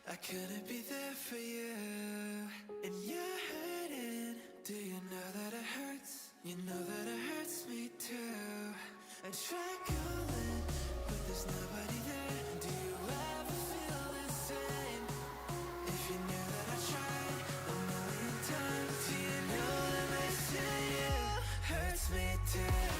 I couldn't be there for you. And you're hurting. Do you know that it hurts? You know that it hurts me too. I try calling, but there's nobody there. Do you ever feel the same? If you knew that I tried a million times, do you know that missing you hurts me too?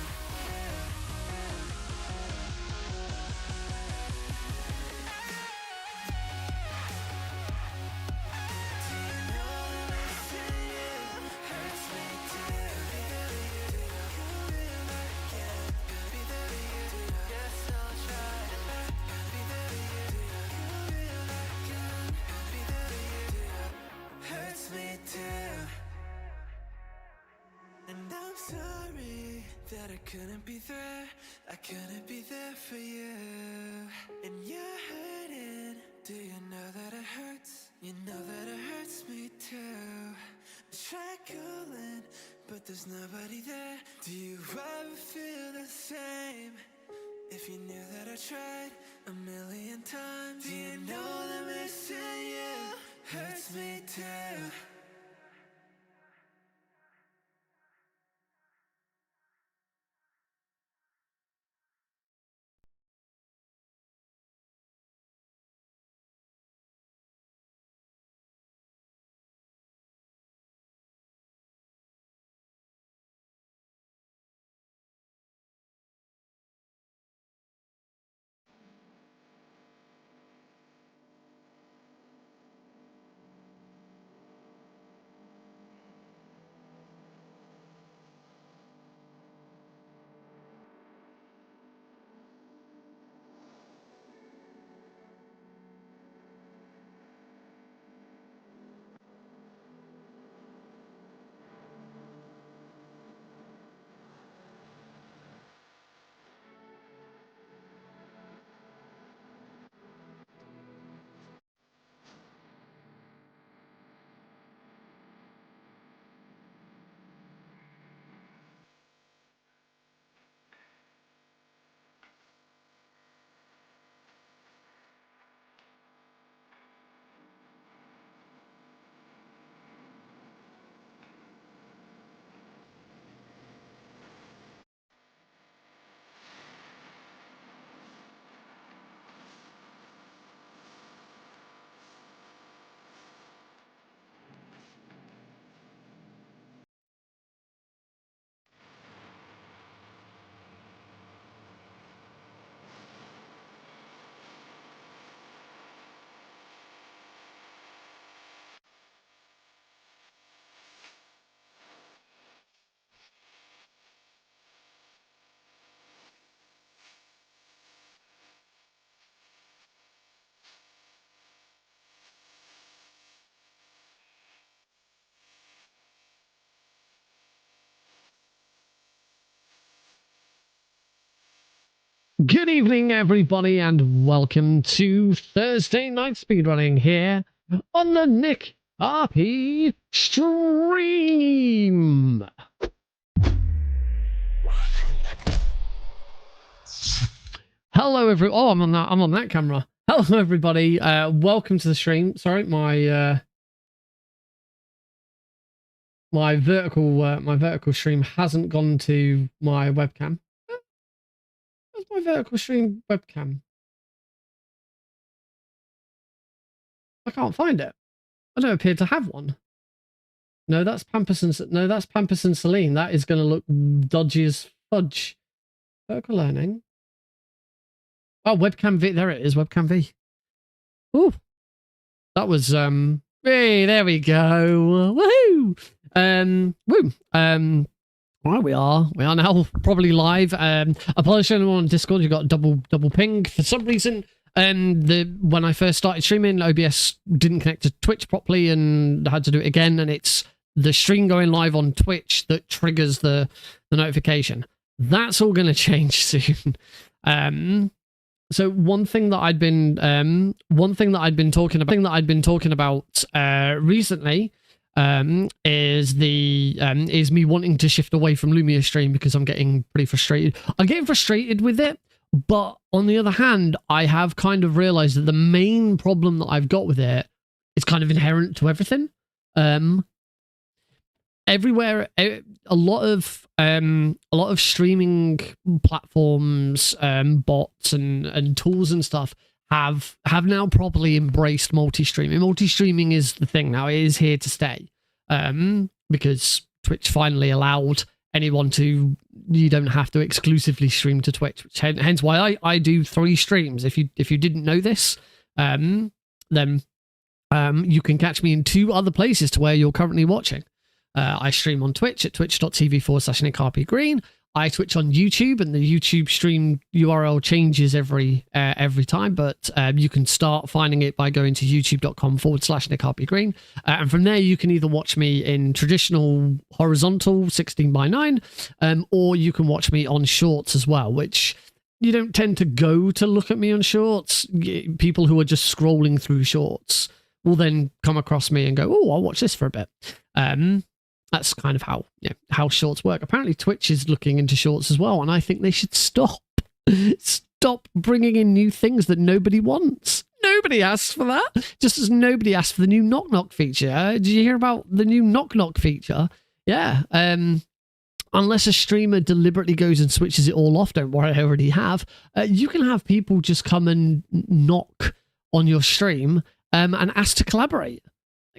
And I'm sorry that I couldn't be there. I couldn't be there for you. And you're hurting. Do you know that it hurts? You know that it hurts me too. I try calling, but there's nobody there. Do you ever feel the same? If you knew that I tried a million times, do you know that missing you hurts me too? Good evening, everybody, and welcome to Thursday Night Speedrunning here on the Nick RP stream. Hello, everyone. Oh, I'm on that camera. Hello, everybody. Welcome to the stream. Sorry, my vertical stream hasn't gone to my webcam. Where's my vertical stream webcam? I can't find it. I don't appear to have one. No, that's Pampers and Celine. That is going to look dodgy as fudge. Vertical learning. Oh, webcam V. There it is, webcam V. Ooh. That was hey, there we go. Woohoo! Woo. Right, we are now probably live. Apologies to anyone on Discord. You got double ping for some reason. When I first started streaming, OBS didn't connect to Twitch properly, and I had to do it again. And it's the stream going live on Twitch that triggers the notification. That's all going to change soon. So one thing that I'd been talking about recently. Is me wanting to shift away from Lumia Stream because I'm getting pretty frustrated. I'm getting frustrated with it, but on the other hand, I have kind of realized that the main problem that I've got with it is kind of inherent to everything. Everywhere, a lot of streaming platforms, bots and tools and stuff have now properly embraced multi-streaming. Multi-streaming is the thing now. It is here to stay, because Twitch finally allowed anyone to. You don't have to exclusively stream to Twitch, which hence why I do 3 streams. If you didn't know this, then you can catch me in 2 other places to where you're currently watching. I stream on Twitch at twitch.tv/NickRPGreen. I Twitch on YouTube, and the YouTube stream URL changes every time, but you can start finding it by going to youtube.com/NickRPGreen. And from there, you can either watch me in traditional horizontal 16:9, or you can watch me on Shorts as well, which you don't tend to go to look at me on Shorts. People who are just scrolling through Shorts will then come across me and go, oh, I'll watch this for a bit. That's kind of how Shorts work. Apparently Twitch is looking into Shorts as well, and I think they should stop bringing in new things that nobody wants. Nobody asks for that, just as nobody asked for the new knock knock feature. Did you hear about the new knock knock feature? Yeah. Unless a streamer deliberately goes and switches it all off, don't worry, I already have. You can have people just come and knock on your stream and ask to collaborate.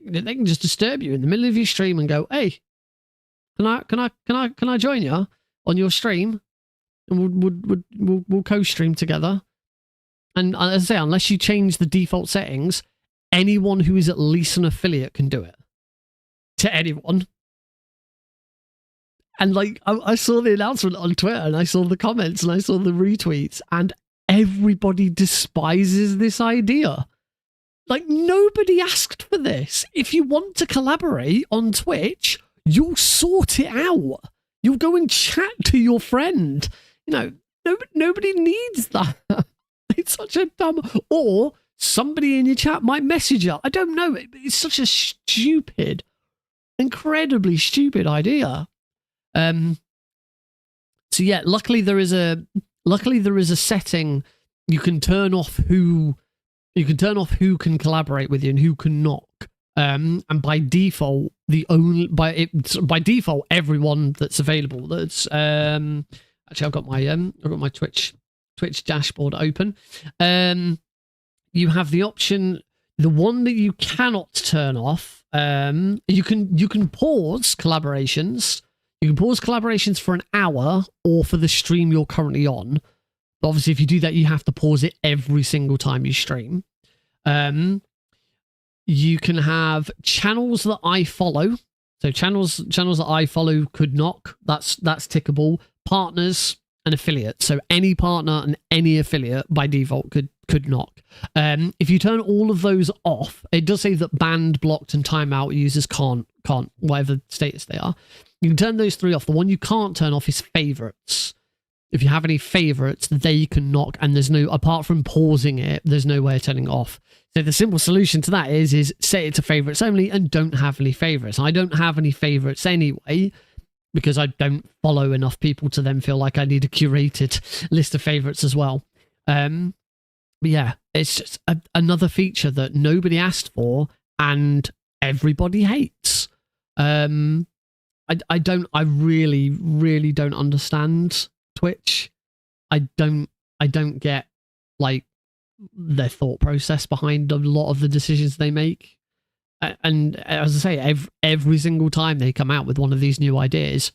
They can just disturb you in the middle of your stream and go, "Hey, can I join you on your stream? And we'll co-stream together." And as I say, unless you change the default settings, anyone who is at least an affiliate can do it. To anyone. And like, I saw the announcement on Twitter, and I saw the comments, and I saw the retweets, and everybody despises this idea. Like, nobody asked for this. If you want to collaborate on Twitch, you'll sort it out. You'll go and chat to your friend. You know, nobody needs that. It's such a dumb... Or somebody in your chat might message you. I don't know. It's such a stupid, incredibly stupid idea. So yeah, luckily there is a setting you can turn off who can collaborate with you and who can knock. And by default, by default, everyone that's available. That's actually, I've got my Twitch dashboard open. You have the option, the one that you cannot turn off. You can pause collaborations. You can pause collaborations for an hour or for the stream you're currently on. But obviously, if you do that, you have to pause it every single time you stream. You can have channels that I follow. So channels that I follow could knock. That's tickable. Partners and affiliates. So any partner and any affiliate by default could knock. If you turn all of those off, it does say that banned, blocked, and timeout users can't, whatever status they are. You can turn those 3 off. The one you can't turn off is favorites. If you have any favorites, they can knock, and there's no, apart from pausing it, there's no way of turning it off. So the simple solution to that is set it to favorites only and don't have any favorites. I don't have any favorites anyway, because I don't follow enough people to then feel like I need a curated list of favorites as well. But yeah, it's just another feature that nobody asked for and everybody hates. I really don't understand Twitch. I don't get like their thought process behind a lot of the decisions they make. And as I say, every single time they come out with one of these new ideas,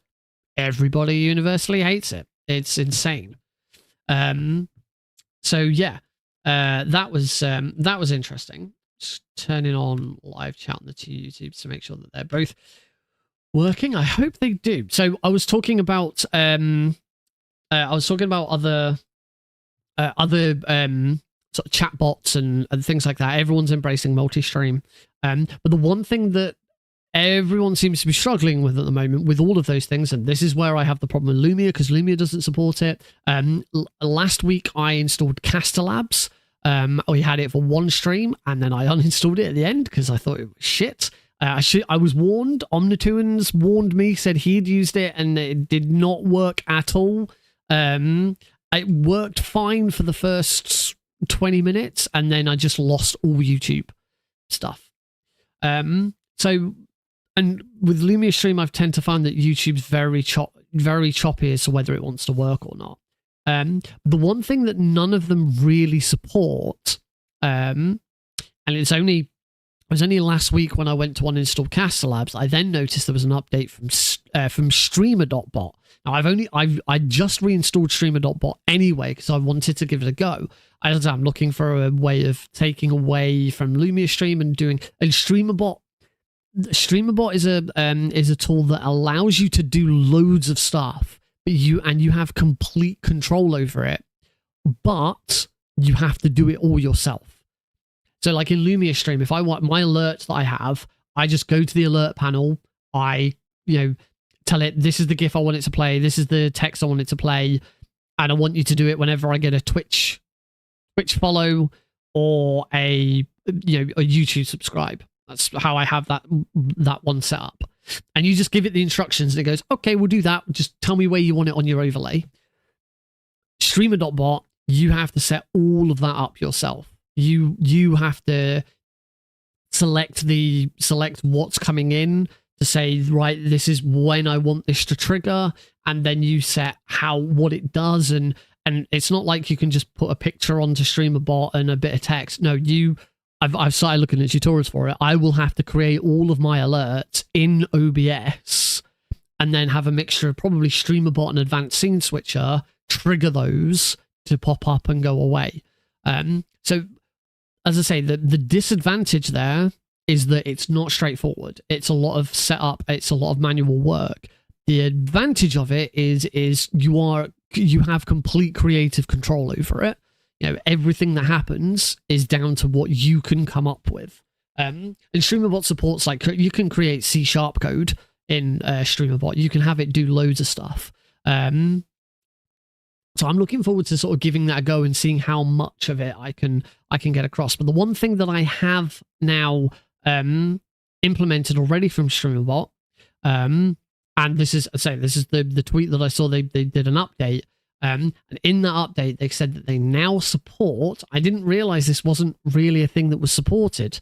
everybody universally hates it. It's insane. So yeah, that was interesting. Just turning on live chat on the 2 YouTubes to make sure that they're both working? I hope they do. So I was talking about other sort of chatbots and things like that. Everyone's embracing multi-stream. But the one thing that everyone seems to be struggling with at the moment with all of those things, and this is where I have the problem with Lumia, because Lumia doesn't support it. Last week I installed Castalabs. We had it for one stream, and then I uninstalled it at the end because I thought it was shit. I was warned. Omnituans warned me, said he'd used it, and it did not work at all. It worked fine for the first 20 minutes, and then I just lost all YouTube stuff. So, and with Lumia Stream, I've tend to find that YouTube's very choppy as to whether it wants to work or not. The one thing that none of them really support, and it was only last week when I went to uninstall Castalabs, I then noticed there was an update from Streamer.bot. Now I just reinstalled Streamer.bot anyway because I wanted to give it a go. I'm looking for a way of taking away from Lumia Stream and doing. And Streamerbot is a tool that allows you to do loads of stuff, but you have complete control over it, but you have to do it all yourself. So like in Lumia Stream, if I want my alerts that I have, I just go to the alert panel. I tell it, this is the GIF I want it to play. This is the text I want it to play. And I want you to do it whenever I get a Twitch follow or a YouTube subscribe. That's how I have that one set up. And you just give it the instructions and it goes, okay, we'll do that. Just tell me where you want it on your overlay. Streamer.bot, you have to set all of that up yourself. You have to select what's coming in to say, right, this is when I want this to trigger, and then you set what it does, and it's not like you can just put a picture onto Streamerbot and a bit of text. No, I've started looking at tutorials for it. I will have to create all of my alerts in OBS and then have a mixture of probably Streamerbot and Advanced Scene Switcher, trigger those to pop up and go away. So as I say, the disadvantage there is that it's not straightforward. It's a lot of setup. It's a lot of manual work. The advantage of it is you have complete creative control over it. Everything that happens is down to what you can come up with. And Streamerbot supports, like, you can create C# code in Streamerbot. You can have it do loads of stuff. So I'm looking forward to sort of giving that a go and seeing how much of it I can get across. But the one thing that I have now implemented already from Streamerbot, and this is the tweet that I saw. They did an update. And in that update, they said that they now support. I didn't realize this wasn't really a thing that was supported.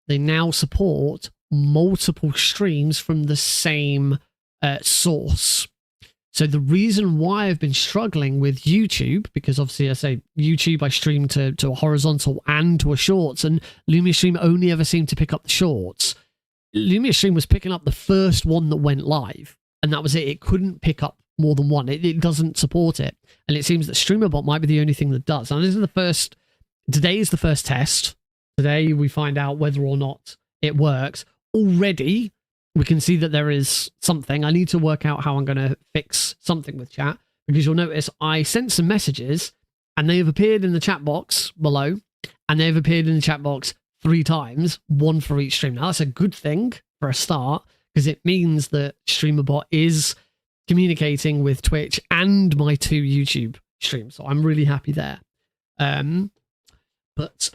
They now support multiple streams from the same source. So the reason why I've been struggling with YouTube, because obviously I say YouTube, I stream to a horizontal and to a shorts, and Lumia Stream only ever seemed to pick up the shorts. Lumia Stream was picking up the first one that went live, and that was it. It couldn't pick up more than one. It doesn't support it. And it seems that Streamerbot might be the only thing that does. Now, today is the first test. Today we find out whether or not it works. Already, we can see that there is something. I need to work out how I'm going to fix something with chat, because you'll notice I sent some messages and they have appeared in the chat box below, and they've appeared in the chat box 3 times, one for each stream. Now, that's a good thing for a start, because it means that Streamerbot is communicating with Twitch and my 2 YouTube streams. So I'm really happy there. But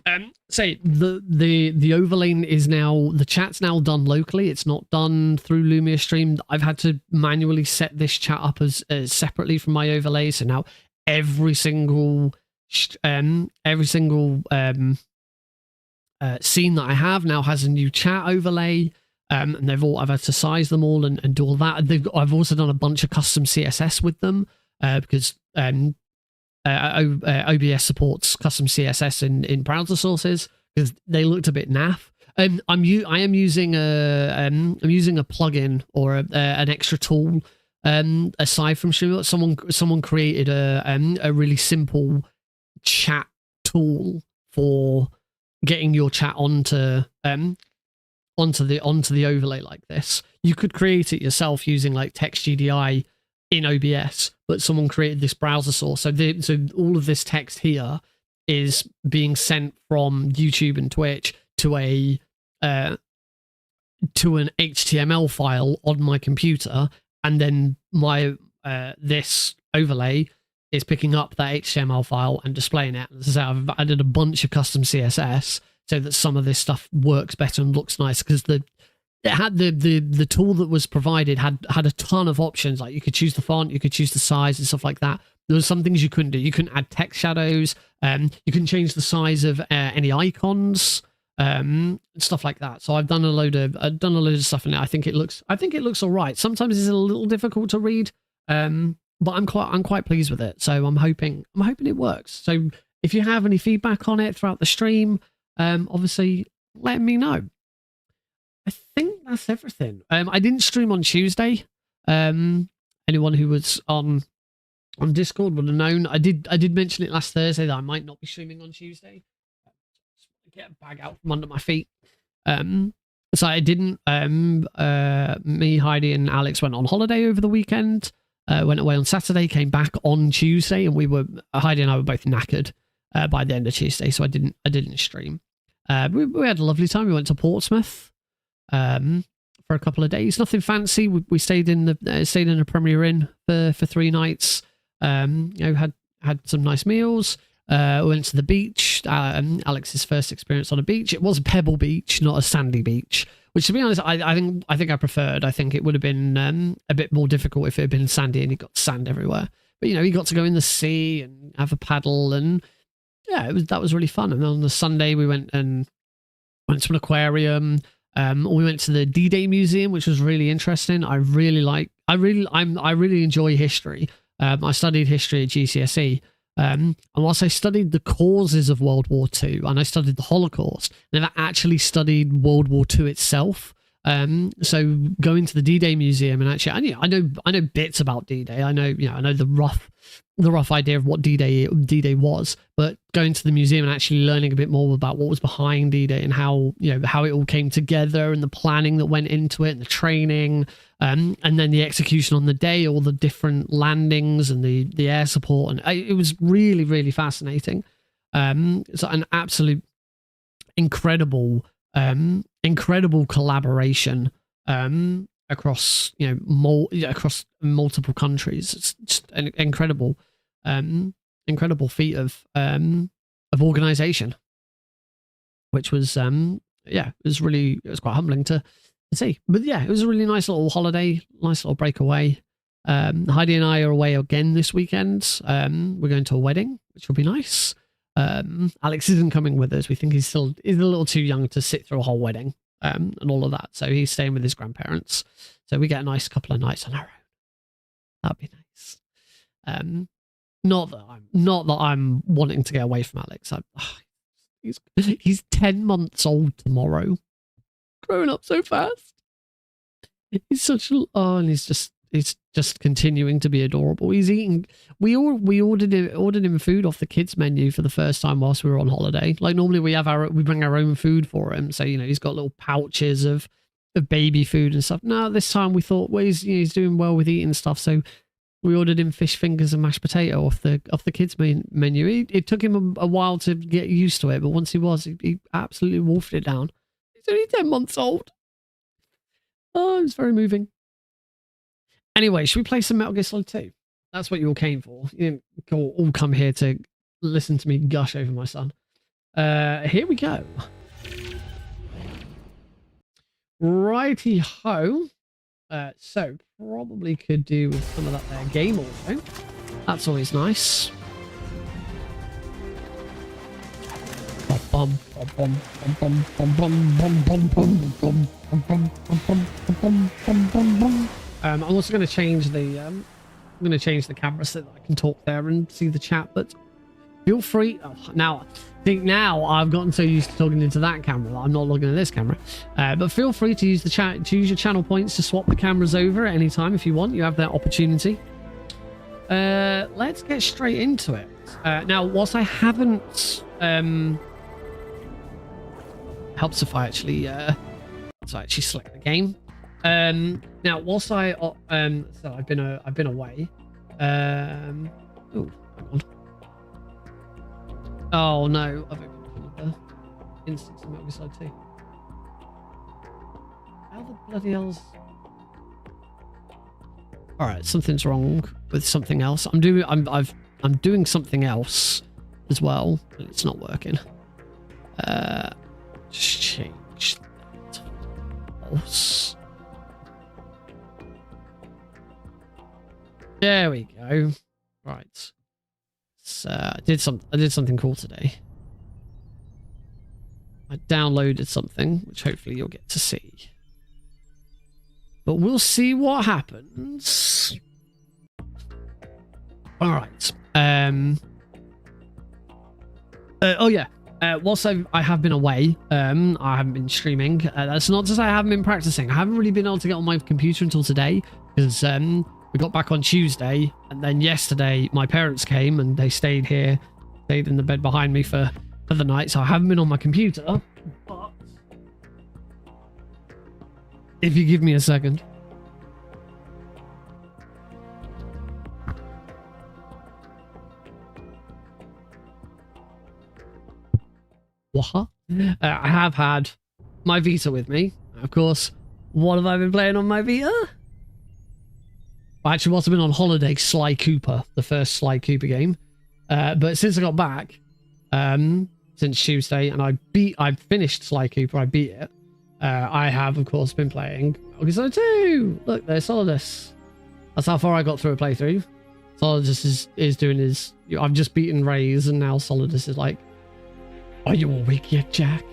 say the overlay is now, the chat's now done locally. It's not done through Lumia Stream. I've had to manually set this chat up as separately from my overlay. So now every single scene that I have now has a new chat overlay. And I've had to size them all and do all that. I've also done a bunch of custom CSS with them because OBS supports custom CSS in browser sources because they looked a bit naff. I am using a plugin or an extra tool aside from Streamerbot. Someone created a really simple chat tool for getting your chat onto onto the overlay like this. You could create it yourself using like TextGDI in OBS, but someone created this browser source. So all of this text here is being sent from YouTube and Twitch to an HTML file on my computer, and then my this overlay is picking up that HTML file and displaying it. As I say, I've added a bunch of custom CSS so that some of this stuff works better and looks nice, because the tool that was provided had a ton of options. Like you could choose the font, you could choose the size and stuff like that. There was some things you couldn't do. You couldn't add text shadows. You couldn't change the size of any icons, stuff like that. So I've done a load of stuff in it. I think it looks all right. Sometimes it's a little difficult to read, but I'm quite pleased with it. So I'm hoping it works. So if you have any feedback on it throughout the stream, obviously let me know. I think that's everything. I didn't stream on Tuesday. Anyone who was on Discord would have known. I did mention it last Thursday that I might not be streaming on Tuesday. Get a bag out from under my feet. So I didn't. Me, Heidi, and Alex went on holiday over the weekend. Went away on Saturday, came back on Tuesday, and Heidi and I were both knackered by the end of Tuesday, so I didn't stream. We had a lovely time. We went to Portsmouth for a couple of days. Nothing fancy. We stayed in a Premier Inn for 3 nights. Had some nice meals. Went to the beach. Alex's first experience on a beach. It was a pebble beach, not a sandy beach, which, to be honest, I think I preferred. I think it would have been a bit more difficult if it had been sandy and he got sand everywhere. But he got to go in the sea and have a paddle, and yeah, that was really fun. And then on the Sunday we went to an aquarium. We went to the D-Day Museum, which was really interesting. I really enjoy history. I studied history at GCSE. And whilst I studied the causes of World War II and I studied the Holocaust, I never actually studied World War II itself. So going to the D-Day Museum, and actually, I know bits about D-Day. I know the rough idea of what D-Day was, but going to the museum and actually learning a bit more about what was behind D-Day and how it all came together, and the planning that went into it, and the training, and then the execution on the day, all the different landings and the air support, and it was really, really fascinating. So an absolute incredible collaboration across across multiple countries. It's just an incredible feat of organization, which was it was quite humbling to see. But yeah, it was a really nice little holiday, nice little breakaway. Heidi and I are away again this weekend. We're going to a wedding, which will be nice. Alex isn't coming with us. We think he's a little too young to sit through a whole wedding and all of that. So he's staying with his grandparents. So we get a nice couple of nights on our own. That'd be nice. Not that I'm wanting to get away from Alex. He's 10 months old tomorrow. Growing up so fast. He's and he's just continuing to be adorable. He's eating. We ordered him food off the kids menu for the first time whilst we were on holiday. Like normally we bring our own food for him. So he's got little pouches of baby food and stuff. No, this time we thought, well, he's doing well with eating stuff. So we ordered him fish fingers and mashed potato off the kids menu. It took him a while to get used to it, but once he absolutely wolfed it down. He's only 10 months old. Oh, it's very moving. Anyway, should we play some Metal Gear Solid 2? That's what you all came for. You didn't all come here to listen to me gush over my son. Here we go. Righty ho. So probably could do with some of that there game audio. That's always nice. I'm also going to change the camera so that I can talk there and see the chat. But feel free. Now I've gotten so used to talking into that camera that I'm not looking at this camera. But feel free to use your channel points to swap the cameras over at any time if you want. You have that opportunity. Let's get straight into it. Now, whilst I haven't helps if I actually So I actually select the game. Now, whilst so I've been away. Oh, hang on. Oh no, I've opened another instance of Metal Gear Solid 2. How the bloody hell's... Alright, something's wrong with something else. I'm doing something else as well, but it's not working. Just change that. False. There we go. Right. So I did something cool today. I downloaded something, which hopefully you'll get to see. But we'll see what happens. All right. Oh yeah. Whilst I have been away, I haven't been streaming. That's not to say I haven't been practicing. I haven't really been able to get on my computer until today because we got back on Tuesday, and then yesterday my parents came and they stayed in the bed behind me for the night. So I haven't been on my computer. But if you give me a second. I have had my Vita with me. Of course, what have I been playing on my Vita? I actually must have been on holiday, Sly Cooper, the first Sly Cooper game. But since I got back, since Tuesday, and I finished Sly Cooper, I beat it. I have, of course, been playing Metal Gear Solid 2. Look, there's Solidus. That's how far I got through a playthrough. Solidus is doing his... I've just beaten Ray's, and now Solidus is like, are you awake yet, Jack?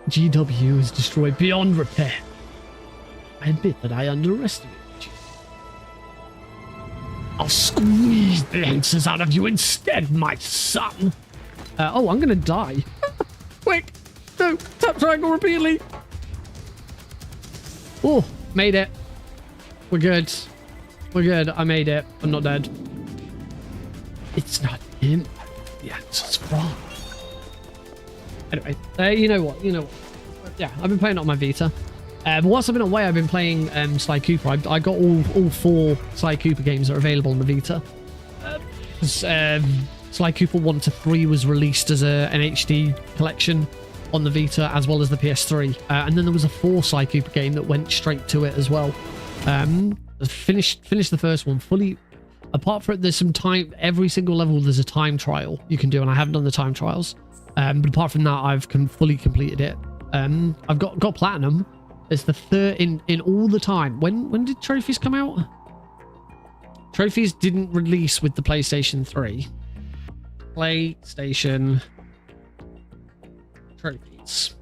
GW is destroyed beyond repair. I admit that I underestimated you. I'll squeeze the answers out of you instead, my son. Oh, I'm gonna die. Quick! No! Tap triangle repeatedly! Oh, made it. We're good. We're good. I made it. I'm not dead. It's not him. The answer's wrong. Anyway, you know what? Yeah, I've been playing it on my Vita. But whilst I've been away, I've been playing Sly Cooper. I got all 4 Sly Cooper games that are available on the Vita. Sly Cooper 1 to 3 was released as an HD collection on the Vita, as well as the PS3. And then there was a 4 Sly Cooper game that went straight to it as well. Finished the first one fully. Apart from there's some time, every single level there's a time trial you can do, and I haven't done the time trials. But apart from that, I've fully completed it. I've got platinum. It's the third in all the time. When did trophies come out? Trophies didn't release with the PlayStation 3. PlayStation trophies.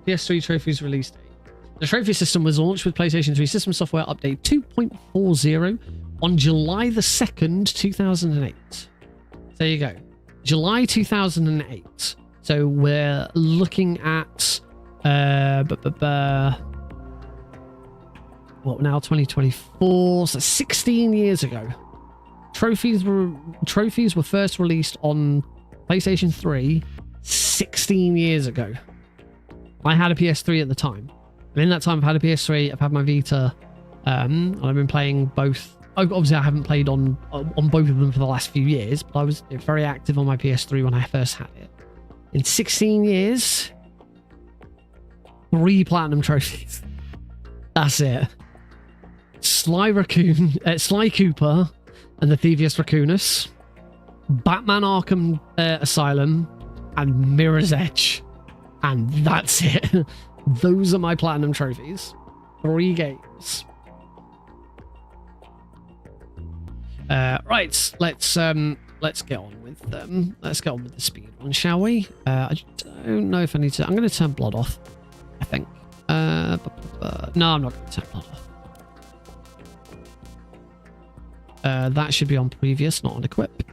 PS3 trophies release date. The trophy system was launched with PlayStation 3 System Software Update 2.40 on July the 2nd, 2008. There you go. July 2008. So we're looking at what now? 2024. So 16 years ago. Trophies were first released on PlayStation 3 16 years ago. I had a PS3 at the time. And in that time, I've had a PS3, I've had my Vita, and I've been playing both. Obviously, I haven't played on both of them for the last few years, but I was very active on my PS3 when I first had it. In 16 years, 3 platinum trophies. That's it. Sly Cooper and the Thievius Raccoonus, Batman Arkham Asylum, and Mirror's Edge. And that's it. Those are my platinum trophies. 3 games. Right, let's get on with them. Let's get on with the speed one, shall we? I don't know if I need to. I'm going to turn blood off, I think. No, I'm not going to turn blood off. That should be on previous, not on equip.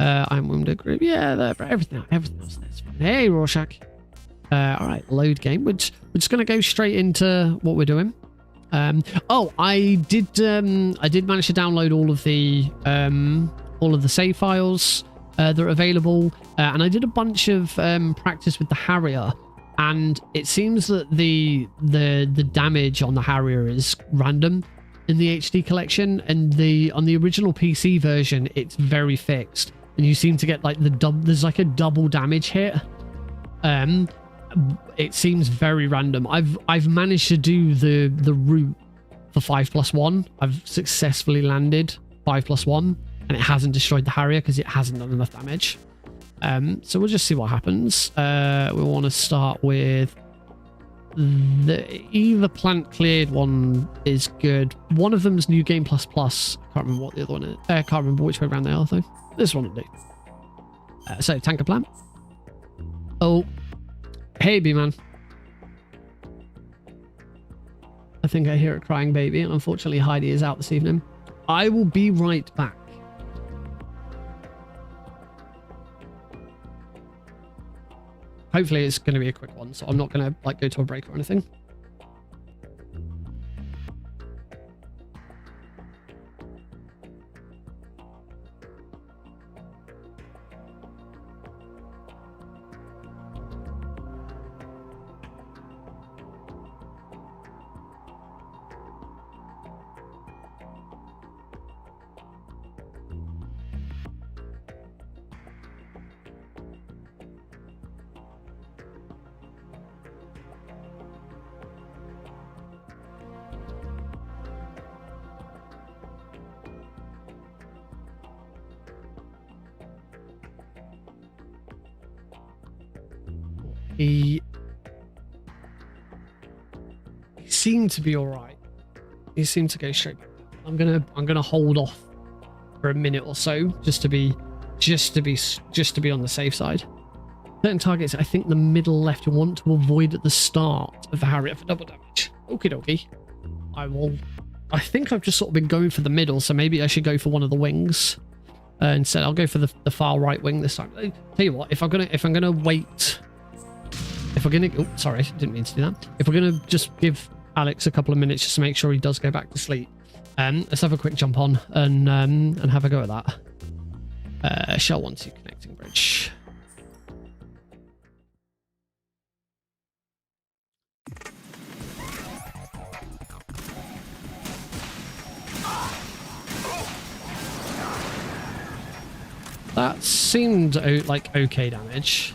I'm wounded group. Yeah, everything else there's fine. Hey, Rorschach. All right, load game. We're just going to go straight into what we're doing. Oh, I did manage to download all of the save files that are available, and I did a bunch of practice with the Harrier, and it seems that the damage on the Harrier is random in the HD collection, and on the original PC version it's very fixed, and you seem to get like there's like a double damage hit. It seems very random. I've managed to do the route for 5+1. I've successfully landed 5+1, and it hasn't destroyed the Harrier because it hasn't done enough damage. So we'll just see what happens. We want to start with either plant cleared one is good. One of them is New Game Plus Plus. I can't remember what the other one is. I can't remember which way around they are though. This one will do. So tanker plant. Oh, hey B-man. I think I hear a crying baby, and unfortunately Heidi is out this evening. I will be right back. Hopefully it's going to be a quick one, so I'm not going to like go to a break or anything. He seemed to be all right. He seemed to go straight back. I'm gonna hold off for a minute or so just to be on the safe side. Certain targets, I think the middle left you want to avoid at the start of the Harrier for double damage. Okie dokie. I think I've just sort of been going for the middle, so maybe I should go for one of the wings. Instead, I'll go for the far right wing this time. Tell you what, if I'm gonna wait. Oh, sorry, didn't mean to do that. If we're gonna just give Alex a couple of minutes just to make sure he does go back to sleep, let's have a quick jump on and have a go at that. Shell 1-2 connecting bridge. That seemed like okay damage.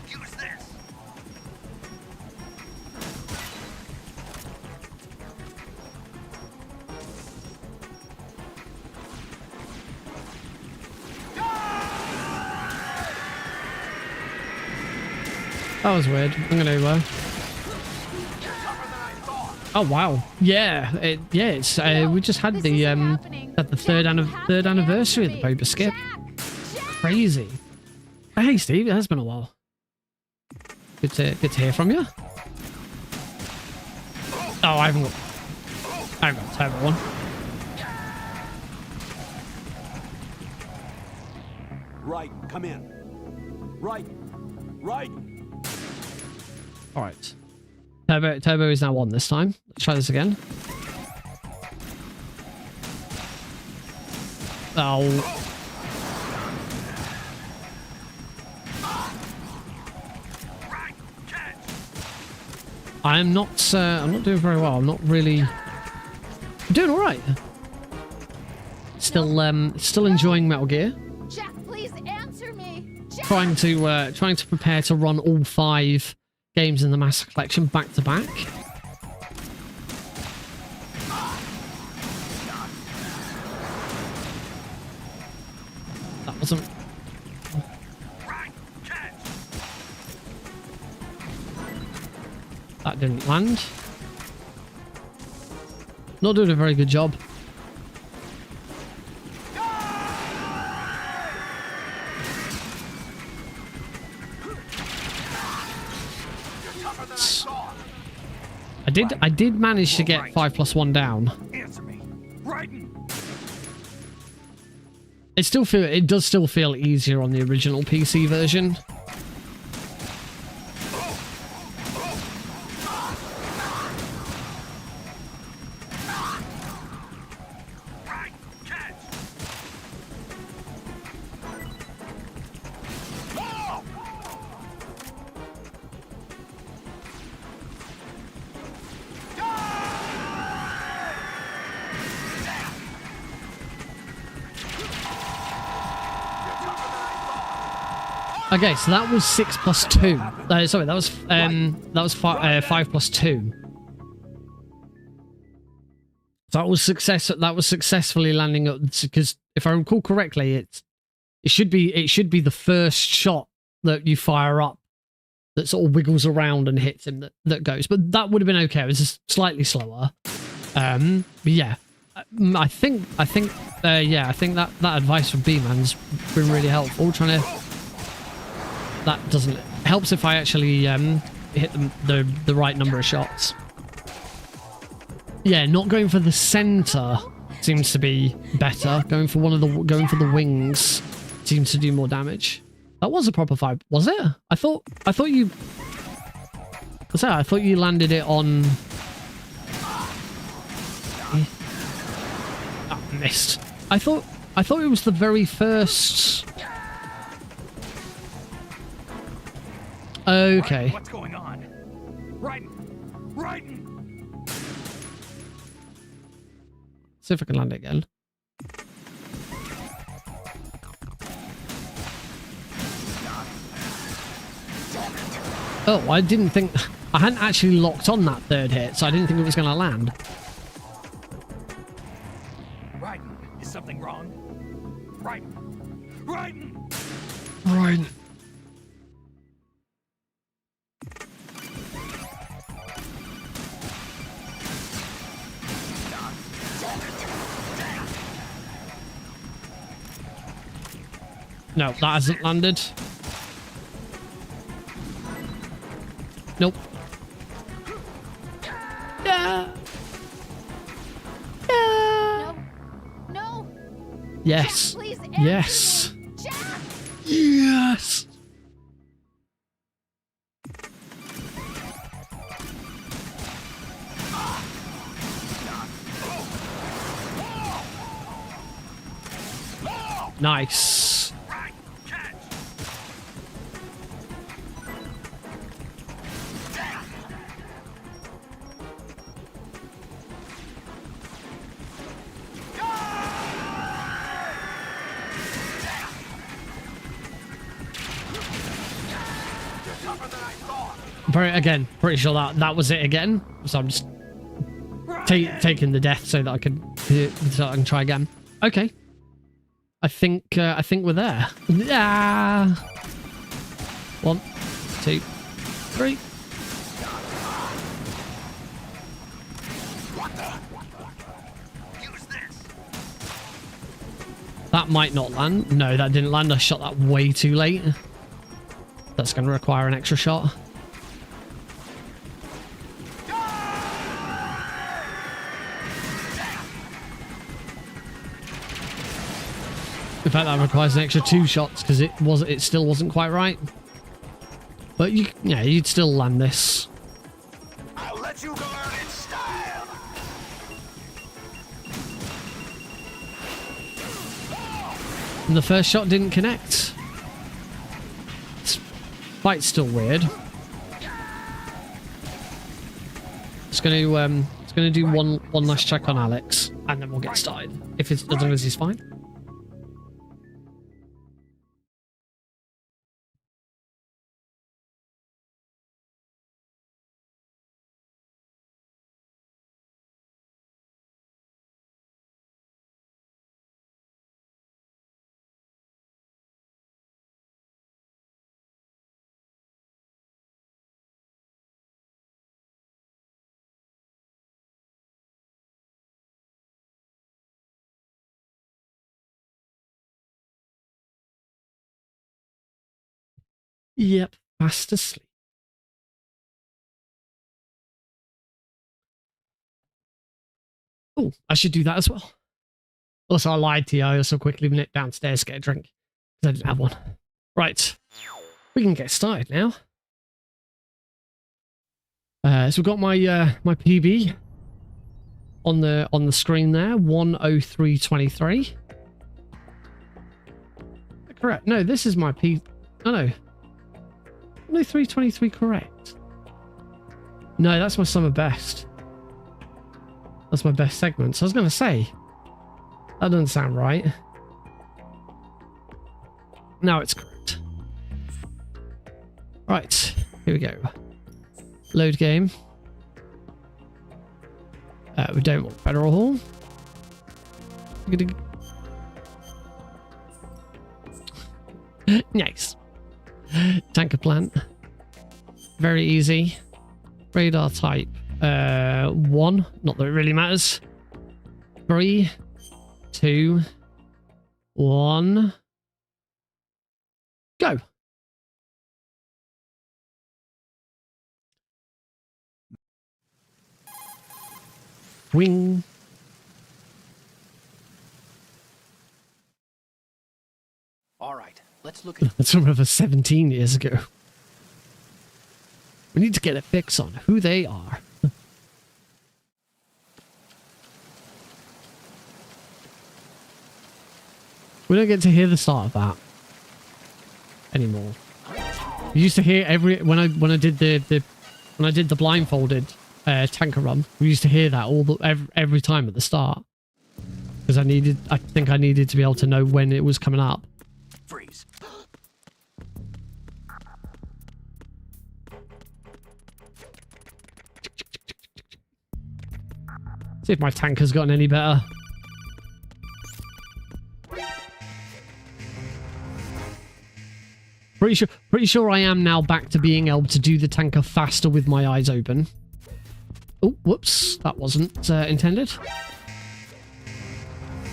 That was weird. I'm gonna oh wow, yeah, it's we just had the third anniversary of the Boba skip. Crazy. Hey Steve, it has been a while. Good to hear from you. Oh, I haven't got turbo one. Right, come in. Right. All right. Turbo is now on this time. Let's try this again. Oh. I'm not doing very well. I'm not really. I'm doing all right. Still enjoying Metal Gear. Jack, please answer me. Jack! Trying to prepare to run all 5 games in the Master Collection back to back. That wasn't. That didn't land. Not doing a very good job. I did manage to get 5+1 down. Answer me. Right. It does still feel easier on the original PC version. Okay, so that was 6 plus 2. Sorry, that was 5 plus 2. So that was successfully landing up, because if I recall correctly, it should be the first shot that you fire up that sort of wiggles around and hits him that goes. But that would have been okay. It was just slightly slower. But yeah, I think that advice from B-Man's been really helpful. That doesn't helps if I actually hit the right number of shots. Yeah, not going for the center seems to be better. Going for the wings seems to do more damage. That was a proper fight, was it? I thought you landed it on. Oh, missed. I thought it was the very first. Okay. What's going on? Right. See if I can land it again. Oh, I hadn't actually locked on that third hit, so I didn't think it was going to land. Right. Is something wrong? Right. Right. No, that hasn't landed. Nope. Yeah. Yeah. No. Yes. Jack, please answer Yes. me. Jack. Yes. Nice. Pretty sure that was it again. So I'm just taking the death so that I can try again. Okay. I think we're there. Yeah. 1, 2, 3. Use this. That might not land. No, that didn't land. I shot that way too late. That's going to require an extra shot. In fact, that requires an extra 2 shots because it still wasn't quite right. But you'd still land this. I'll let you go out in style. And the first shot didn't connect. Fight's still weird. It's gonna do one last check on Alex, and then we'll get started. As long as he's fine. Yep, fast asleep. Oh, I should do that as well. Also, I lied to you. I also quickly nipped downstairs to get a drink because I didn't have one. Right, we can get started now. So we've got my my PB on the screen there, 103.23. Correct. No, this is my P. No. 103.23 correct. No, that's my summer best. That's my best segment. So I was going to say, that doesn't sound right. Now it's correct. Right, here we go. Load game. We don't want Federal Hall. Nice. Tanker plant. Very easy. Radar type. 1. Not that it really matters. 3, 2, 1. Go. Wing. All right, let's look at That's from over 17 years ago. We need to get a fix on who they are. We don't get to hear the start of that anymore. We used to hear when I did the blindfolded tanker run. We used to hear that every time at the start because I think I needed to be able to know when it was coming up. freeze. See if my tanker's gotten any better. Pretty sure I am now back to being able to do the tanker faster with my eyes open. Oh, whoops, that wasn't intended.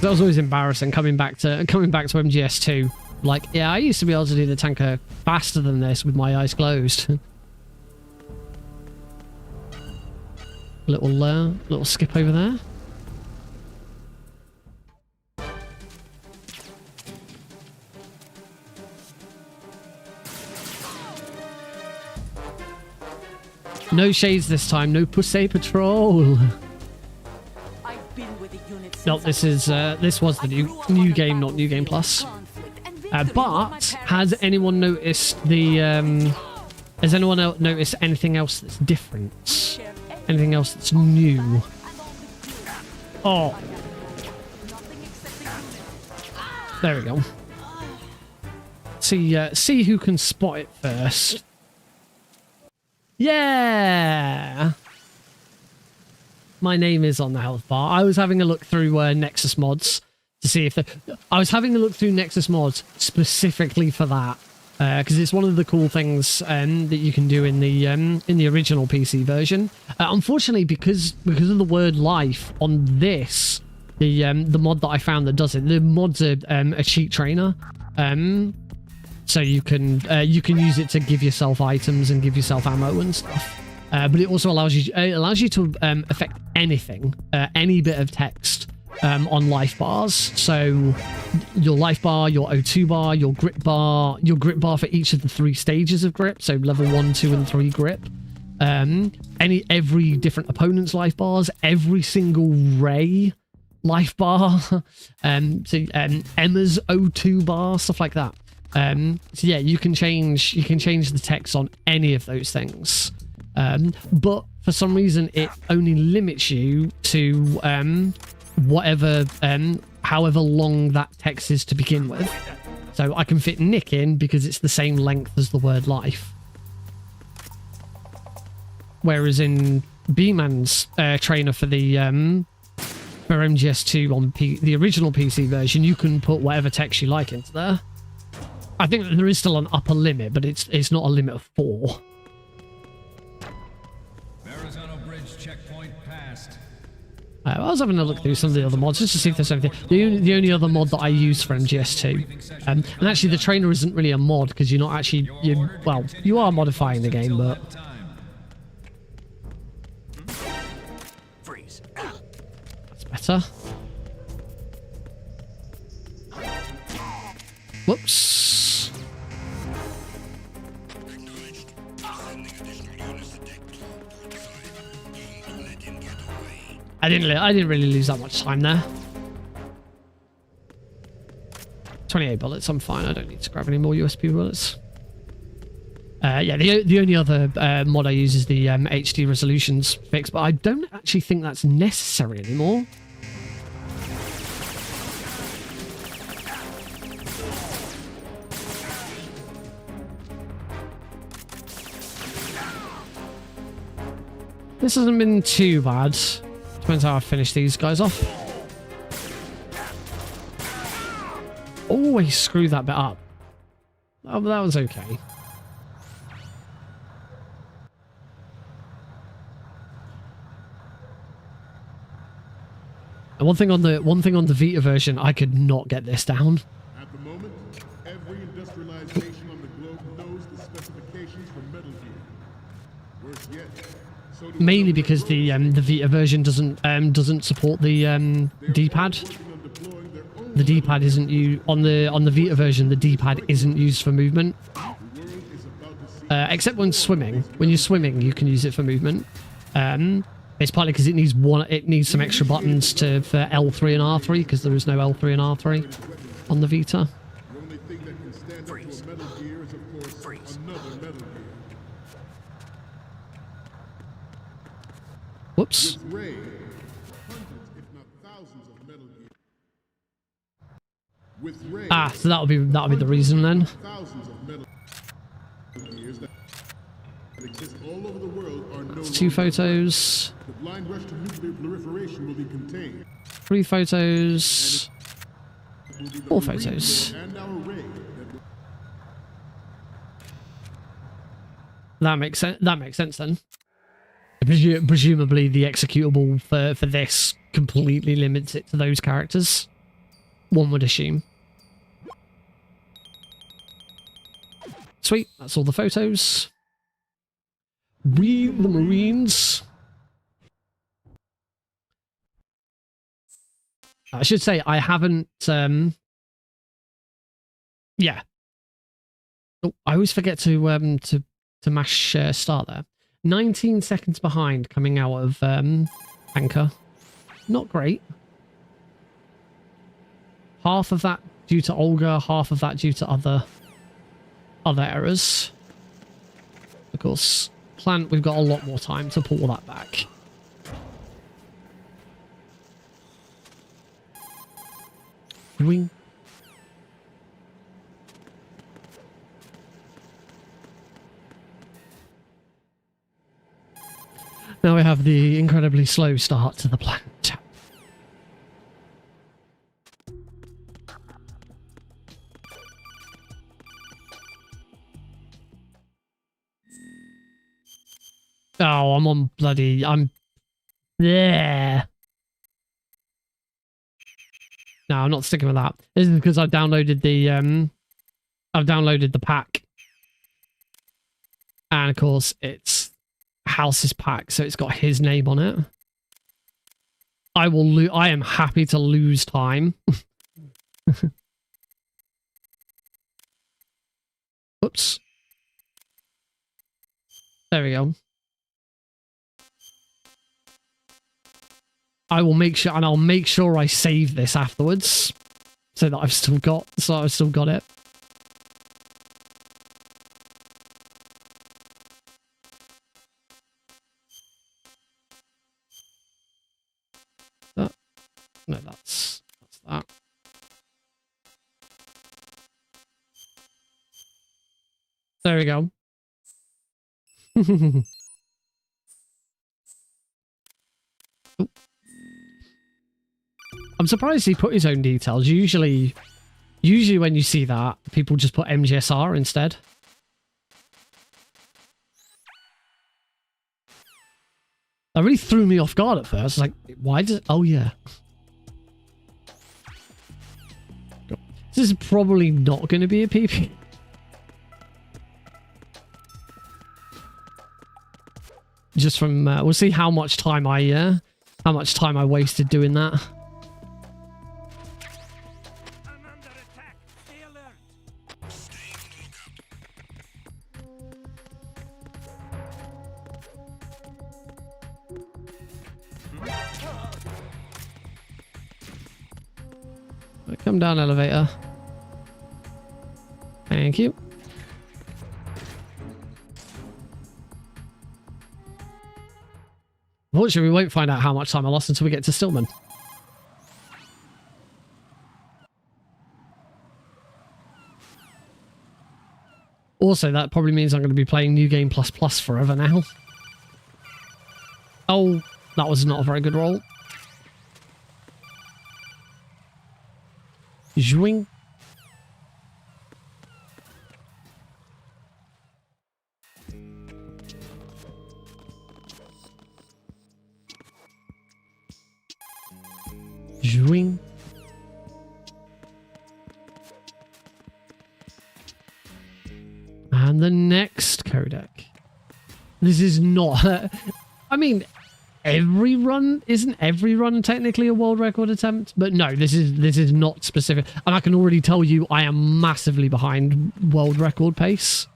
That was always embarrassing coming back to MGS2. Like, yeah, I used to be able to do the tanker faster than this with my eyes closed. Little skip over there. No shades this time. No pussy patrol. I've been with the unit No, since this was the new game, not New Game Plus. But has anyone noticed the? Has anyone else noticed anything else that's different? Anything else that's new? Oh, there we go. See who can spot it first. Yeah. My name is on the health bar. I was having a look through Nexus mods to see if I was having a look through Nexus mods specifically for that because it's one of the cool things that you can do in the original PC version. Unfortunately, because of the word life on this, the mod that I found that does it, the mod's a cheat trainer. So you can use it to give yourself items and give yourself ammo and stuff. But it also allows you to affect anything, any bit of text on life bars. So your life bar, your O2 bar, your grip bar for each of the 3 stages of grip. So level 1, 2, and 3 grip. Every different opponent's life bars, every single ray life bar. Emma's O2 bar, stuff like that. So yeah, you can change the text on any of those things. But for some reason it only limits you to however long that text is to begin with. So I can fit Nick in because it's the same length as the word life. Whereas in B-Man's trainer for the for MGS2 on the original PC version, you can put whatever text you like into there. I think that there is still an upper limit, but it's not a limit of 4. Arizona Bridge checkpoint passed. I was having a look through some of the other mods just to see if there's anything. The only other mod that I use for MGS2, and actually the trainer isn't really a mod because you're not actually you are modifying the game, but Freeze. it's better. Whoops. I didn't really lose that much time there. 28 bullets, I'm fine. I don't need to grab any more USB bullets. Yeah, the only other mod I use is the HD resolutions fix, but I don't actually think that's necessary anymore. This hasn't been too bad. Depends how I finish these guys off. Always screw that bit up. Oh, but that was okay. And one thing on the Vita version, I could not get this down. At the moment, every industrialized nation on the globe knows the specifications for Metal Gear. Worse yet, so do Mainly because the Vita version doesn't support the D-pad. The D-pad isn't used on the Vita version. The D-pad isn't used for movement, except when swimming. When you're swimming, you can use it for movement. It's partly because it needs some extra buttons for L3 and R3 because there is no L3 and R3 on the Vita. The only thing that can stand up to a Metal Gear is, of course, another Metal Gear. Whoops. With Ray, hundreds, if not thousands, of Metal Gear. With Ray, Ah, so that'll be the reason then. thousands of Metal Gears that exist all over the world are no Two longer. photos. The blind rush to nuclear proliferation will be contained. 3 photos. It will be the 4 Marine photos. Corps and our Ray that will That makes sense. That makes sense then. Presumably, the executable for this completely limits it to those characters. One would assume. Sweet. That's all the photos. Read the Marines. I should say I haven't. Yeah. Oh, I always forget to mash start there. 19 seconds behind coming out of Anchor. Not great. Half of that due to Olga, half of that due to other errors. Of course, Plant, we've got a lot more time to pull that back. Wing. Now we have the incredibly slow start to the plant. Oh, I'm there. No, I'm not sticking with that. This is because I've downloaded the pack. And of course it's House's pack, so it's got his name on it. I am happy to lose time. Whoops. There we go. I'll make sure I save this afterwards so that I've still got it. No, that's that. There we go. I'm surprised he put his own details. Usually when you see that, people just put MGSR instead. That really threw me off guard at first. Like, why does it? Oh, yeah. This is probably not going to be a PP. Just from, we'll see how much time I wasted doing that. I'm under attack. Stay alert. Come down, elevator. Thank you. Unfortunately, we won't find out how much time I lost until we get to Stillman. Also, that probably means I'm going to be playing New Game Plus Plus forever now. Oh, that was not a very good roll. Zwing. Zwing. And the next codec. This is not... I mean, isn't every run technically a world record attempt? But no, this is not specific. And I can already tell you I am massively behind world record pace.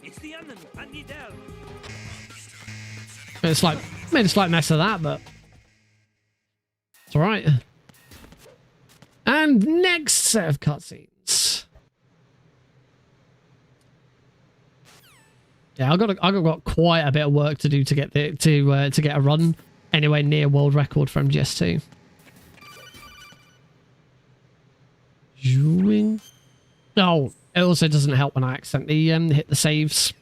It's the onion and the Dell. It's like, made a slight mess of that, but it's all right. And next set of cutscenes. Yeah, I've got quite a bit of work to do to get to get a run anywhere near world record for MGS2. No, it also doesn't help when I accidentally hit the saves.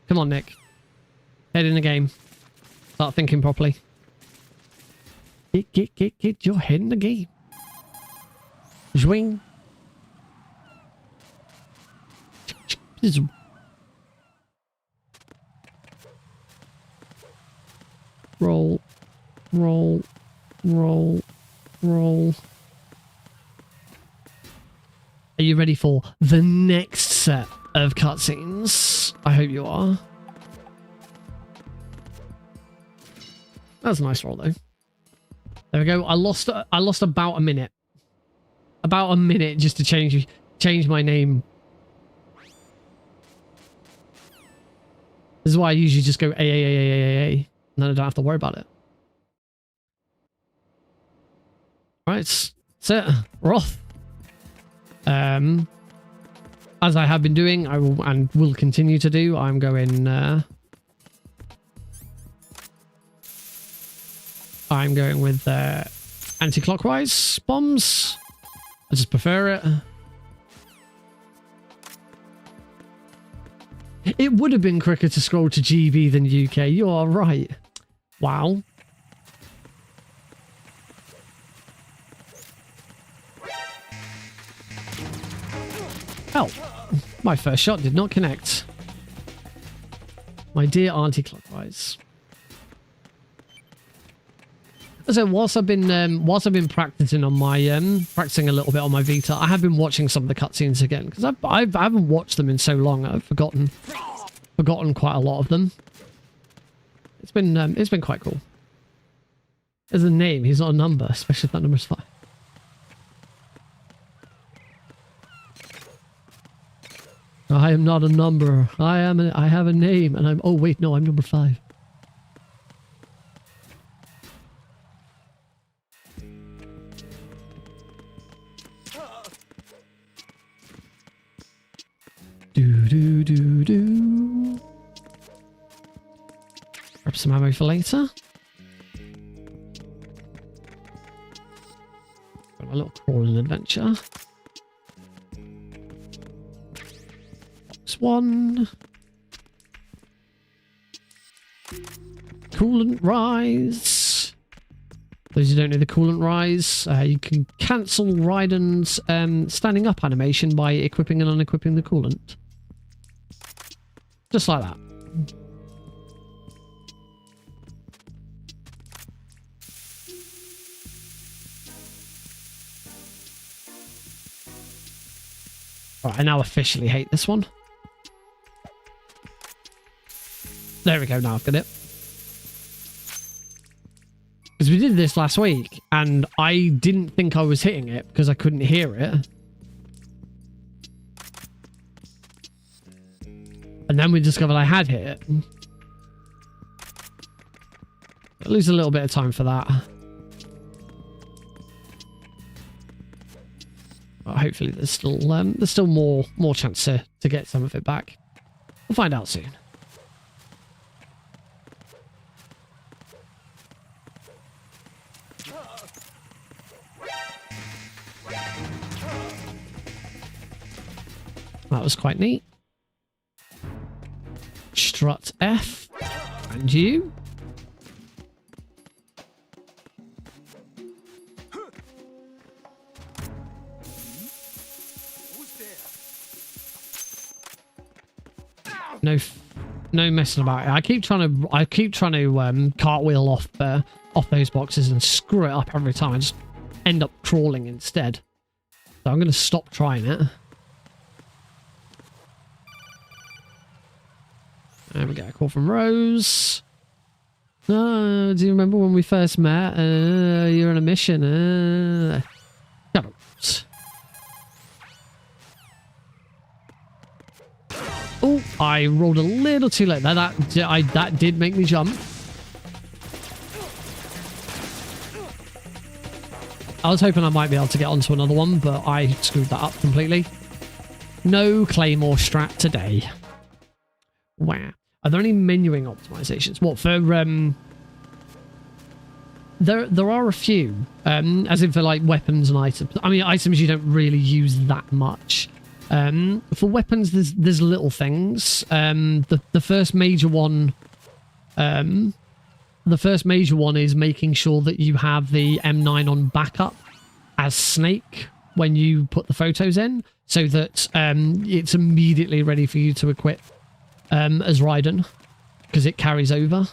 Come on, Nick. Head in the game. Start thinking properly. Get your head in the game. Zwing. Roll, roll, roll, roll. Are you ready for the next set of cutscenes? I hope you are. That's a nice roll, though. There we go. I lost about a minute. About a minute just to change my name. This is why I usually just go A, and then I don't have to worry about it. Right, that's it. We're off. As I have been doing, I will and will continue to do. I'm going. I'm going with anti-clockwise bombs. I just prefer it. It would have been quicker to scroll to GB than UK. You are right. Wow. Oh, my first shot did not connect. My dear anti-clockwise. So whilst I've been practicing on my practicing a little bit on my Vita, I have been watching some of the cutscenes again because I haven't watched them in so long. I've forgotten quite a lot of them. It's been quite cool. There's a name. He's not a number, especially if that number's 5. I am not a number. I have a name, and I'm. Oh wait, no, I'm number 5. Do. Grab some ammo for later. Got a little crawling adventure. Box 1. Coolant rise. Those who don't know the coolant rise, you can cancel Raiden's standing up animation by equipping and unequipping the coolant. Just like that. Alright, I now officially hate this one. There we go, now I've got it. Because we did this last week, and I didn't think I was hitting it because I couldn't hear it. And then we discovered I had hit it. I'll lose a little bit of time for that. But hopefully there's still more chance to get some of it back. We'll find out soon. That was quite neat. strut F. And you. No messing about it. I keep trying to cartwheel off those boxes and screw it up every time. I just end up crawling instead. So I'm going to stop trying it. There we go. Call from Rose. Do you remember when we first met? You're on a mission. Shut up. Oh, I rolled a little too late. That did make me jump. I was hoping I might be able to get onto another one, but I screwed that up completely. No Claymore strat today. Wow. Are there any menuing optimizations? What for? There are a few, as in for like weapons and items. I mean, items you don't really use that much. For weapons, there's little things. The first major one, is making sure that you have the M9 on backup as Snake when you put the photos in, so that it's immediately ready for you to equip as Raiden, because it carries over.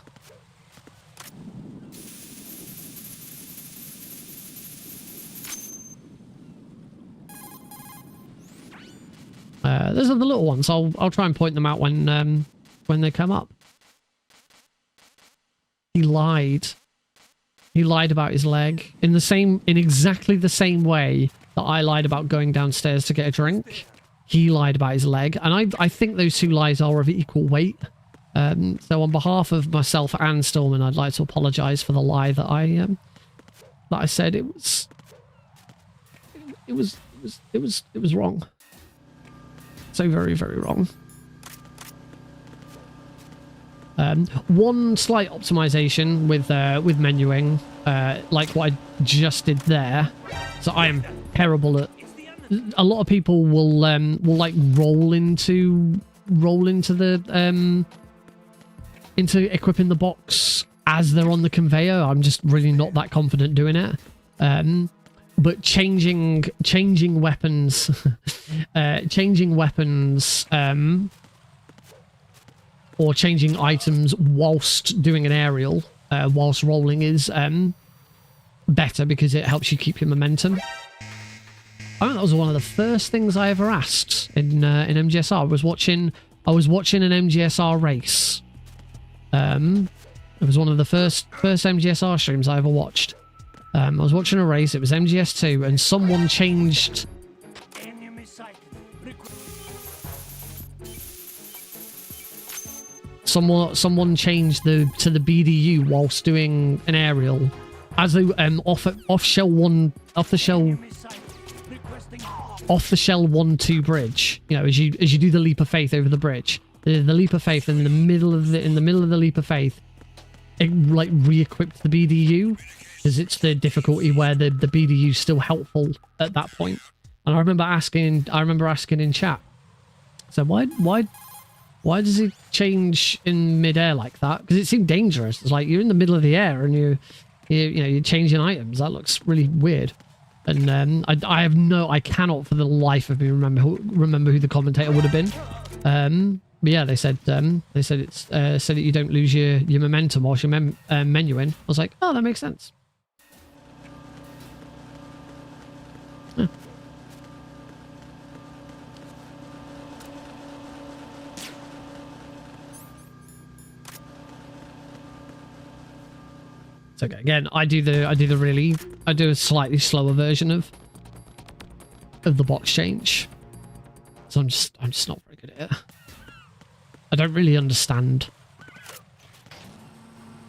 There's other little ones. I'll try and point them out when they come up. He lied. He lied about his leg in exactly the same way that I lied about going downstairs to get a drink. He lied about his leg, and I think those two lies are of equal weight. So on behalf of myself and Stillman, I'd like to apologise for the lie that I said. It was wrong. So very, very wrong. One slight optimization with menuing, like what I just did there. So I am terrible at. A lot of people will like roll into the into equipping the box as they're on the conveyor. I'm just really not that confident doing it. But changing weapons, or changing items whilst doing an aerial, whilst rolling is better because it helps you keep your momentum. I think that was one of the first things I ever asked in MGSR. I was watching an MGSR race. It was one of the first MGSR streams I ever watched. I was watching a race. It was MGS2, and someone changed. Someone changed to the BDU whilst doing an aerial, as they off the shell 1-2 bridge. You know, as you do the leap of faith over the bridge, the leap of faith, and in the middle of the leap of faith, it like re-equipped the BDU. Because it's the difficulty where the BDU is still helpful at that point. And I remember asking in chat, so why does it change in midair like that? Because it seemed dangerous. It's like you're in the middle of the air and you're changing items. That looks really weird. And I cannot for the life of me remember who the commentator would have been. But yeah, they said it's said that you don't lose your momentum whilst you're menuing. I was like, oh, that makes sense. Huh. It's okay. Again, I do a slightly slower version of the box change. So I'm just not very good at it. I don't really understand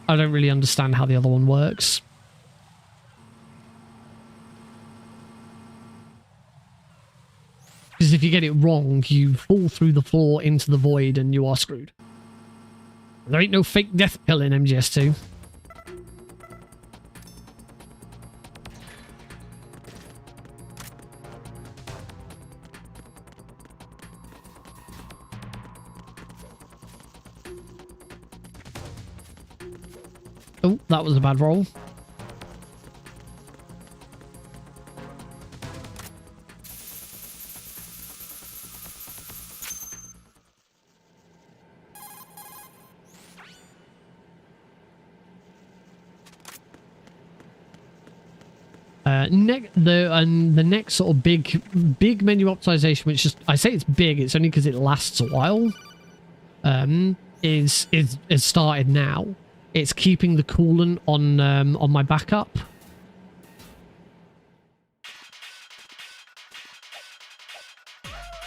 how the other one works. Because if you get it wrong, you fall through the floor into the void and you are screwed. There ain't no fake death pill in MGS2. Oh, that was a bad roll. The next sort of big menu optimization, which just, I say it's big, it's only because it lasts a while, is started now. It's keeping the coolant on my backup.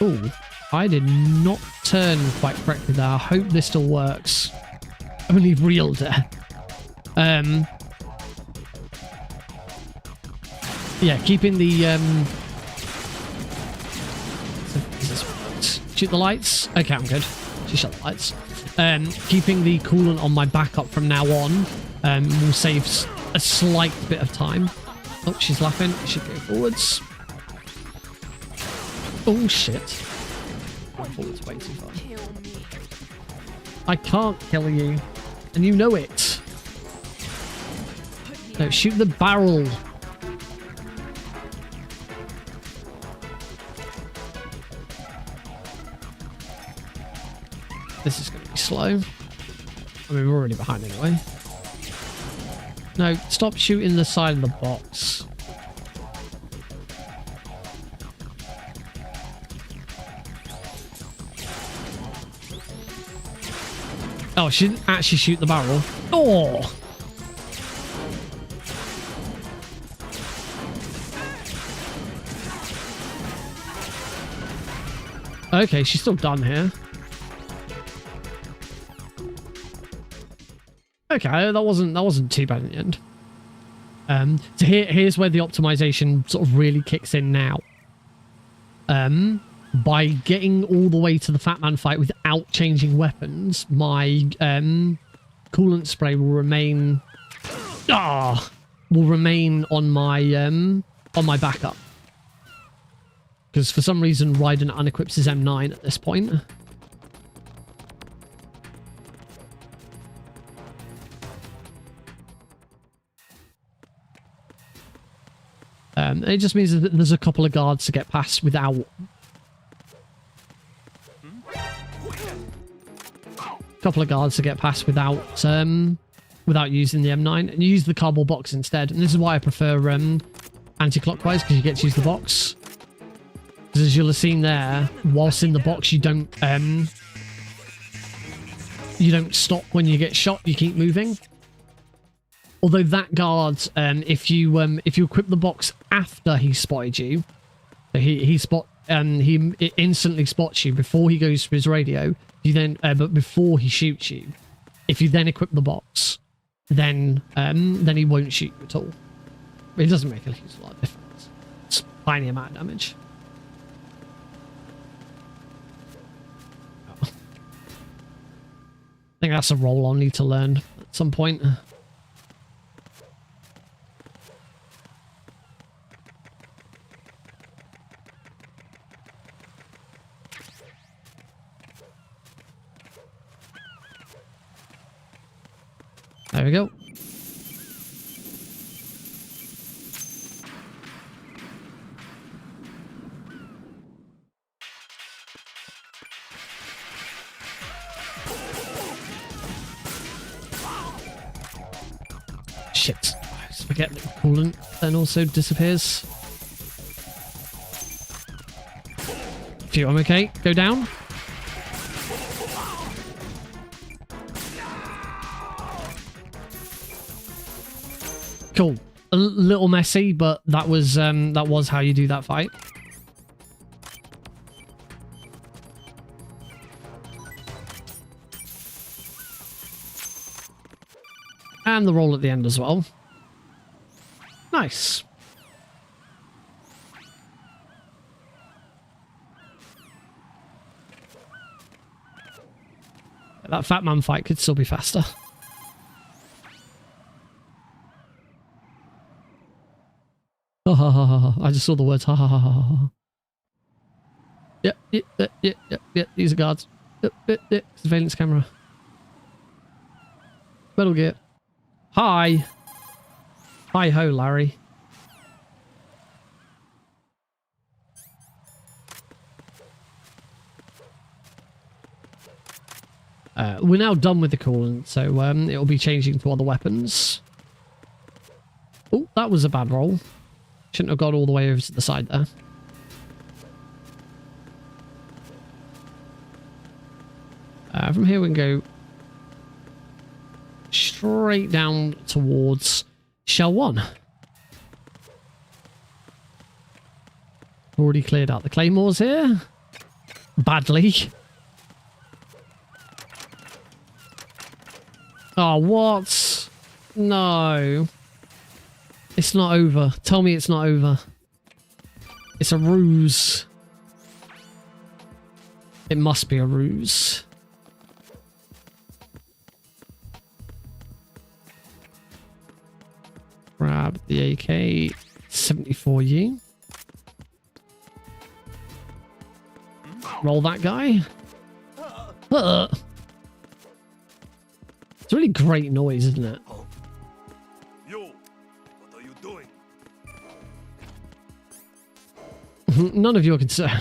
Oh, I did not turn quite correctly there. I hope this still works. Only real death. Yeah, keeping the shoot the lights. Okay, I'm good. She shut the lights. Keeping the coolant on my backup from now on will save a slight bit of time. Oh, she's laughing. I should go forwards. Oh shit! Forwards way too far. I can't kill you, and you know it. No, shoot the barrel. This is going to be slow. I mean, we're already behind anyway. No, stop shooting the side of the box. Oh, she didn't actually shoot the barrel. Oh! Okay, she's still done here. Okay, that wasn't too bad in the end. So here's where the optimization sort of really kicks in now. By getting all the way to the Fat Man fight without changing weapons, my coolant spray will remain on my backup. Because for some reason Raiden unequips his M9 at this point. It just means that there's a couple of guards to get past without without using the M9, and you use the cardboard box instead. And this is why I prefer anti-clockwise, because you get to use the box. Because as you'll have seen there, whilst in the box you don't stop when you get shot. You keep moving. Although that guard, if you equip the box after he spotted you, he instantly spots you before he goes to his radio. You then, but before he shoots you, if you then equip the box, then he won't shoot you at all. It doesn't make a huge lot of difference. It's a tiny amount of damage. I think that's a role I'll need to learn at some point. There we go. Shit. I just forget that coolant then also disappears. Phew, I'm okay. Go down. Cool. A little messy, but that was how you do that fight. And the roll at the end as well. Nice. That Fat Man fight could still be faster. I just saw the words ha ha ha ha ha. Yep. These are guards. Yep. Surveillance camera. Metal Gear. Hi. Hi ho, Larry. We're now done with the coolant, so it'll be changing to other weapons. Oh, that was a bad roll. Shouldn't have got all the way over to the side there. From here we can go straight down towards Shell 1. Already cleared out the claymores here. Badly. Oh, what? No. It's not over. Tell me it's not over. It's a ruse. It must be a ruse. Grab the AK-74U. Roll that guy. It's a really great noise, isn't it? Yo, what are you doing? None of your concern.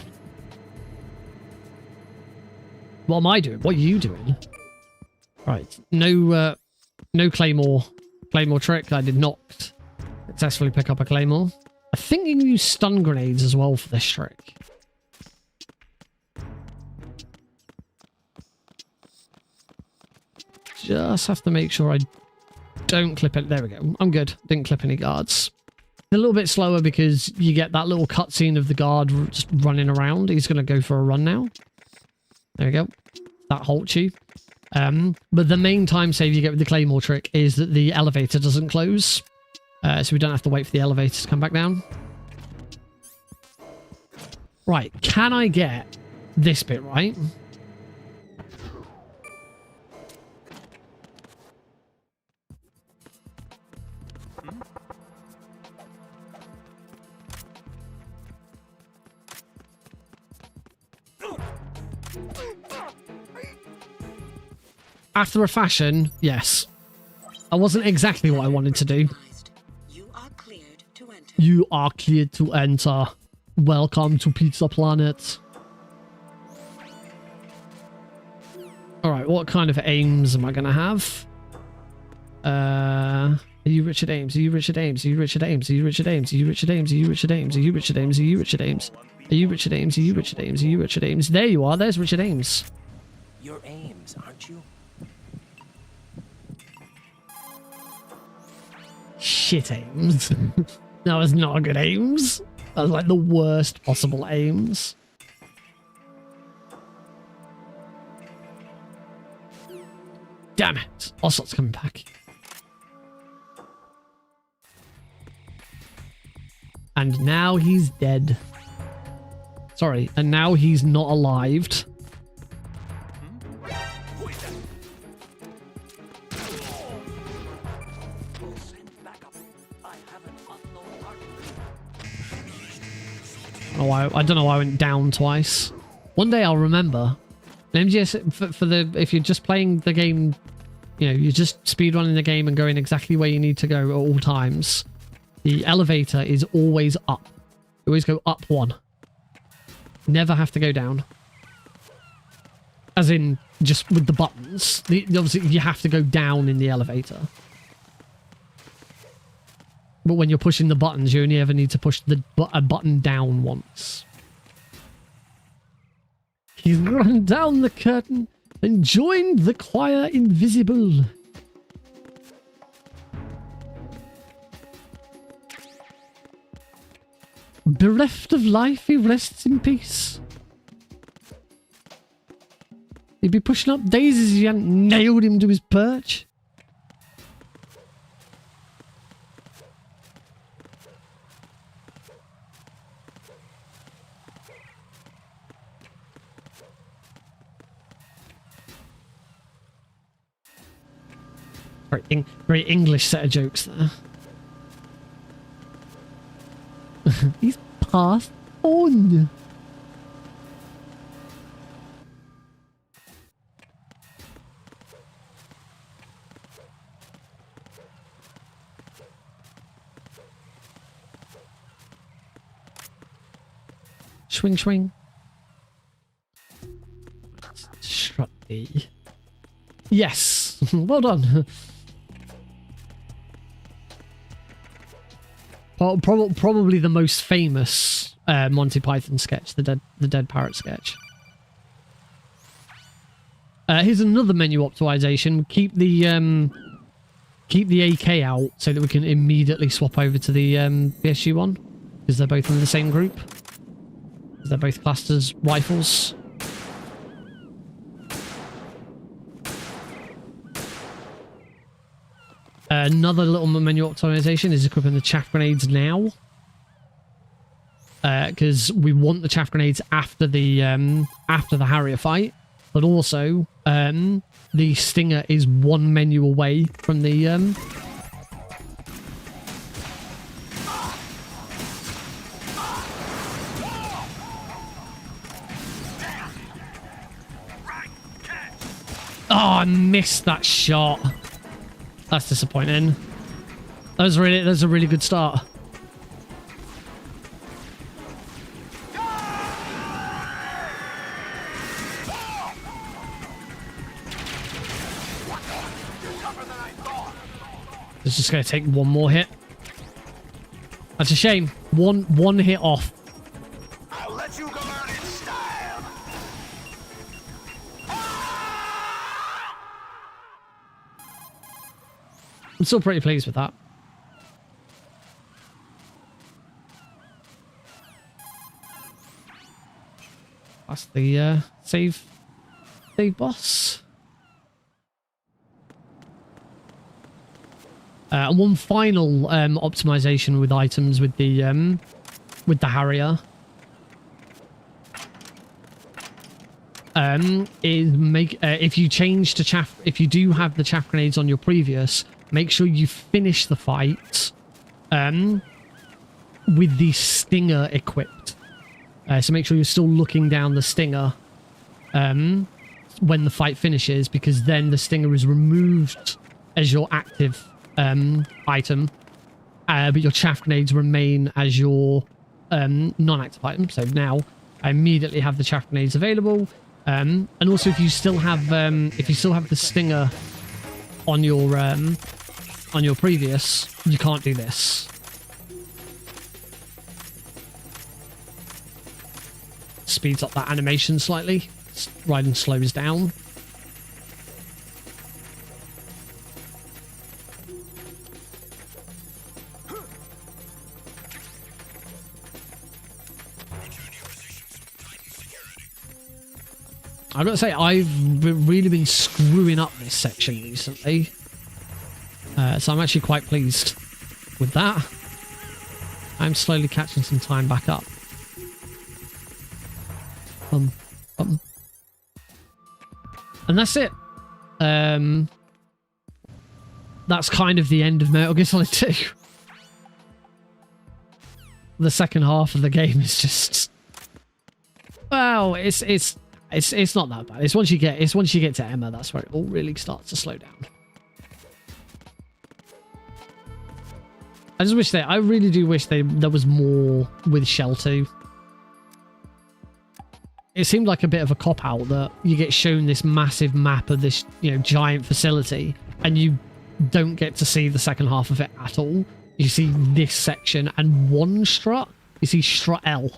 What am I doing? What are you doing? Right. No claymore trick. I did not successfully pick up a claymore. I think you can use stun grenades as well for this trick. Just have to make sure I don't clip it. There we go. I'm good. Didn't clip any guards. A little bit slower because you get that little cutscene of the guard just running around. He's going to go for a run now. There we go. That halts you. But the main time save you get with the claymore trick is that the elevator doesn't close. So we don't have to wait for the elevator to come back down. Right. Can I get this bit right? After a fashion, yes. I wasn't exactly what I wanted to do. You are cleared to enter. You are cleared to enter. Welcome to Pizza Planet. Alright, what kind of aims am I going to have? Are you Richard Ames? Are you Richard Ames? Are you Richard Ames? Are you Richard Ames? Are you Richard Ames? Are you Richard Ames? Are you Richard Ames? Are you Richard Ames? Are you Richard Ames? Are you Richard Ames? Are you Richard Ames? There you are. There's Richard Ames. You're Ames, aren't you? Shit aims. That was not a good aims. That was like the worst possible aims. Damn it. Ocelot's coming back. And now he's dead. Sorry, and now he's not alive. Oh, I don't know why I went down twice. One day I'll remember. An MGS for the if you're just playing the game, you know, you're just speedrunning the game and going exactly where you need to go at all times. The elevator is always up. You always go up one. Never have to go down. As in, just with the buttons. Obviously, you have to go down in the elevator. But when you're pushing the buttons, you only ever need to push a button down once. He's run down the curtain and joined the choir invisible. Bereft of life, he rests in peace. He'd be pushing up daisies if you hadn't nailed him to his perch. Very English set of jokes there. He's passed on. Swing, swing. Strut D. Yes. Well done. Probably the most famous Monty Python sketch, the dead parrot sketch. Here's another menu optimization. Keep the AK out so that we can immediately swap over to the BSU one, because they're both in the same group. They're both classed as rifles. Another little menu optimization is equipping the chaff grenades now, because we want the chaff grenades after the Harrier fight, but also the Stinger is one menu away from the Oh, I missed that shot. That's disappointing. That was a really good start. It's just going to take one more hit. That's a shame. One hit off. I'll let you go out in style. I'm still pretty pleased with that. That's the save boss. One final optimization with items with the Harrier is if you change to chaff, if you do have the chaff grenades on your previous, make sure you finish the fight with the Stinger equipped. So make sure you're still looking down the Stinger when the fight finishes, because then the Stinger is removed as your active item, but your chaff grenades remain as your non-active item. So now I immediately have the chaff grenades available, and also if you still have the Stinger on your previous, you can't do this. Speeds up that animation slightly. Riding slows down. I've got to say, I've really been screwing up this section recently. So I'm actually quite pleased with that. I'm slowly catching some time back up. And that's it. That's kind of the end of Metal Gear Solid 2. The second half of the game is just, well, it's not that bad. It's once you get to Emma, that's where it all really starts to slow down. I really do wish there was more with Shell 2. It seemed like a bit of a cop-out that you get shown this massive map of this, giant facility, and you don't get to see the second half of it at all. You see this section and one strut. You see strut L.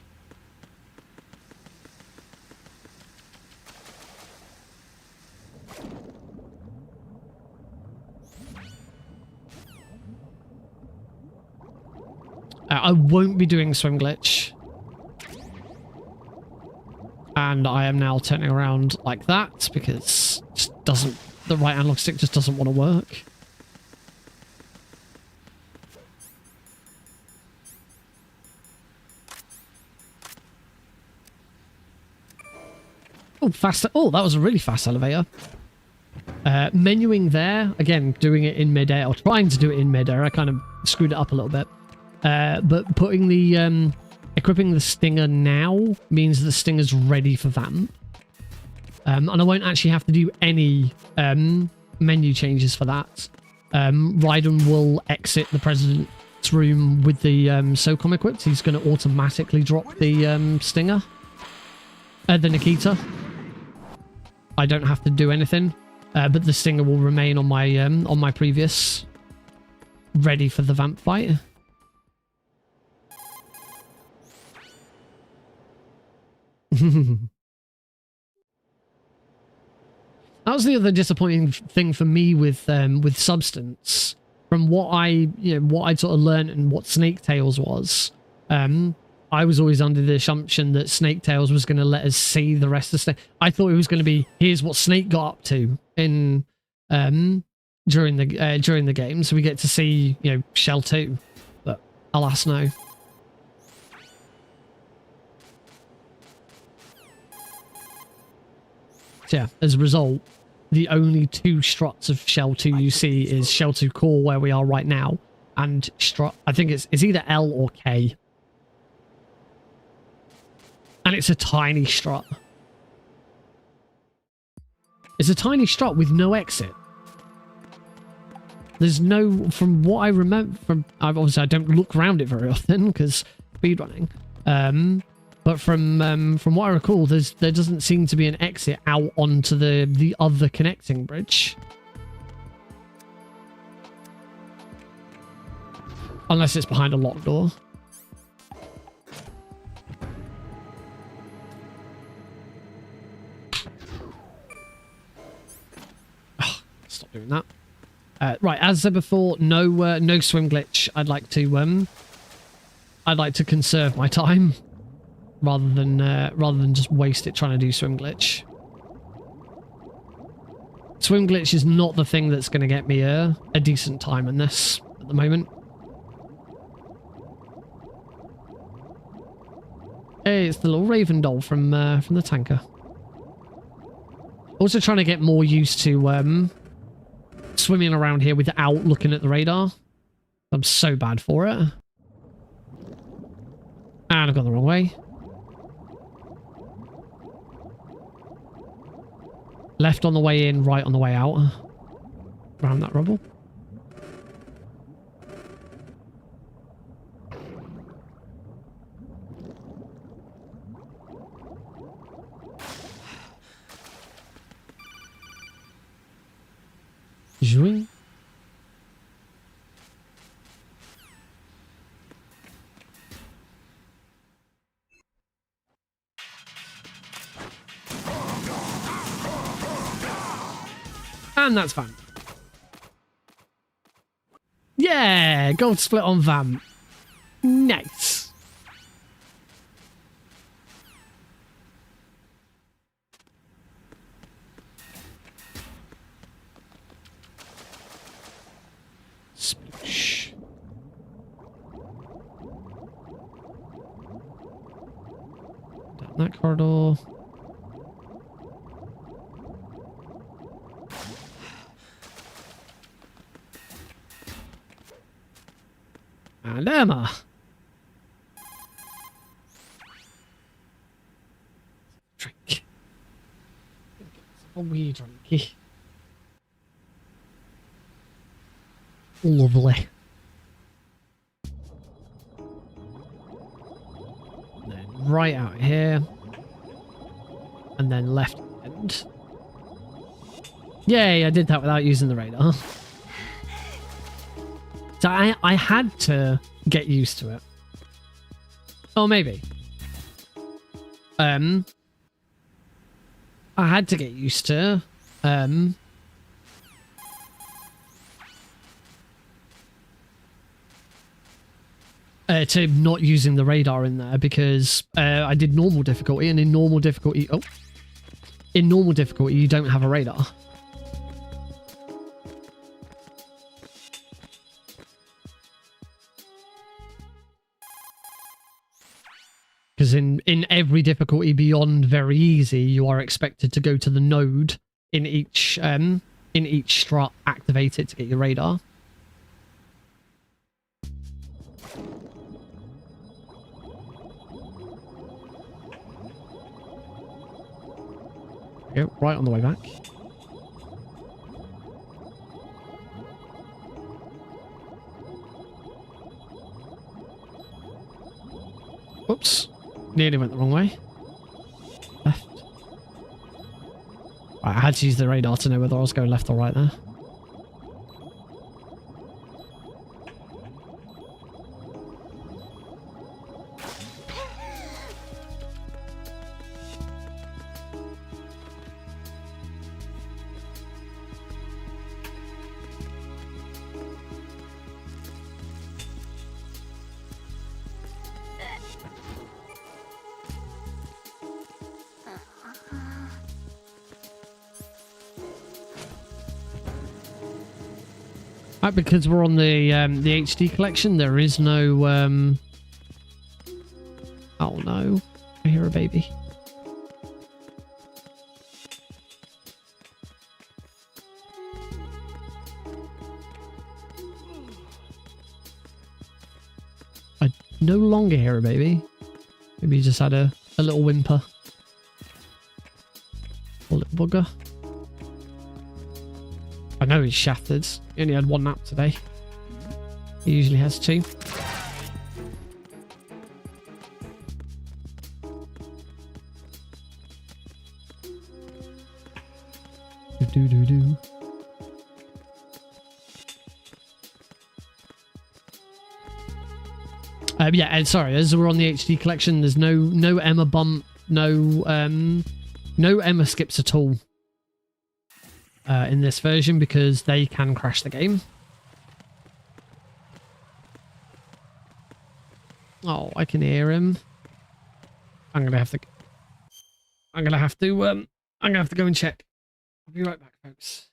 I won't be doing swim glitch. And I am now turning around like that because the right analog stick just doesn't want to work. Oh, faster. Oh, that was a really fast elevator. Menuing there, again, doing it in midair, or trying to do it in midair. I kind of screwed it up a little bit. But putting the equipping the Stinger now means the Stinger's ready for vamp. And I won't actually have to do any menu changes for that. Raiden will exit the President next room with the SOCOM equipped, he's going to automatically drop the Stinger. The Nikita. I don't have to do anything, but the Stinger will remain on my previous, ready for the vamp fight. That was the other disappointing thing for me with Substance. From what I sort of learned and what Snake Tails was, I was always under the assumption that Snake Tails was going to let us see the rest of Snake. I thought it was going to be, here's what Snake got up to in during the game, so we get to see, you know, Shell 2. But alas, no. So yeah, as a result, the only 2 struts of Shell 2 you see is Shell 2 Core, where we are right now, and strut, I think it's either L or K. And it's a tiny strut. It's a tiny strut with no exit. There's no, from what I remember, obviously I don't look around it very often because speedrunning. But from what I recall, there doesn't seem to be an exit out onto the other connecting bridge. Unless it's behind a locked door. Oh, stop doing that. Right, as I said before, no swim glitch. I'd like to conserve my time rather than just waste it trying to do swim glitch. Swim glitch is not the thing that's going to get me a decent time in this at the moment. Hey, it's the little Raven doll from the tanker. Also trying to get more used to swimming around here without looking at the radar. I'm so bad for it. And I've gone the wrong way. Left on the way in, right on the way out. Around that rubble. Zoing. And that's Vamp. Yeah, gold split on Vamp. Nice. Sploosh. Down that corridor. And Emma. Drink. A wee drinky. Lovely. And then right out here. And then left end. Yay, I did that without using the radar. So I had to get used to it. Oh, maybe. I had to get used to not using the radar in there because I did normal difficulty, and in normal difficulty, you don't have a radar. Because in every difficulty beyond very easy, you are expected to go to the node in each strut, activate it to get your radar. There we go, right on the way back. Whoops. Nearly went the wrong way. Left. Right, I had to use the radar to know whether I was going left or right there. Because we're on the HD collection, there is no oh no, I hear a baby. I no longer hear a baby. Maybe he just had a little whimper. A little bugger. I know he's shattered. He only had one nap today. He usually has two. Do. Yeah, and sorry, as we're on the HD collection, there's no Emma bump, no Emma skips at all. In this version, because they can crash the game. Oh, I can hear him. I'm gonna have to go and check. I'll be right back, folks.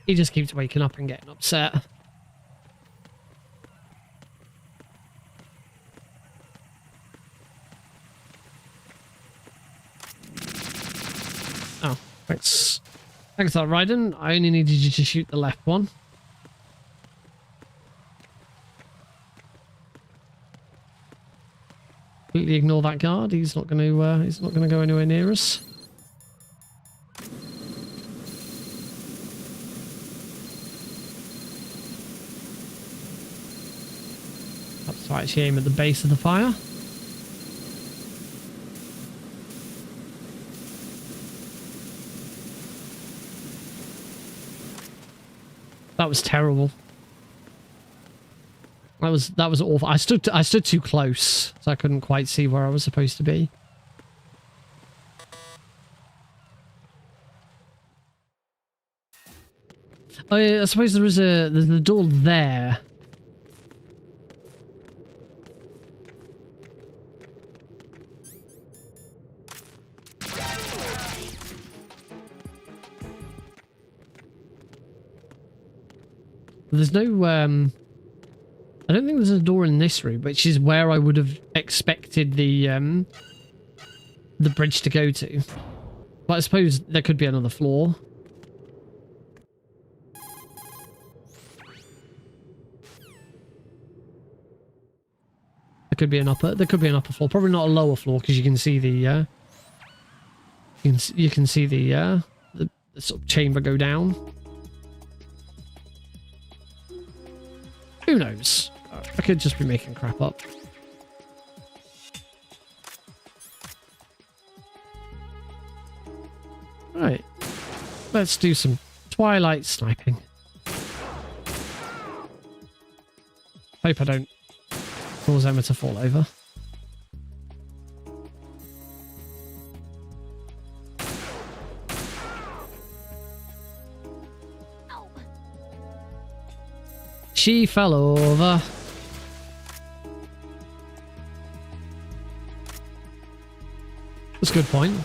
He just keeps waking up and getting upset. Oh, thanks. Thanks for that, Raiden. I only needed you to shoot the left one. Completely ignore that guard. He's not going to go anywhere near us. That's to actually aim at the base of the fire. That was terrible. That was awful. I stood too close, so I couldn't quite see where I was supposed to be. Oh yeah, I suppose there's a door there. There's no I don't think there's a door in this room, which is where I would have expected the bridge to go to. But I suppose there could be another floor. There could be an upper floor, probably not a lower floor, because you can see the you can see the sort of chamber go down. Who knows? I could just be making crap up. Right. Let's do some twilight sniping. Hope I don't cause Emma to fall over. She fell over. That's a good point.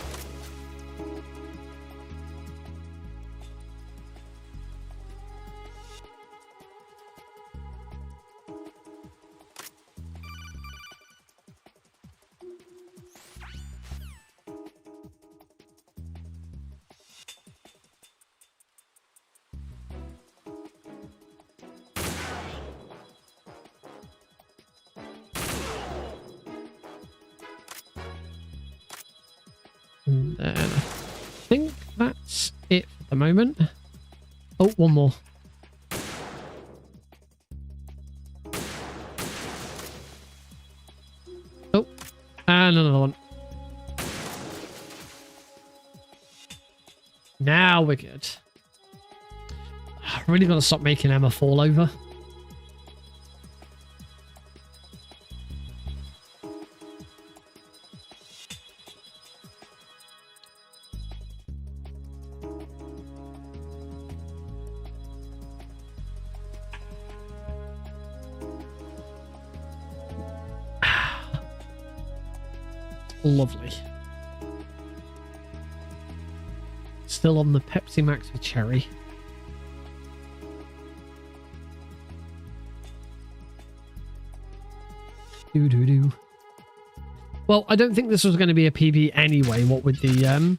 And then I think that's it for the moment. Oh, one more. Oh, and another one. Now we're good. I'm really got to stop making Emma fall over. Lovely. Still on the Pepsi Max with cherry. Doo-doo-doo. Well, I don't think this was going to be a PB anyway. What with the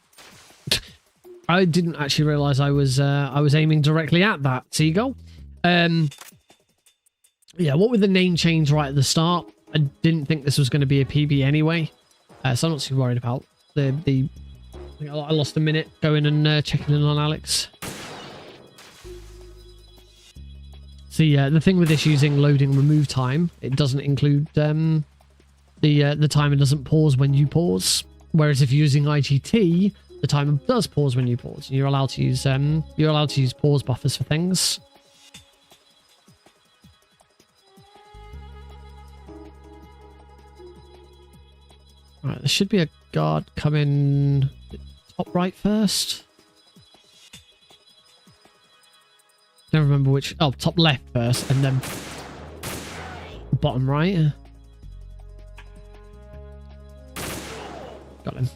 I didn't actually realize I was aiming directly at that seagull. Yeah, what with the name change right at the start, I didn't think this was going to be a PB anyway. So I'm not too worried about the I lost a minute going and checking in on Alex. So yeah, the thing with this using loading remove time, it doesn't include the timer doesn't pause when you pause. Whereas if you're using IGT, the timer does pause when you pause. You're allowed to use pause buffers for things. Right, there should be a guard coming top right first. Don't remember which. Oh, top left first, and then bottom right. Got him.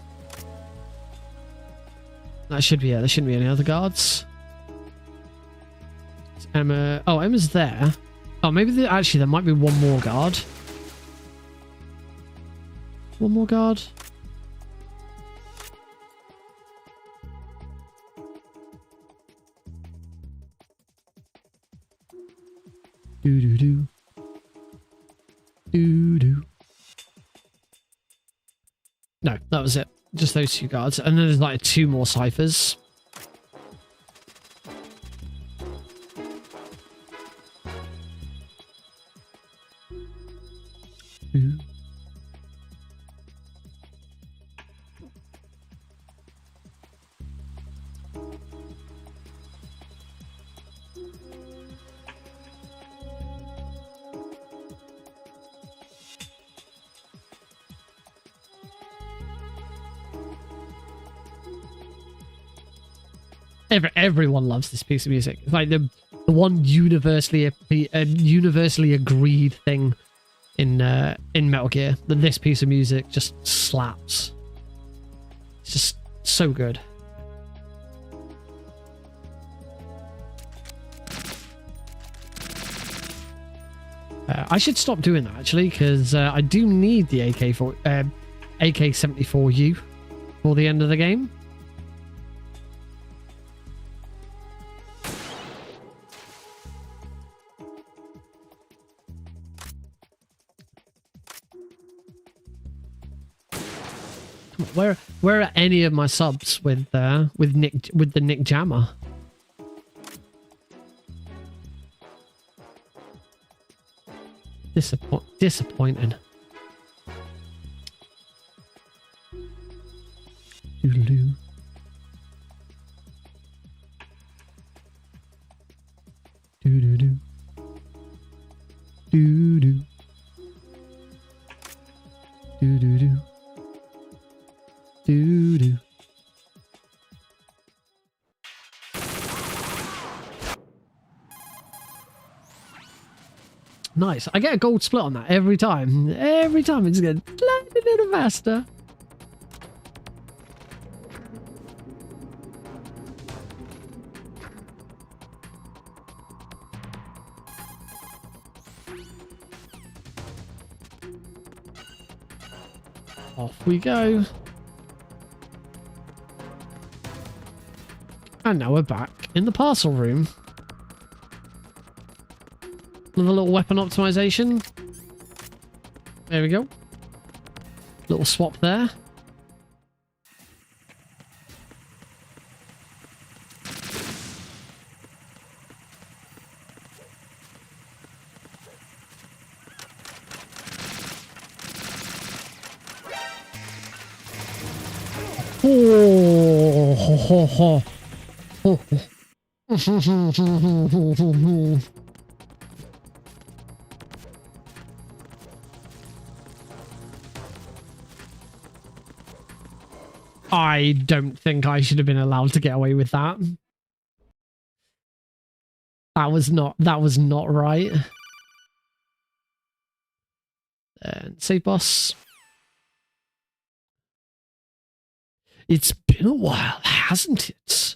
That should be it. There shouldn't be any other guards. It's Emma. Oh, Emma's there. Oh, maybe actually there might be one more guard. One more guard. Do do do. Do do. No, that was it. Just those two guards, and then there's like two more ciphers. Ooh. Everyone loves this piece of music. It's like the one universally agreed thing in Metal Gear, that this piece of music just slaps. It's just so good. I should stop doing that actually, because I do need the AK-74U for the end of the game. Where are any of my subs with the Nick Jammer? Disappointing. Doodle-doo. Doo-doo-doo. Doo-doo. Doo-doo-doo. Doo-doo. Nice. I get a gold split on that every time. Every time it's good. Slightly little faster. Off we go. And now we're back in the parcel room. Another little weapon optimization. There we go. Little swap there. Oh, ho, ho, ho. Oh. I don't think I should have been allowed to get away with that. That was not right. And save boss. It's been a while, hasn't it?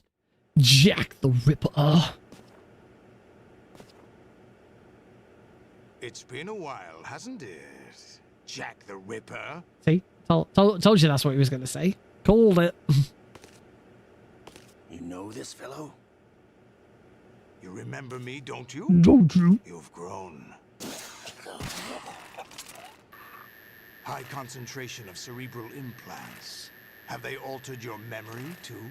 Jack the Ripper. It's been a while, hasn't it? Jack the Ripper. See? Told you that's what he was going to say. Called it. You know this fellow? You remember me, don't you? Don't you? You've grown. High concentration of cerebral implants. Have they altered your memory, too?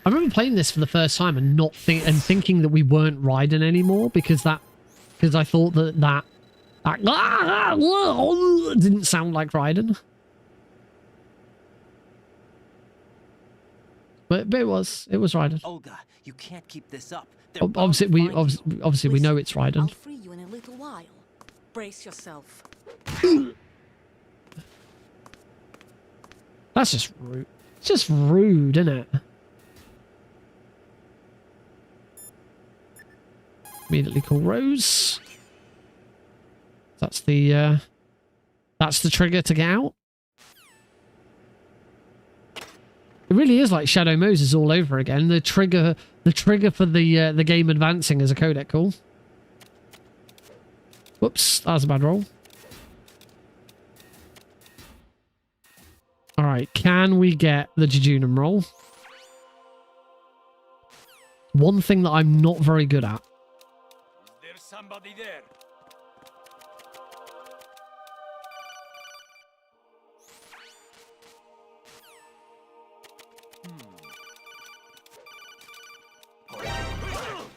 I remember playing this for the first time and thinking that we weren't Raiden anymore because I thought that didn't sound like Raiden. But it was Raiden. Olga, you can't keep this up. Obviously we know it's Raiden. I'll free you in a little while. Brace yourself. That's just rude. It's just rude, isn't it? Immediately call Rose. That's the trigger to get out. It really is like Shadow Moses all over again. The trigger for the game advancing as a codec call. Whoops, that was a bad roll. Alright, can we get the Jejunum roll? One thing that I'm not very good at. Is there somebody there?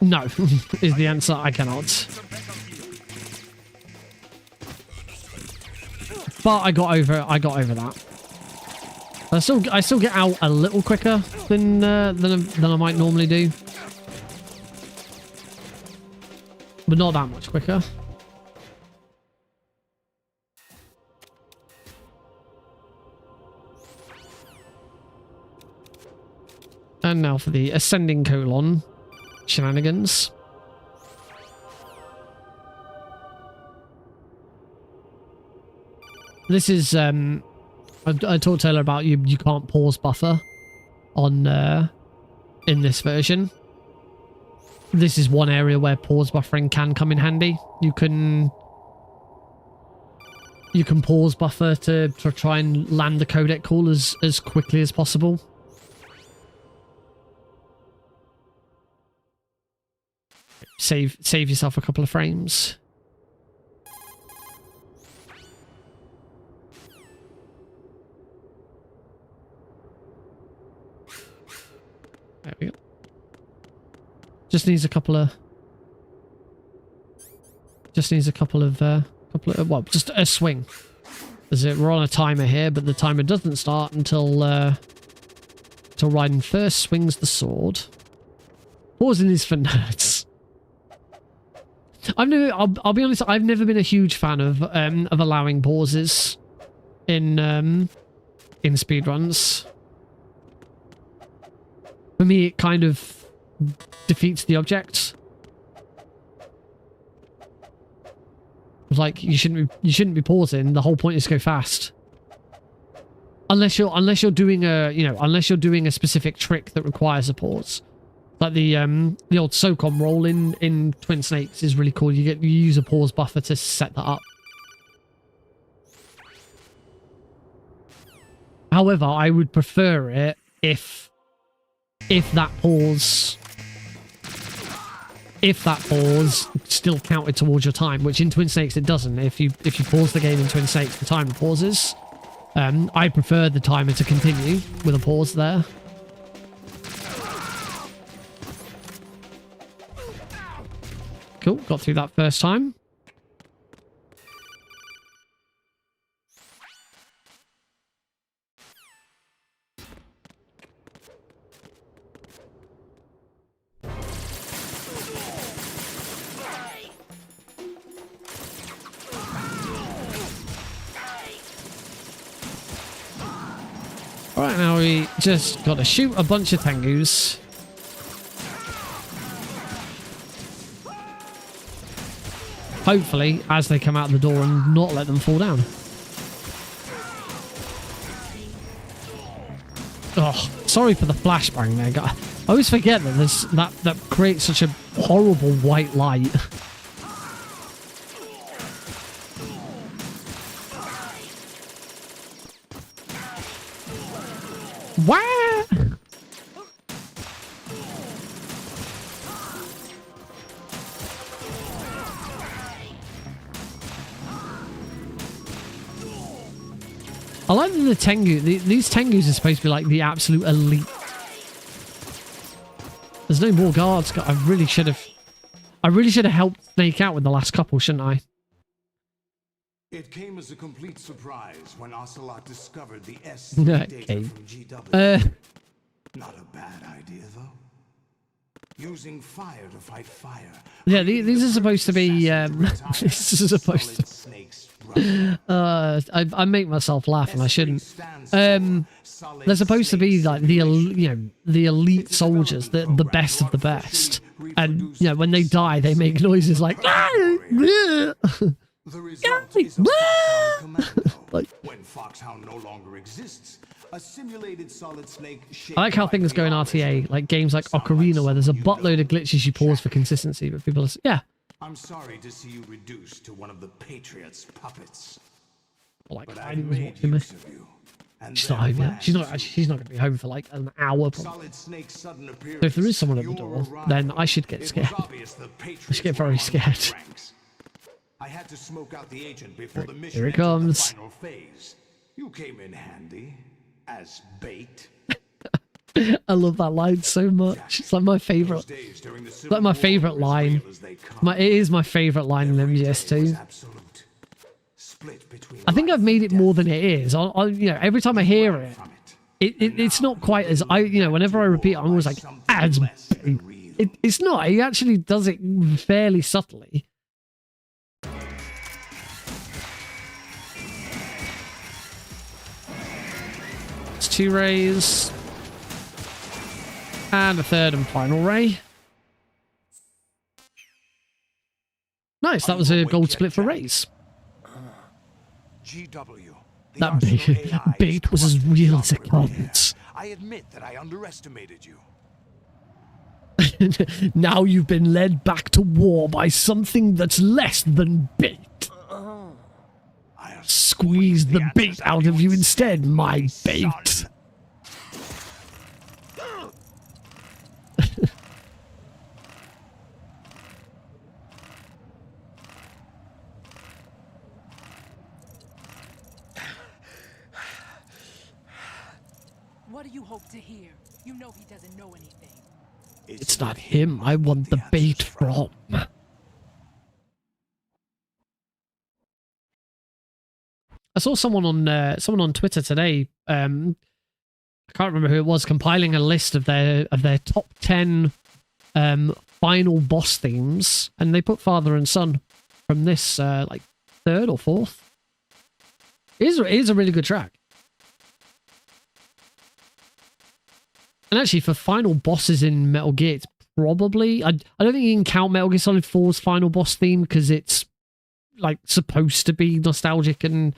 No, is the answer. I cannot. But I got over that. I still get out a little quicker than I might normally do. But not that much quicker. And now for the ascending colon shenanigans. This is I talked earlier about you can't pause buffer on in this version. This is one area where pause buffering can come in handy. You can pause buffer to try and land the codec call as quickly as possible. Save yourself a couple of frames. There we go. Just needs a couple of well, just a swing. We're on a timer here, but the timer doesn't start until Raiden first swings the sword. Pausing is for nerds. I'll be honest, I've never been a huge fan of allowing pauses in speedruns. For me, it kind of defeats the object. Like you shouldn't be pausing. The whole point is to go fast. Unless you're doing a specific trick that requires a pause. Like the old SOCOM roll in Twin Snakes is really cool. You use a pause buffer to set that up. However, I would prefer it if that pause still counted towards your time, which in Twin Snakes it doesn't. If you pause the game in Twin Snakes, the timer pauses. I prefer the timer to continue with a pause there. Cool, got through that first time. Alright, now we just got to shoot a bunch of Tengus. Hopefully, as they come out the door and not let them fall down. Oh, sorry for the flashbang there, guy. I always forget that that creates such a horrible white light. What? I like that the Tengu. These Tengus are supposed to be like the absolute elite. There's no more guards. I really should have helped Snake out with the last couple, shouldn't I? It came as a complete surprise when Ocelot discovered the S Okay. data from GW. Not a bad idea, though. Using fire to fight fire. Yeah, these are supposed to be. This is supposed to. I make myself laugh, and I shouldn't. They're supposed to be like the elite soldiers, the best of the best, and when they die, they make noises like. The result is a Foxhound commando. When Foxhound no longer exists, a simulated solid snake. I like how things go in RTA, like games like Ocarina, where there's a buttload of glitches you pause for consistency, but people are yeah. I'm sorry to see you reduced to one of the Patriots' puppets. Like But Heidi I've was made watching me. use of you, and She's not home yet. She's not going to be home for like an hour. Probably. Solid Snake's sudden appearance, So if there is someone at the door, then I should get scared. I should get very scared. I had to smoke out the agent before the mission Here it entered comes. the final phase. You came in handy as bait. I love that line so much. It's like my favorite. It's like my favorite line. It is my favorite line in MGS2. I think I've made it more than it is. Every time I hear it, it's not quite as whenever I repeat it, I'm always like as bait. It's not. He actually does it fairly subtly. It's 2 rays. And a third and final ray. Nice, that was a gold split for rays. GW. That bait was as real as it comes. I admit that I underestimated you. Now you've been led back to war by something that's less than bait. Squeeze the bait out of you instead, my bait. What do you hope to hear? You know he doesn't know anything. It's not him I want the bait from. I saw someone on Twitter today. I can't remember who it was, compiling a list of their top 10 final boss themes, and they put Father and Son from this like third or fourth. It is a really good track. And actually, for final bosses in Metal Gear, it's probably I don't think you can count Metal Gear Solid 4's final boss theme because it's like supposed to be nostalgic and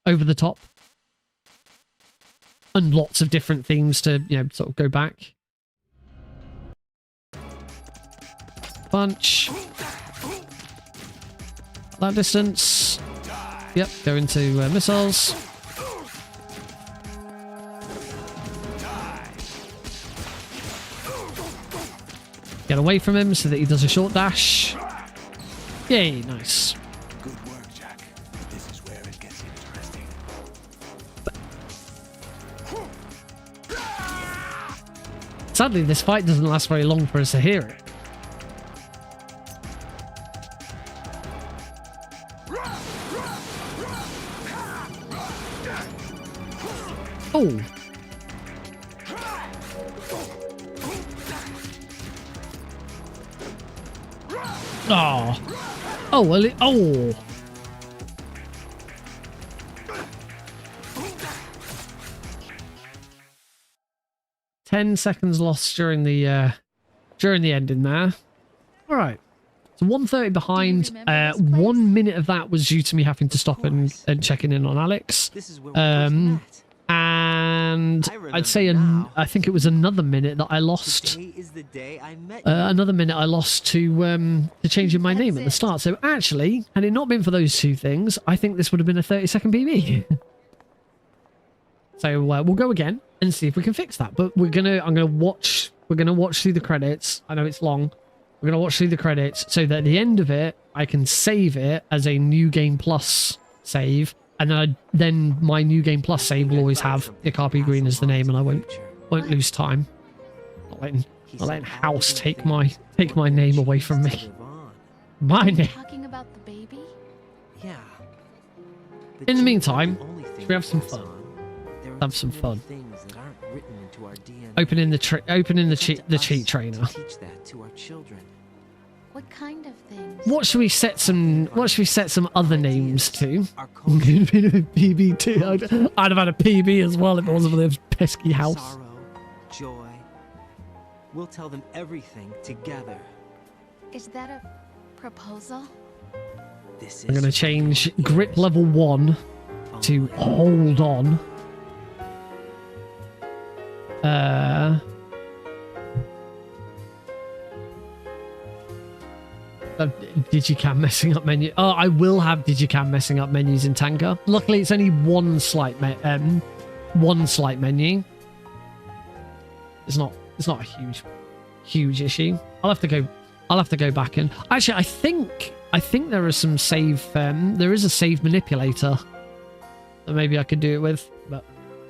over the top, and lots of different themes to sort of go back. punch. That distance. Yep, go into missiles. Get away from him so that he does a short dash. Yay, nice. Good work, Jack. This is where it gets interesting. Sadly, this fight doesn't last very long for us to hear it. Oh. Oh. Oh, well, oh. $10 lost during the ending there. All right. So 1:30 behind. 1 minute of that was due to me having to stop and checking in on Alex. This is where we first met. And I'd say I think it was another minute that I lost. Today is the day I met Another minute I lost to changing my name at the start. So actually, had it not been for those two things, I think this would have been a 30-second PB. So we'll go again and see if we can fix that. But we're gonna watch through the credits. I know it's long. We're gonna watch through the credits so that at the end of it, I can save it as a New Game Plus save. And then my New Game Plus save will always have Ikapi Green as the name, and I won't lose time. Not letting House take my name away from me. My name. Talking about the baby? Yeah. In the meantime, should we have some fun? Have some fun. Opening the cheat trainer. Teach that to our children. What kind of things? What should we set some other names to? PB2. I'd have had a PB as well if it wasn't for this pesky house. Sorrow, joy. We'll tell them everything together. Is that a proposal? This I'm gonna change grip level 1 to hold on. Digicam messing up menu. Oh, I will have Digicam messing up menus in Tanka. Luckily, it's only one slight menu. It's not a huge issue. I'll have to go back and actually, I think there is some save. There is a save manipulator that maybe I could do it with, but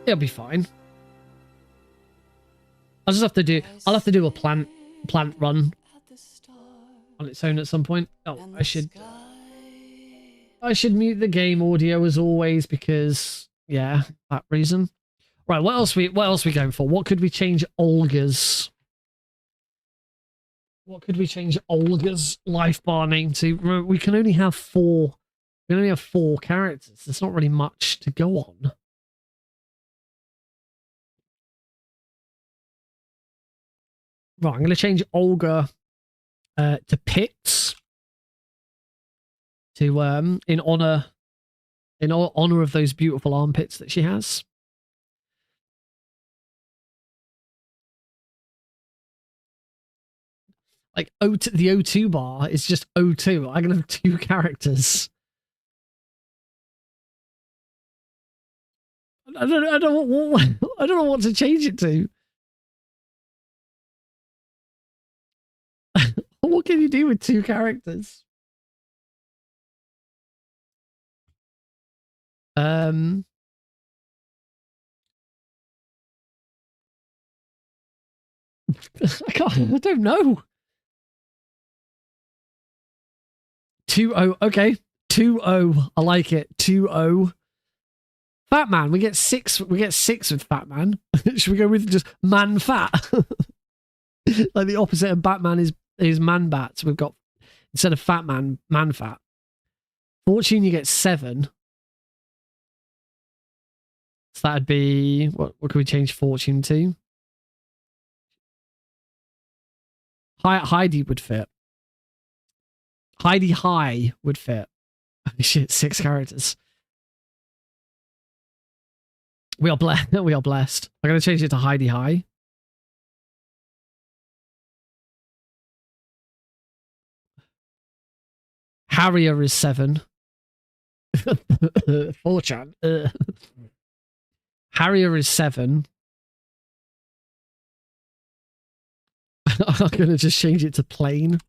it'll be fine. I'll have to do a plant run on its own at some point. Oh, I should mute the game audio as always because yeah, that reason. Right, what else we going for? What could we change Olga's life bar name to? Remember, we can only have 4 characters. There's not really much to go on. Right, I'm going to change Olga to Pits to in honor of those beautiful armpits that she has. Like the O2 bar is just O2. I'm gonna have 2 characters. I don't know what to change it to. What can you do with 2 characters? I don't know. 2-0. Okay. 2-0. I like it. 2-0. Fat Man. We get 6 with Fat Man. Should we go with just Man Fat? Like the opposite of Batman is Man Bat. So we've got, instead of Fat Man, Man Fat. Fortune, you get 7. So that'd be, what can we change Fortune to? Heidi would fit. Heidi High would fit. Shit, 6 characters. We are blessed. We are blessed. I'm going to change it to Heidi High. Harrier is 7. 4chan. Harrier is 7. I'm going to just change it to plane.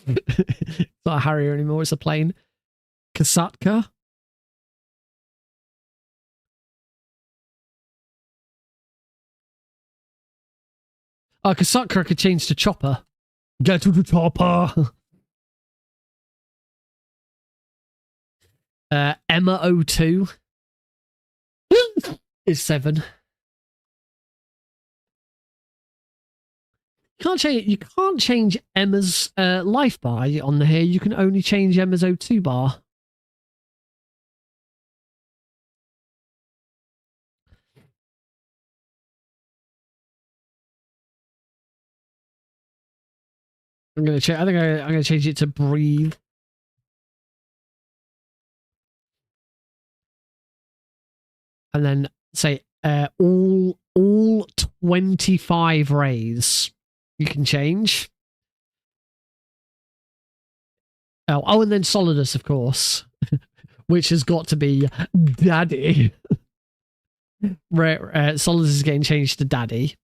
It's not a Harrier anymore, it's a plane. Kasatka. Oh, Kasatka could change to Chopper. Get to the chopper. Emma 02 is 7. You can't change Emma's life bar on the here. You can only change Emma's O2 bar. I'm gonna change. I think I'm gonna change it to breathe. And then say all 25 rays you can change. Oh, and then Solidus, of course, which has got to be Daddy. Solidus is getting changed to Daddy.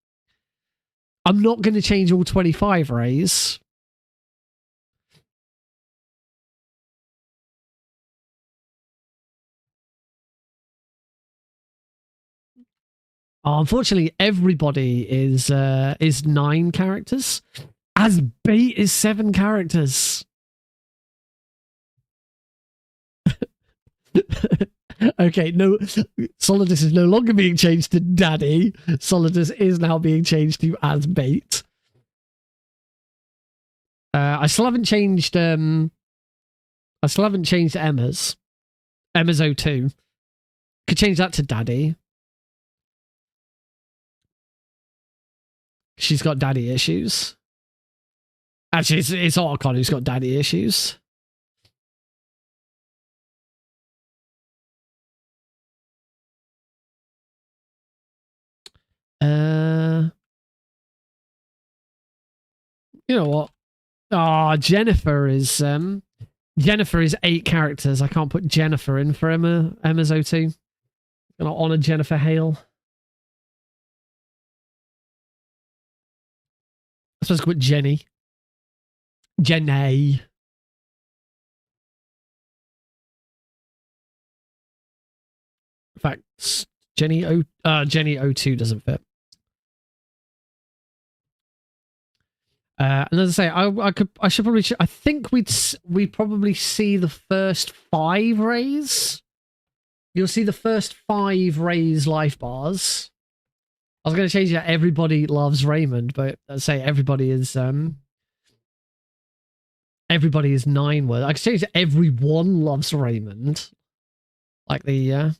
I'm not going to change all 25 rays. Oh, unfortunately, everybody is 9 characters. As bait is 7 characters. Okay, no, Solidus is no longer being changed to Daddy. Solidus is now being changed to as bait. I still haven't changed. Emma's. Emma's 02. Could change that to Daddy. She's got daddy issues. Actually, it's Otacon who's got daddy issues. You know what? Ah, Jennifer is 8 characters. I can't put Jennifer in for Emma's O2. I'm gonna honor Jennifer Hale. I suppose I could put Jenny. Jenny. In fact, Jenny O2 doesn't fit. And as I say, I should probably. I think we probably see the first 5 rays. You'll see the first 5 rays life bars. I was going to change that. Everybody loves Raymond, but let's say everybody is 9 words. I could change that everyone loves Raymond, like the.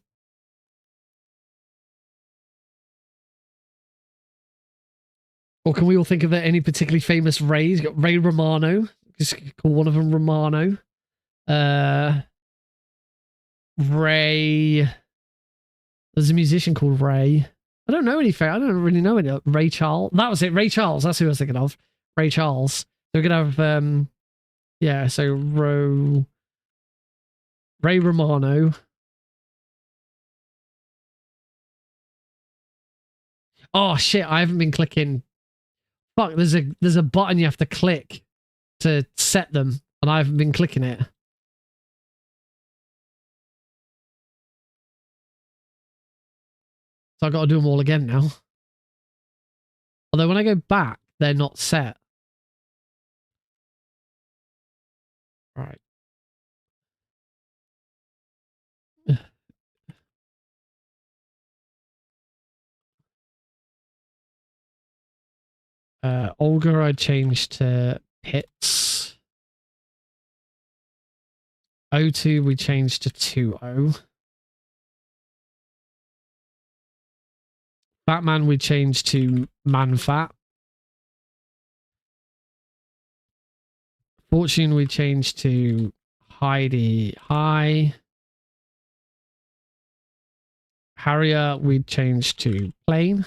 Or can we all think of any particularly famous Rays? You've got Ray Romano. Just call one of them Romano. Ray. There's a musician called Ray. I don't know any. I don't really know any. Ray Charles. That was it. Ray Charles. That's who I was thinking of. Ray Charles. So we're gonna have yeah. So Ray Romano. Oh shit! I haven't been clicking. Fuck! There's a button you have to click to set them, and I haven't been clicking it. So I've got to do them all again now. Although when I go back, they're not set. Right. Olga I changed to Pits. O2 we changed to 2-0. Batman we changed to Manfat. Fortune we changed to Heidi High. Harrier we changed to Plain.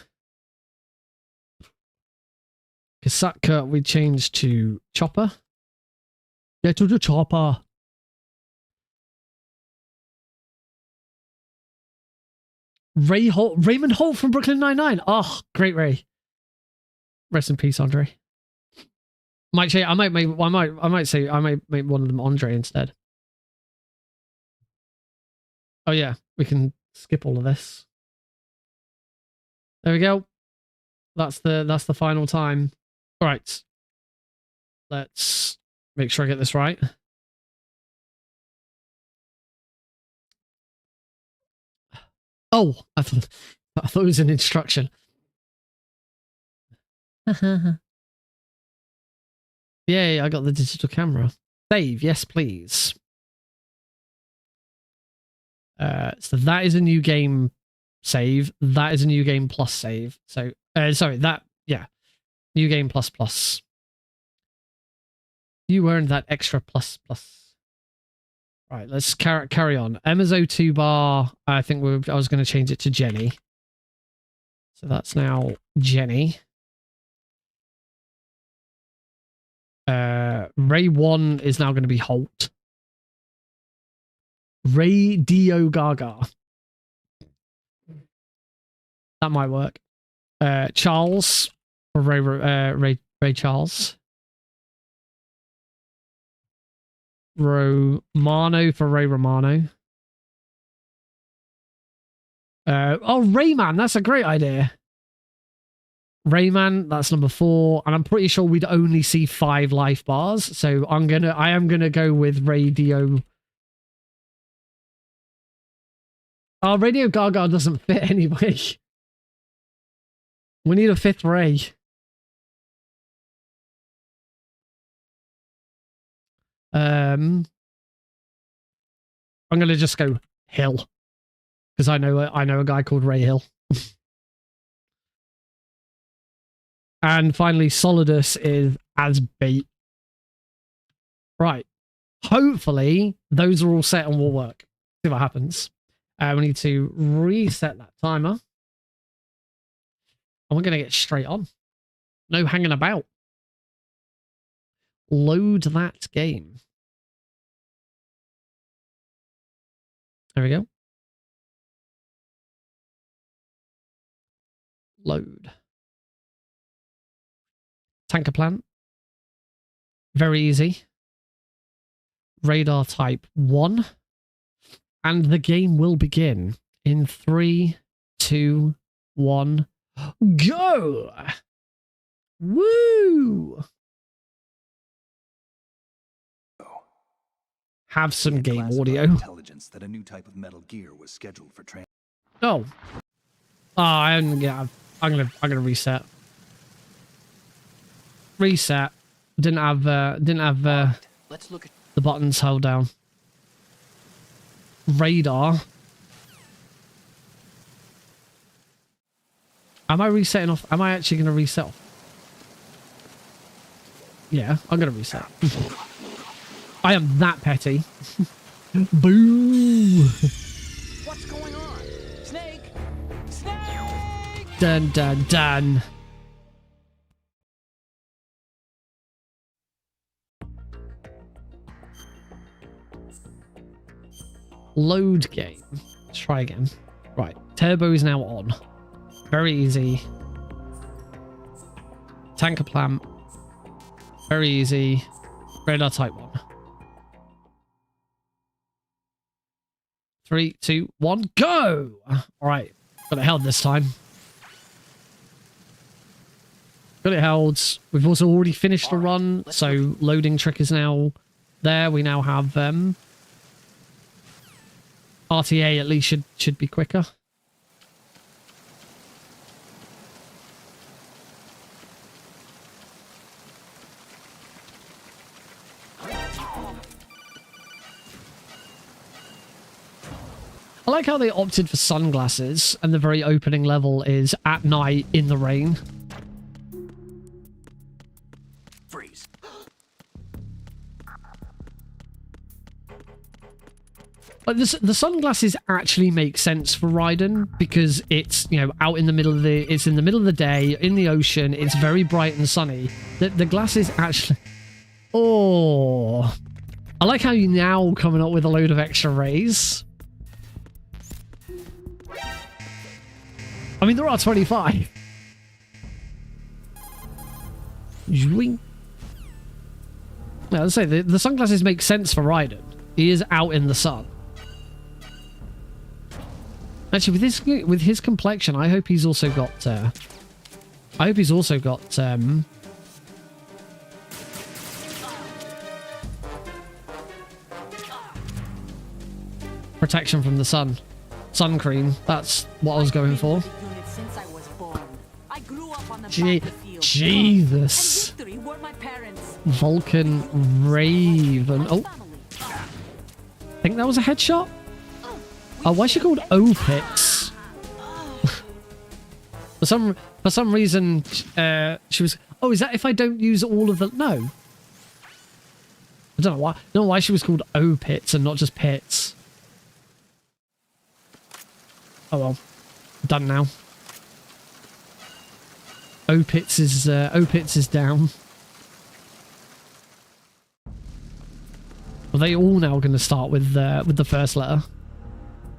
Kasatka we changed to Chopper. Get to the chopper. Raymond Holt from Brooklyn Nine-Nine. Oh, great Ray. Rest in peace, Andre. I might make one of them Andre instead. Oh yeah, we can skip all of this. There we go. That's the final time. All right. Let's make sure I get this right. Oh, I thought it was an instruction. Yay, I got the digital camera. Save, yes, please. So that is a new game save. That is a new game plus save. So, sorry, yeah. New game plus. You earned that extra plus. Right, let's carry on. Emma's O2 bar, I think I was going to change it to Jenny. So that's now Jenny. Ray 1 is now going to be Holt. Ray Dio Gaga. That might work. Charles for Ray Charles. Romano for Ray Romano. Rayman, that's a great idea. Rayman, that's number 4, and I'm pretty sure we'd only see 5 life bars, so I am gonna go with Radio. Oh, Radio Gaga doesn't fit anyway. We need a 5th Ray. I'm gonna just go Hill because I know a guy called Ray Hill. And finally, Solidus is as bait. Right. Hopefully, those are all set and will work. See what happens. We need to reset that timer. And we're going to get straight on. No hanging about. Load that game. There we go. Load. Tanker plant. Very easy. Radar type 1. And the game will begin in 3, 2, 1. Go! Woo! Have some game audio. Intelligence that a new type of metal gear was scheduled for training. Oh. I'm gonna reset. Reset. Didn't have Let's look at the buttons held down. Radar. Am I resetting off? Am I actually gonna reset off? Yeah, I'm gonna reset. I am that petty. Boo! What's going on? Snake! Snake! Dun. Load game. Let's try again. Right, turbo is now on. Very easy. Tanker plant. Very easy. Radar type 1. 3, 2, 1, go! Alright, got it held this time. Got it held. We've also already finished the run, so loading trick is now there. We now have RTA at least should be quicker. I like how they opted for sunglasses and the very opening level is at night in the rain. freeze. But the sunglasses actually make sense for Raiden because it's, you know, out in the middle of it's in the middle of the day in the ocean. It's very bright and sunny. The glasses actually. Oh, I like how you now coming up with a load of extra rays. I mean, there are 25. Zwing. Yeah, let's say the sunglasses make sense for Raiden. He is out in the sun. Actually, with his complexion, I hope he's also got. I hope he's also got. Protection from the sun. Sun cream. That's what I was going for. Since I was born. I grew up on the battlefield. Jesus. And victory were my parents. Vulcan Raven. Oh. I think that was a headshot. Oh, why is she called Opitz? for some reason, she was. Oh, is that if I don't use all of the? No. I don't know why. No, why she was called Opitz and not just Pits. Oh well, done now. Opitz is down. Are they all now going to start with the first letter?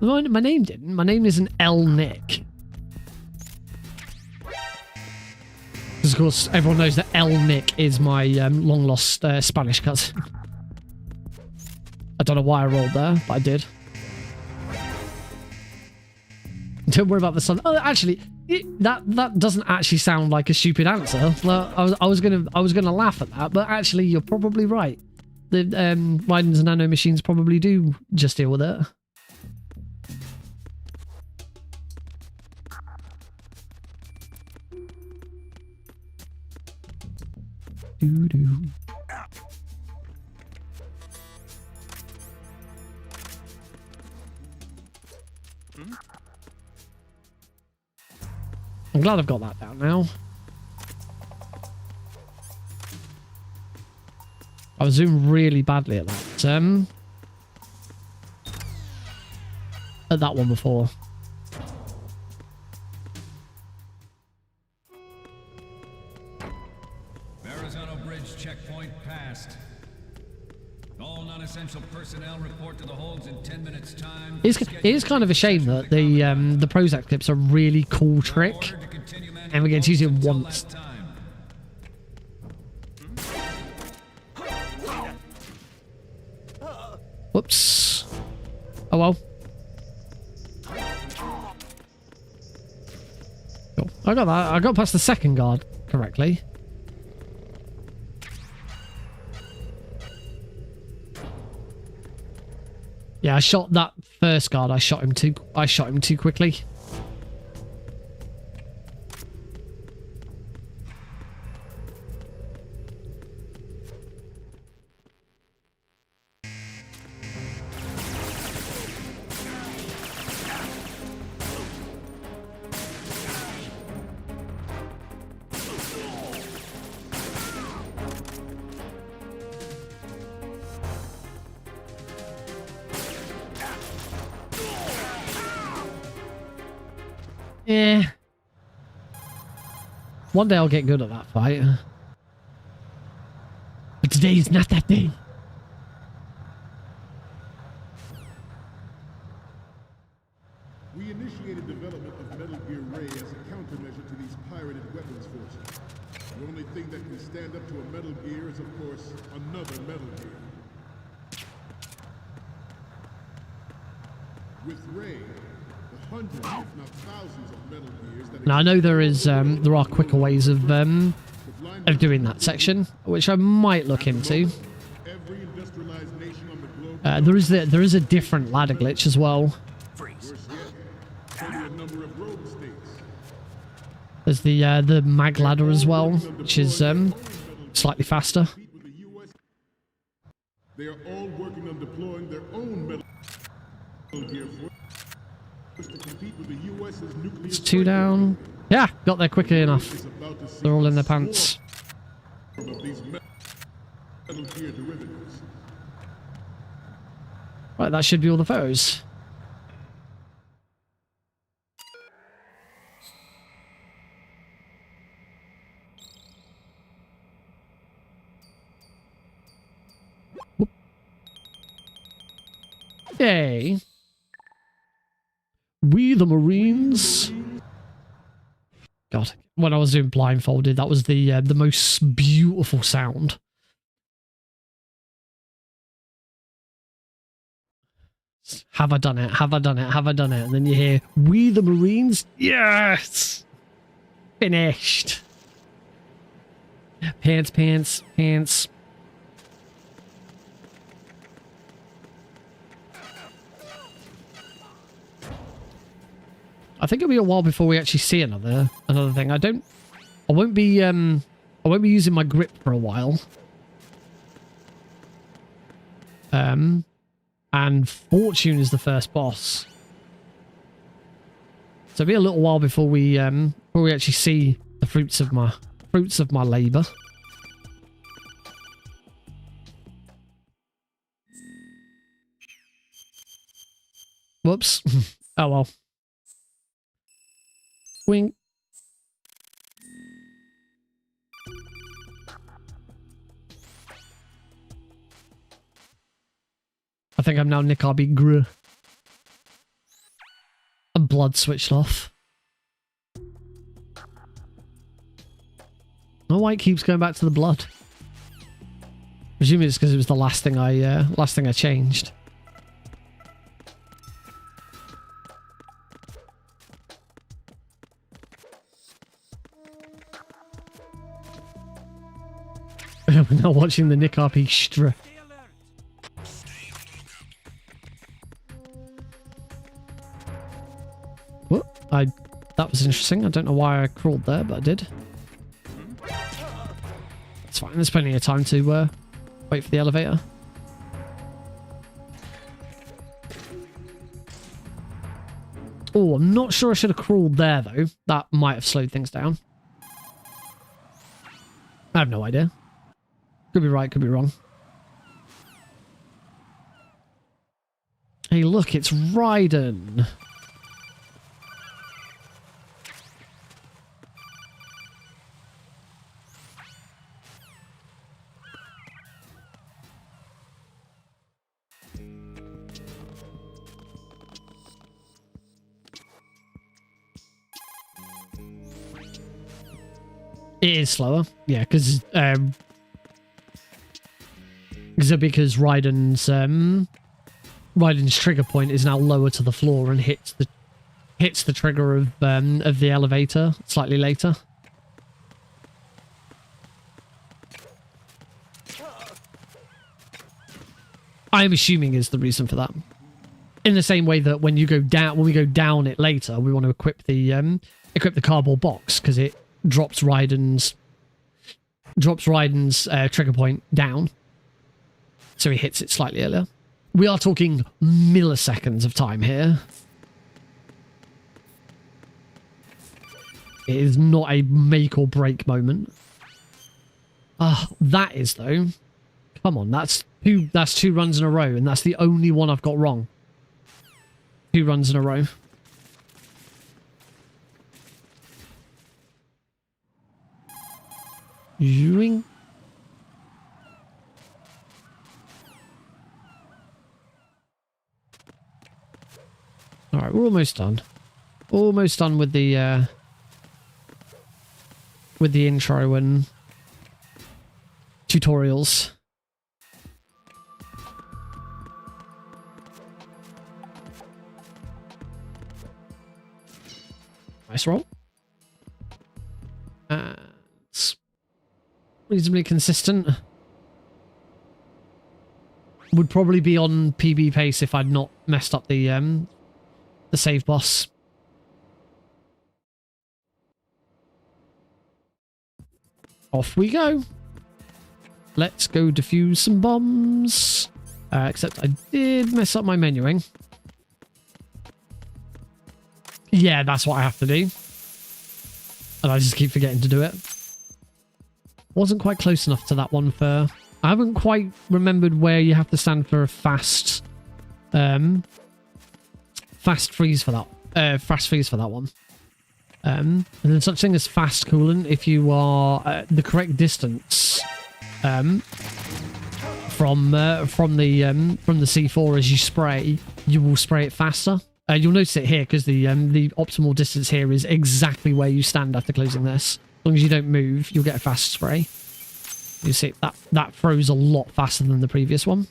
My name didn't. My name isn't L Nick. Because of course everyone knows that L Nick is my long lost Spanish cousin. I don't know why I rolled there, but I did. Don't worry about the sun. Oh, actually, that doesn't actually sound like a stupid answer. Well, I was gonna laugh at that, but actually, you're probably right. The Raiden's nano machines probably do just deal with it. Doo-doo. I'm glad I've got that down now. I was zoomed really badly at that. At that one before. Verrazano Bridge checkpoint passed. All non-essential personnel report to the holds in 10 minutes time. It is kind of a shame that the Prozac clip's a really cool trick, and we get to use it once. Whoops. Oh well. Cool. I got that. I got past the second guard correctly. Yeah, I shot that first guard. I shot him too quickly. Yeah. One day I'll get good at that fight. But today is not that day. We initiated development of Metal Gear Ray as a countermeasure to these pirated weapons forces. The only thing that can stand up to a Metal Gear is, of course, another Metal Gear. With Ray, the hundreds, if not thousands of Metal Gears that... Now I know there are quicker ways of doing that section, which I might look into. There is a different ladder glitch as well. There's the mag ladder as well, which is slightly faster. They are all working on deploying their own Metal Gear force to compete with the US's nuclear. It's 2 down. Yeah, got there quickly enough. They're all in their pants. Right, that should be all the photos. Yay. We the Marines God, when I was doing blindfolded, that was the most beautiful sound. Have I done it? Have I done it? Have I done it? And then you hear, "We the Marines, yes, finished." Pants, pants, pants. I think it'll be a while before we actually see another thing. I won't be using my grip for a while. And Fortune is the first boss. So it'll be a little while before we actually see the fruits of my labor. Whoops. Oh well. Wing. I think I'm now Nick RB Gr. And blood switched off. Oh, why it keeps going back to the blood? Presumably it's because it was the last thing I changed. We're now watching the Nick RP Stra. What? That was interesting. I don't know why I crawled there, but I did. It's fine. There's plenty of time to wait for the elevator. Oh, I'm not sure I should have crawled there, though. That might have slowed things down. I have no idea. Could be right, could be wrong. Hey, look, it's Raiden. It is slower, yeah, because Raiden's trigger point is now lower to the floor and hits the trigger of the elevator slightly later. I'm assuming is the reason for that. In the same way that when we go down it later, we want to equip the cardboard box because it drops Raiden's trigger point down. So he hits it slightly earlier. We are talking milliseconds of time here. It is not a make or break moment. That is though. Come on, that's two runs in a row, and that's the only one I've got wrong. 2 runs in a row. Zoing. Alright, we're almost done. Almost done with the intro and tutorials. Nice roll. It's reasonably consistent. Would probably be on PB pace if I'd not messed up the save boss. Off we go. Let's go defuse some bombs. Except I did mess up my menuing. Yeah, that's what I have to do. And I just keep forgetting to do it. Wasn't quite close enough to that one for... I haven't quite remembered where you have to stand for a fast freeze for that. Fast freeze for that one. And there's such thing as fast coolant if you are the correct distance from the C4 as you spray, you will spray it faster. You'll notice it here because the optimal distance here is exactly where you stand after closing this. As long as you don't move, you'll get a fast spray. You see, that throws a lot faster than the previous one.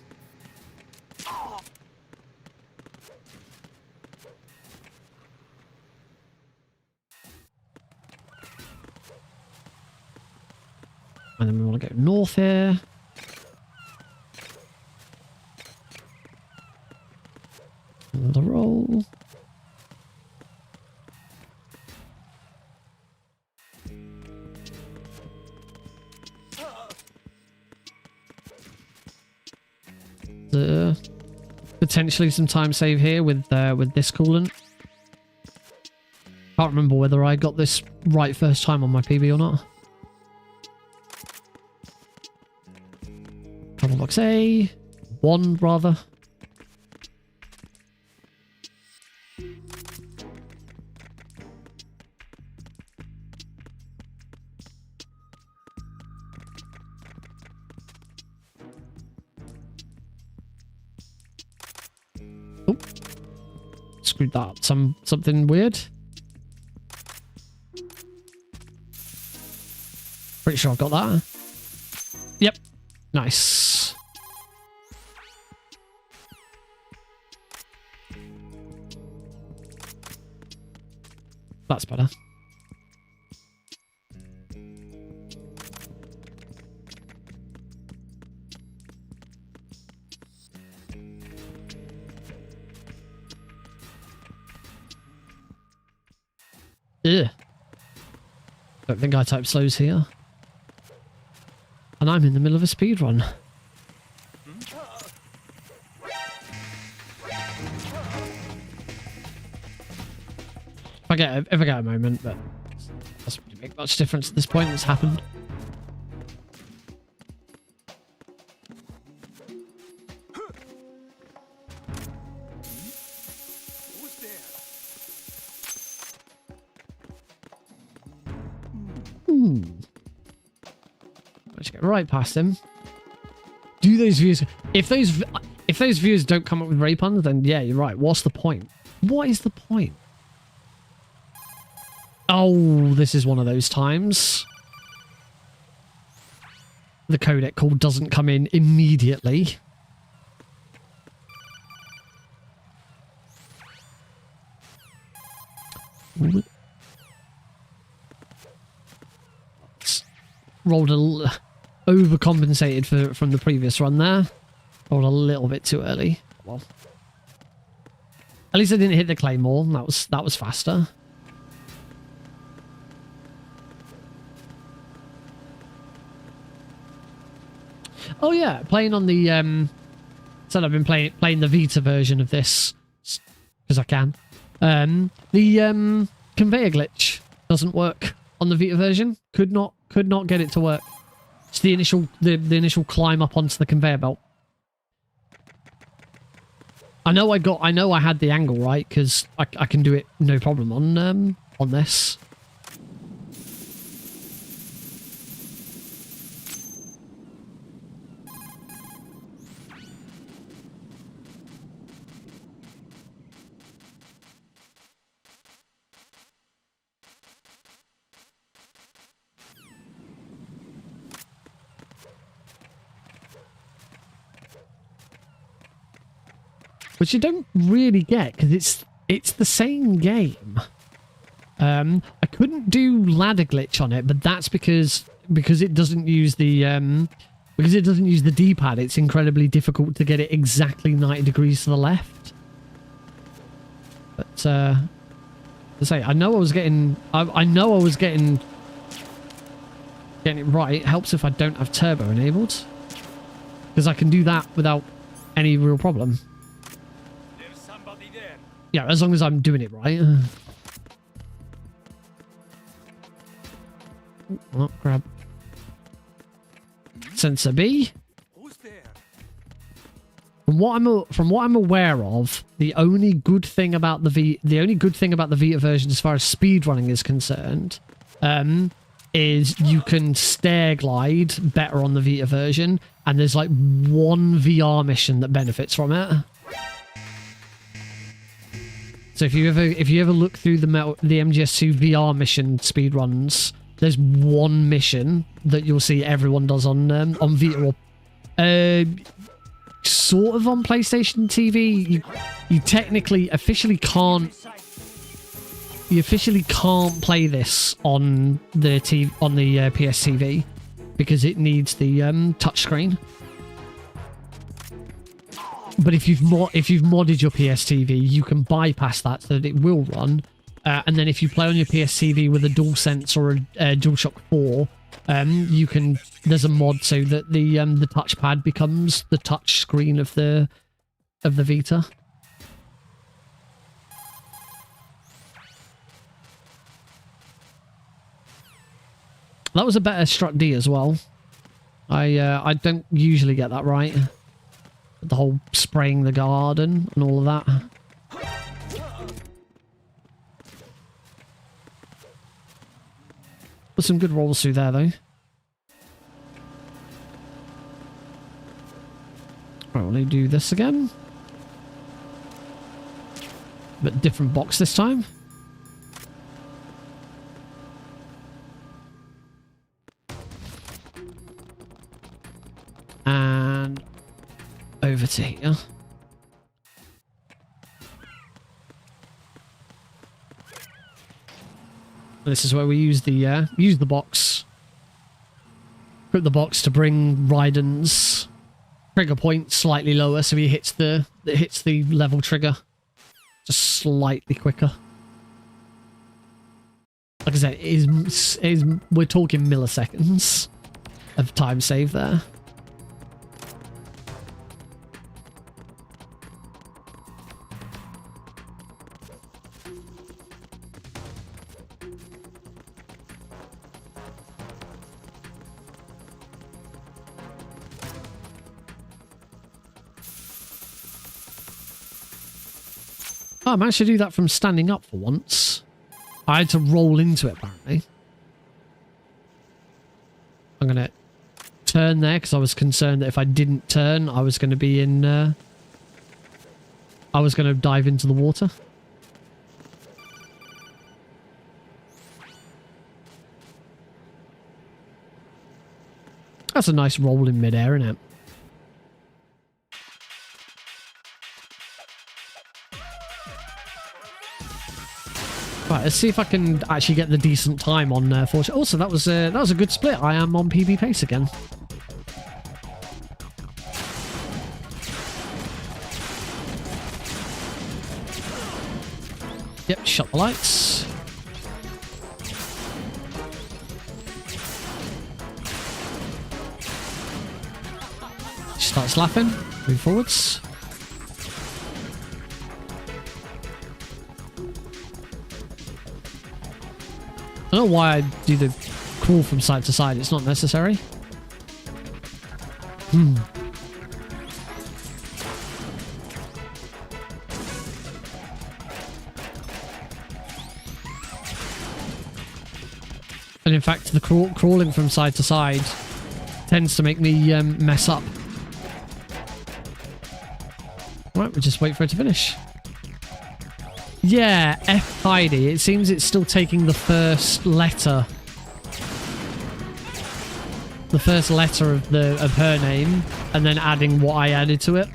And then we want to go north here. Another roll. Potentially some time save here with this coolant. Can't remember whether I got this right first time on my PB or not. Trouble box A. 1 rather. Oh, screwed that up. Something weird. Pretty sure I've got that. Yep. Nice. That's better. Ugh. Don't think I type slows here. And I'm in the middle of a speedrun. If I get a moment, but it doesn't really make much difference at this point. It's happened. Let's get right past him. Do those views? If those views don't come up with ray puns, then yeah, you're right. What's the point? What is the point? Oh, this is one of those times. The codec call doesn't come in immediately. Rolled overcompensated from the previous run there. Rolled a little bit too early. Well, at least I didn't hit the claymore. That was faster. Oh yeah, playing on the said I've been playing the Vita version of this because I can. The conveyor glitch doesn't work on the Vita version. Could not get it to work. It's the initial climb up onto the conveyor belt. I know I had the angle right because I can do it no problem on this. Which you don't really get because it's the same game. I couldn't do ladder glitch on it, but that's because it doesn't use the D-pad. It's incredibly difficult to get it exactly 90 degrees to the left. But I say I know I was getting it right. It helps if I don't have turbo enabled because I can do that without any real problem. Yeah, as long as I'm doing it right. Oh, grab sensor B. Who's there? From what I'm aware of, the only good thing about the Vita version, as far as speedrunning is concerned, is you can stair glide better on the Vita version, and there's like one VR mission that benefits from it. So if you ever look through the MGS2 VR mission speedruns, there's one mission that you'll see everyone does on Vita or sort of on PlayStation TV. You technically officially can't play this on the PS TV because it needs the touchscreen. But if you've modded your PS TV, you can bypass that so that it will run. And then if you play on your PS TV with a DualSense or a DualShock 4, you can. There's a mod so that the touchpad becomes the touch screen of the Vita. That was a better Strut D as well. I don't usually get that right. The whole spraying the garden and all of that. Put some good rolls through there, though. Right, will they do this again? But different box this time. And over to here. This is where we use the box. Put the box to bring Raiden's trigger point slightly lower, so he hits the level trigger just slightly quicker. Like I said, we're talking milliseconds of time save there. Oh, I managed to do that from standing up for once. I had to roll into it, apparently. I'm going to turn there because I was concerned that if I didn't turn, I was going to be in... I was going to dive into the water. That's a nice roll in midair, isn't it? Right, let's see if I can actually get the decent time on Fortune. Also, that was a good split. I am on PB pace again. Yep, shut the lights. Starts laughing. Move forwards. I don't know why I do the crawl from side to side. It's not necessary. And in fact, the crawling from side to side tends to make me mess up. Right, we'll just wait for it to finish. Yeah, F Heidi. It seems it's still taking the first letter. The first letter of her name, and then adding what I added to it.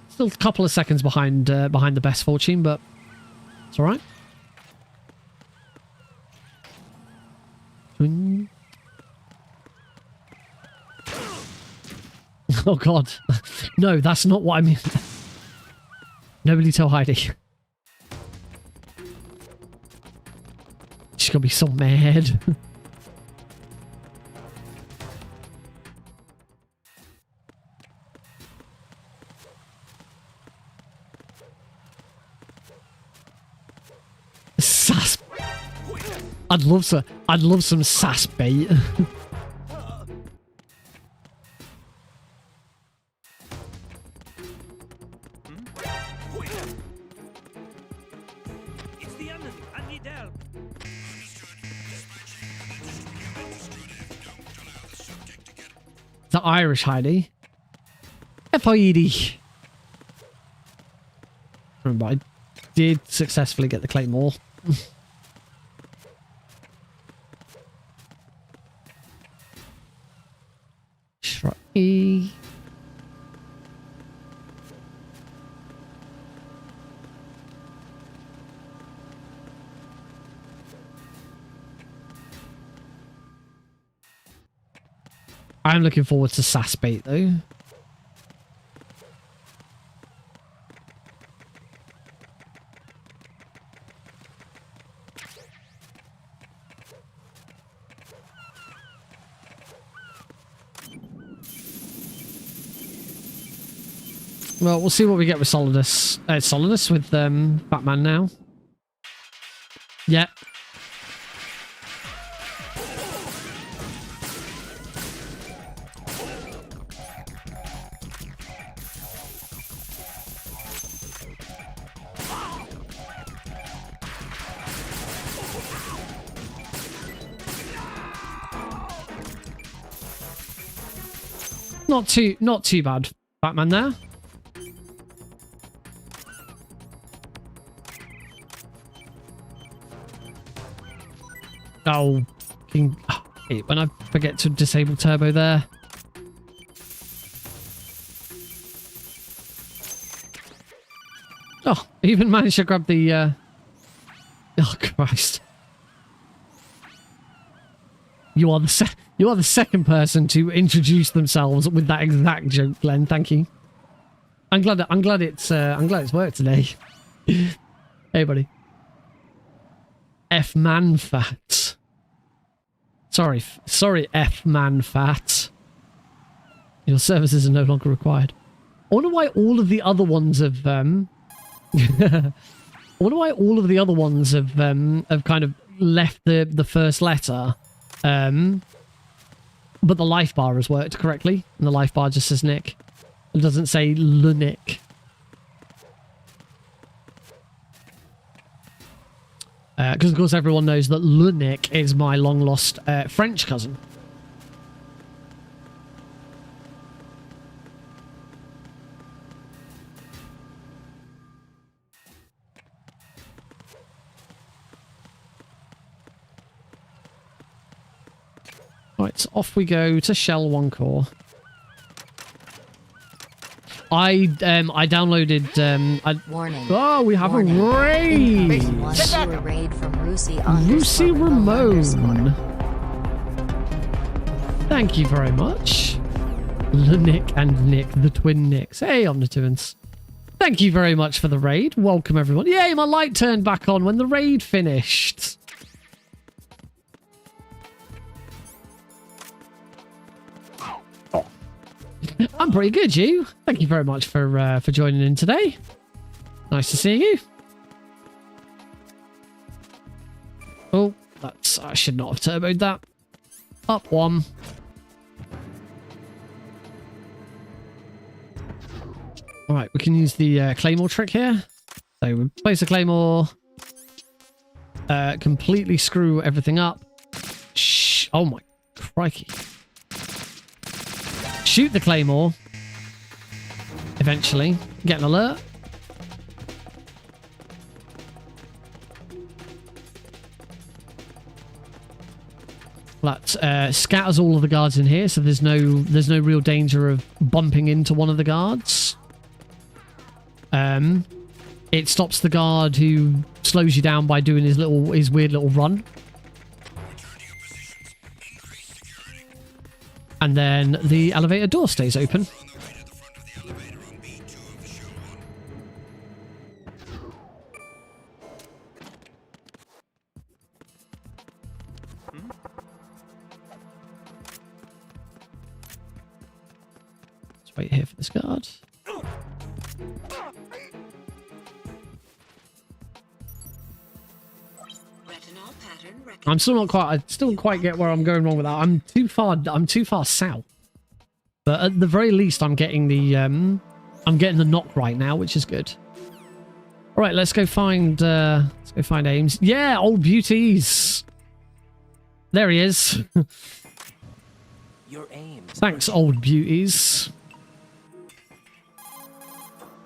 Still a couple of seconds behind the best Fortune, but it's all right. Oh god. No, that's not what I mean. Nobody tell Heidi. She's gonna be so mad. Sass. I'd love some sass bait. Irish Heidi. F-I-E-D. Remember, I did successfully get the claymore. Shruggy. I'm looking forward to sass bait though. Well, we'll see what we get with Solidus. Solidus with Batman now. Yeah. Not too bad, Batman there. Oh, when I forget to disable turbo there. Oh, even managed to grab the oh Christ. You are the second person to introduce themselves with that exact joke, Glenn. Thank you. I'm glad it's worked today. Hey, buddy. F-man fat. Sorry, F-man fat. Your services are no longer required. I wonder why all of the other ones have I wonder why all of the other ones have kind of left the first letter. But the life bar has worked correctly, and the life bar just says Nick. It doesn't say Nick. Because of course everyone knows that Nick is my long lost French cousin. Right, so off we go to Shell 1 Core. I downloaded Warning. Oh, we have Warning. a raid. A raid from Rusi Ramon. Thank you very much. Nick and Nick, the twin Nicks. Hey, Omnituans. Thank you very much for the raid. Welcome everyone. Yay, my light turned back on when the raid finished. I'm pretty good, you. Thank you very much for joining in today. Nice to see you. Oh, I should not have turboed that. Up one. All right, we can use the claymore trick here. So we place a claymore, completely screw everything up. Shh! Oh my crikey! Shoot the claymore. Eventually, get an alert. That scatters all of the guards in here, so there's no real danger of bumping into one of the guards. It stops the guard who slows you down by doing his weird little run. And then the elevator door stays open. Let's wait here for this guard. I'm still not quite. I still don't quite get where I'm going wrong with that. I'm too far south. But at the very least, I'm getting the knock right now, which is good. All right, let's go find Ames. Yeah, old beauties. There he is. Your aims. Thanks, old beauties.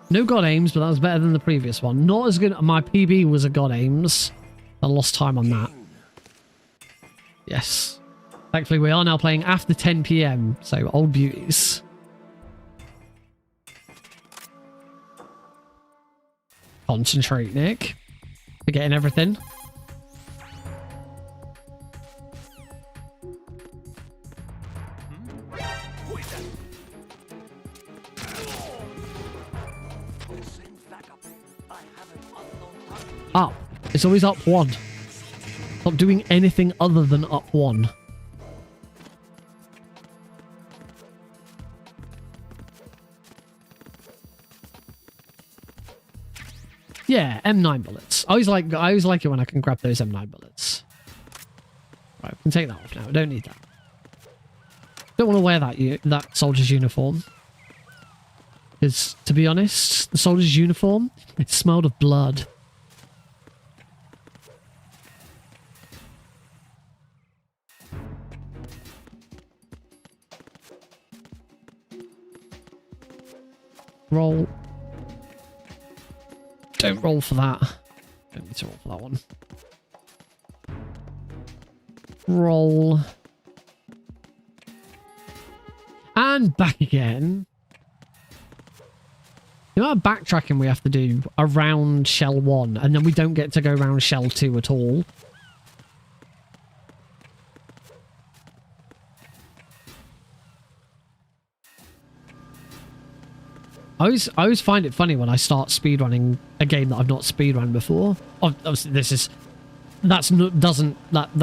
No god aims, but that was better than the previous one. Not as good. My PB was a god aims. I lost time on that. Yes. Thankfully, we are now playing after 10 PM. So, old beauties. Concentrate, Nick. Forgetting everything. Up. It's always up one. Stop doing anything other than up one. Yeah, M9 bullets. I always like it when I can grab those M9 bullets. Right, we can take that off now. We don't need that. Don't want to wear that soldier's uniform. Because, to be honest, the soldier's uniform, it smelled of blood. Roll. Don't roll for that. Don't need to roll for that one. Roll. And back again. The amount of backtracking we have to do around Shell 1, and then we don't get to go around Shell 2 at all. I always find it funny when I start speedrunning a game that I've not speedrun before. Obviously, that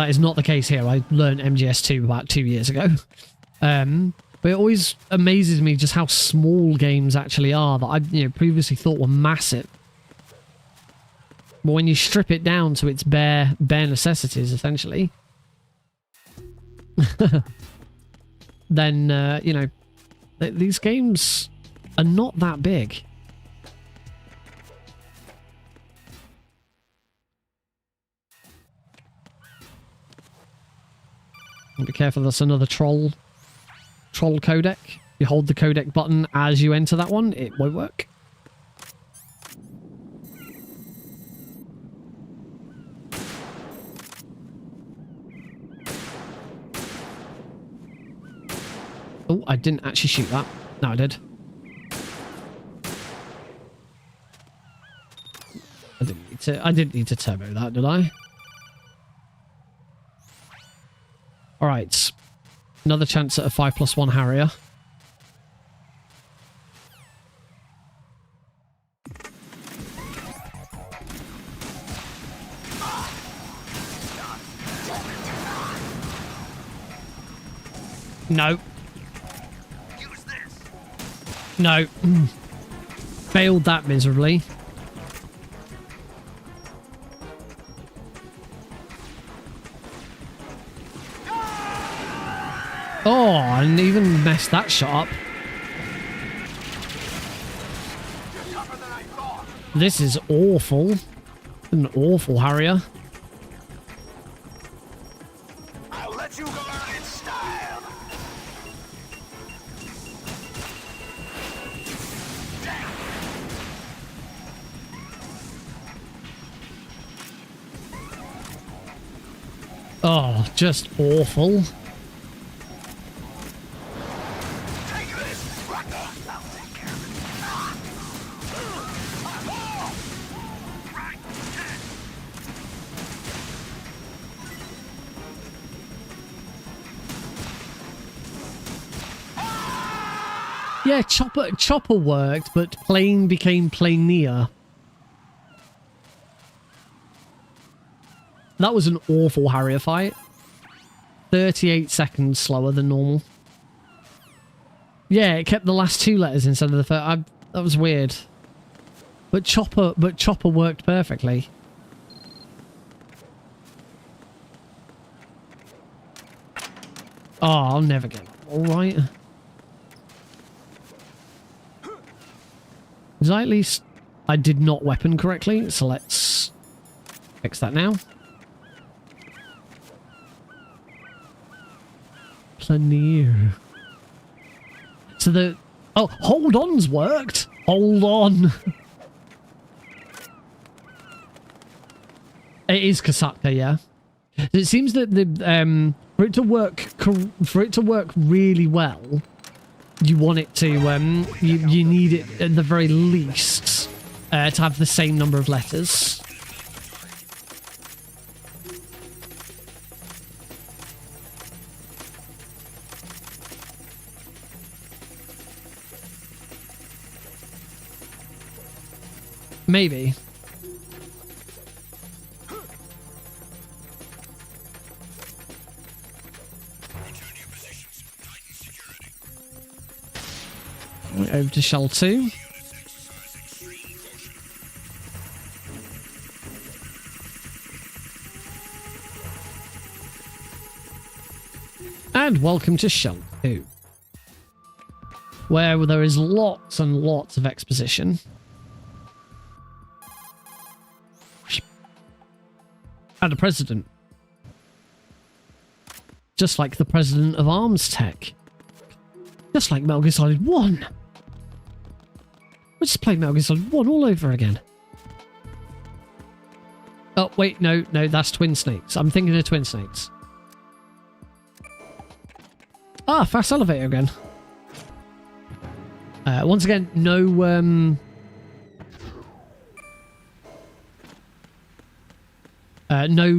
is not the case here. I learned MGS2 about 2 years ago. But it always amazes me just how small games actually are that I previously thought were massive. But when you strip it down to its bare necessities, essentially, then these games are not that big. Be careful, that's another troll codec. You hold the codec button as you enter that one, it won't work. Oh, I didn't actually shoot that. No, I did. I didn't need to turbo that, did I? Alright. Another chance at a 5+1 Harrier. No. No. Failed that miserably. Oh, I didn't even mess that shot up. This is awful. An awful Harrier. I'll let you learn in style. Oh, just awful. Yeah, chopper worked, but plane became planeer. That was an awful Harrier fight. 38 seconds slower than normal. Yeah, it kept the last two letters instead of the first. That was weird. But chopper worked perfectly. Oh, I'll never get that. All right. At least I did not weapon correctly, so let's fix that now. Planeer. So the... Oh, hold on's worked. Hold on. It is Kasaka, yeah. It seems that the for it to work really well, you want it to you need it at the very least to have the same number of letters. Maybe. Over to shell 2. And welcome to shell 2, where there is lots and lots of exposition. And a president. Just like the president of Arms Tech. Just like Metal Gear Solid 1. We'll just play Metal Gear Solid 1 all over again. Oh, wait, no, that's Twin Snakes. I'm thinking of Twin Snakes. Ah, fast elevator again. Once again, no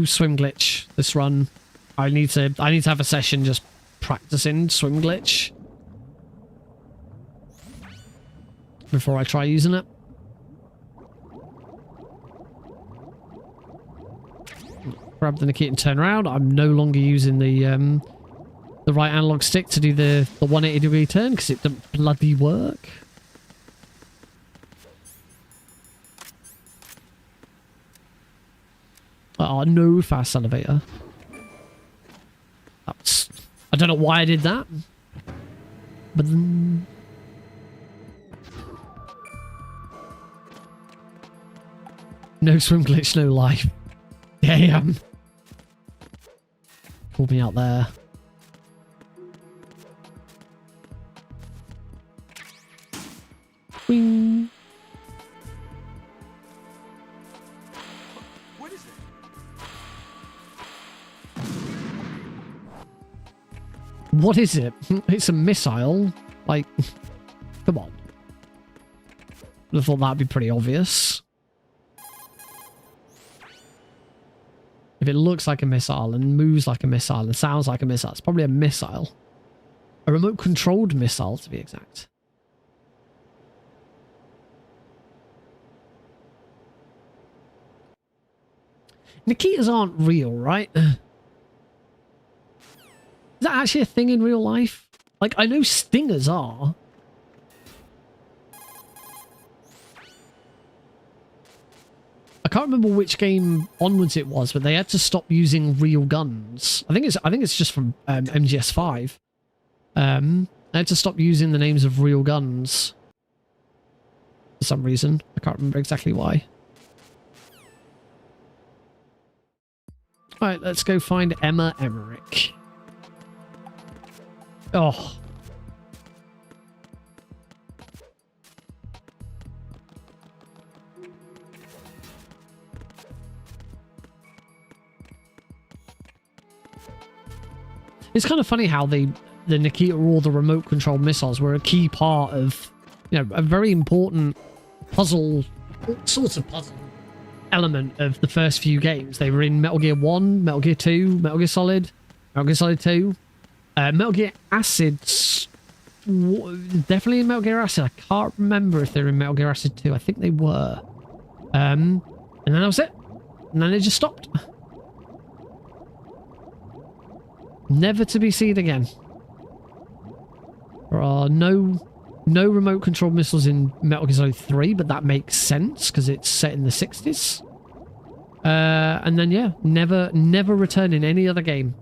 swim glitch this run. I need to have a session just practicing swim glitch before I try using it. Grab the Nikita and turn around. I'm no longer using the right analog stick to do the 180-degree turn because it doesn't bloody work. Oh, no fast elevator. That's, I don't know why I did that. But then... No swim glitch, no life. Damn. Pulled me out there. Wing. What is it? What is it? It's a missile. Like, come on. I thought that'd be pretty obvious. If it looks like a missile and moves like a missile and sounds like a missile, it's probably a missile. A remote-controlled missile, to be exact. Nikitas aren't real, right? Is that actually a thing in real life? Like, I know Stingers are. I can't remember which game onwards it was, but they had to stop using real guns. I think it's just from MGS5. They had to stop using the names of real guns for some reason. I can't remember exactly why. Alright, let's go find Emma Emmerich. Oh. It's kind of funny how the Nikita or the remote control missiles were a key part of, you know, a very important puzzle, sort of puzzle element of the first few games. They were in Metal Gear 1, Metal Gear 2, Metal Gear Solid 2. Metal Gear Acid, definitely in Metal Gear Acid. I can't remember if they're in Metal Gear Acid 2. I think they were. And then that was it. And then it just stopped. Never to be seen again. There are no remote control missiles in Metal Gear Solid 3, but that makes sense because it's set in the 60s. And then yeah, never return in any other game.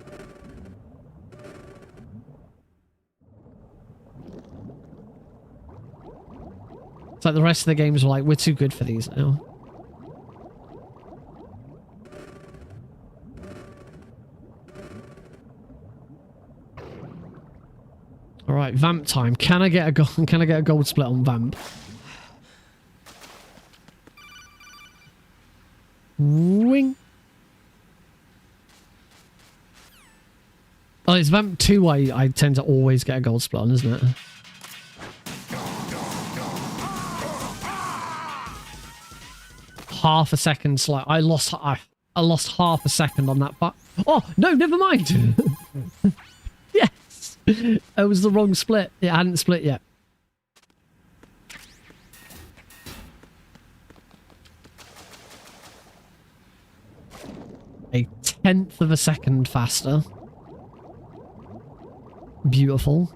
It's like the rest of the games were like, we're too good for these now. All right, vamp time. Can I get a gold? Can I get a gold split on vamp? Wing. Oh, it's vamp 2 I tend to always get a gold split on, isn't it? Half a second slide. I lost half a second on that part. Oh, no, never mind. Yes. It was the wrong split. It hadn't split yet. A 1/10 of a second faster. Beautiful.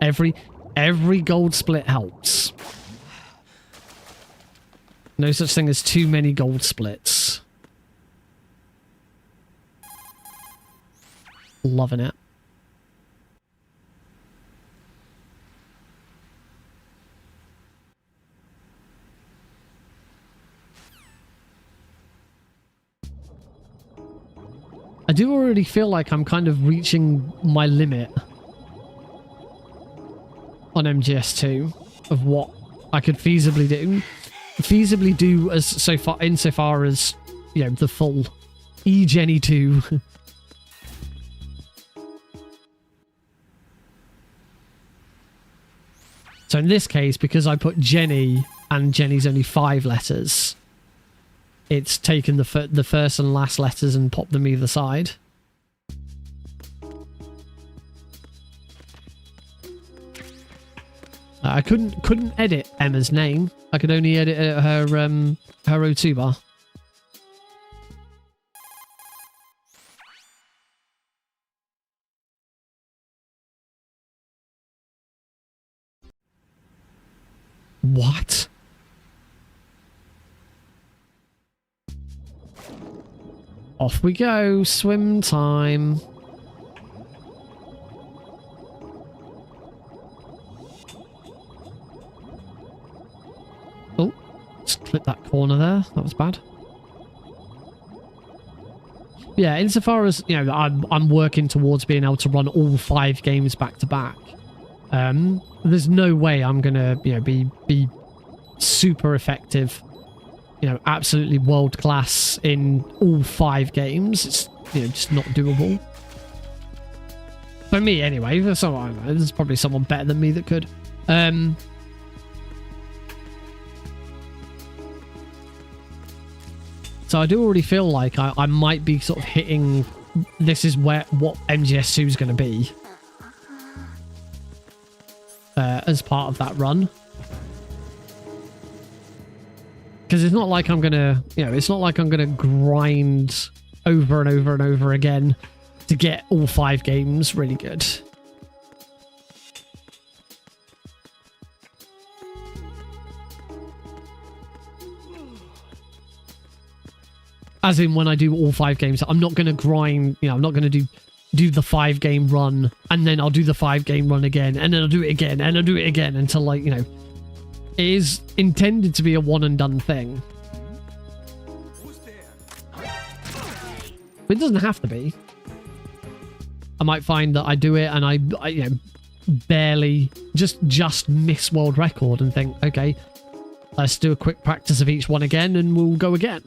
Every gold split helps. No such thing as too many gold splits. Loving it. I do already feel like I'm kind of reaching my limit on MGS2 of what I could feasibly do as insofar as, you know, the full Jenny 2. So in this case, because I put Jenny and Jenny's only 5 letters, it's taken the first and last letters and popped them either side. I couldn't edit Emma's name. I could only edit her O2 bar. What? Off we go. Swim time. Oh, just clip that corner there. That was bad. Yeah, insofar as, you know, I'm working towards being able to run all 5 games back to back. There's no way I'm gonna, you know, be super effective, you know, absolutely world class in all 5 games. It's, you know, just not doable. For me, anyway. So I don't know. There's probably someone better than me that could. So I do already feel like I might be sort of hitting. This is what MGS2 is going to be as part of that run. Because it's not like I'm gonna, you know, it's not like I'm gonna grind over and over and over again to get all 5 games really good. As in, when I do all 5 games, I'm not gonna grind, you know, I'm not gonna do the 5-game run and then I'll do the 5-game run again and then I'll do it again and I'll do it again until, like, you know, it is intended to be a one and done thing. But it doesn't have to be. I might find that I do it and I you know, barely just miss world record and think, okay, let's do a quick practice of each one again and we'll go again.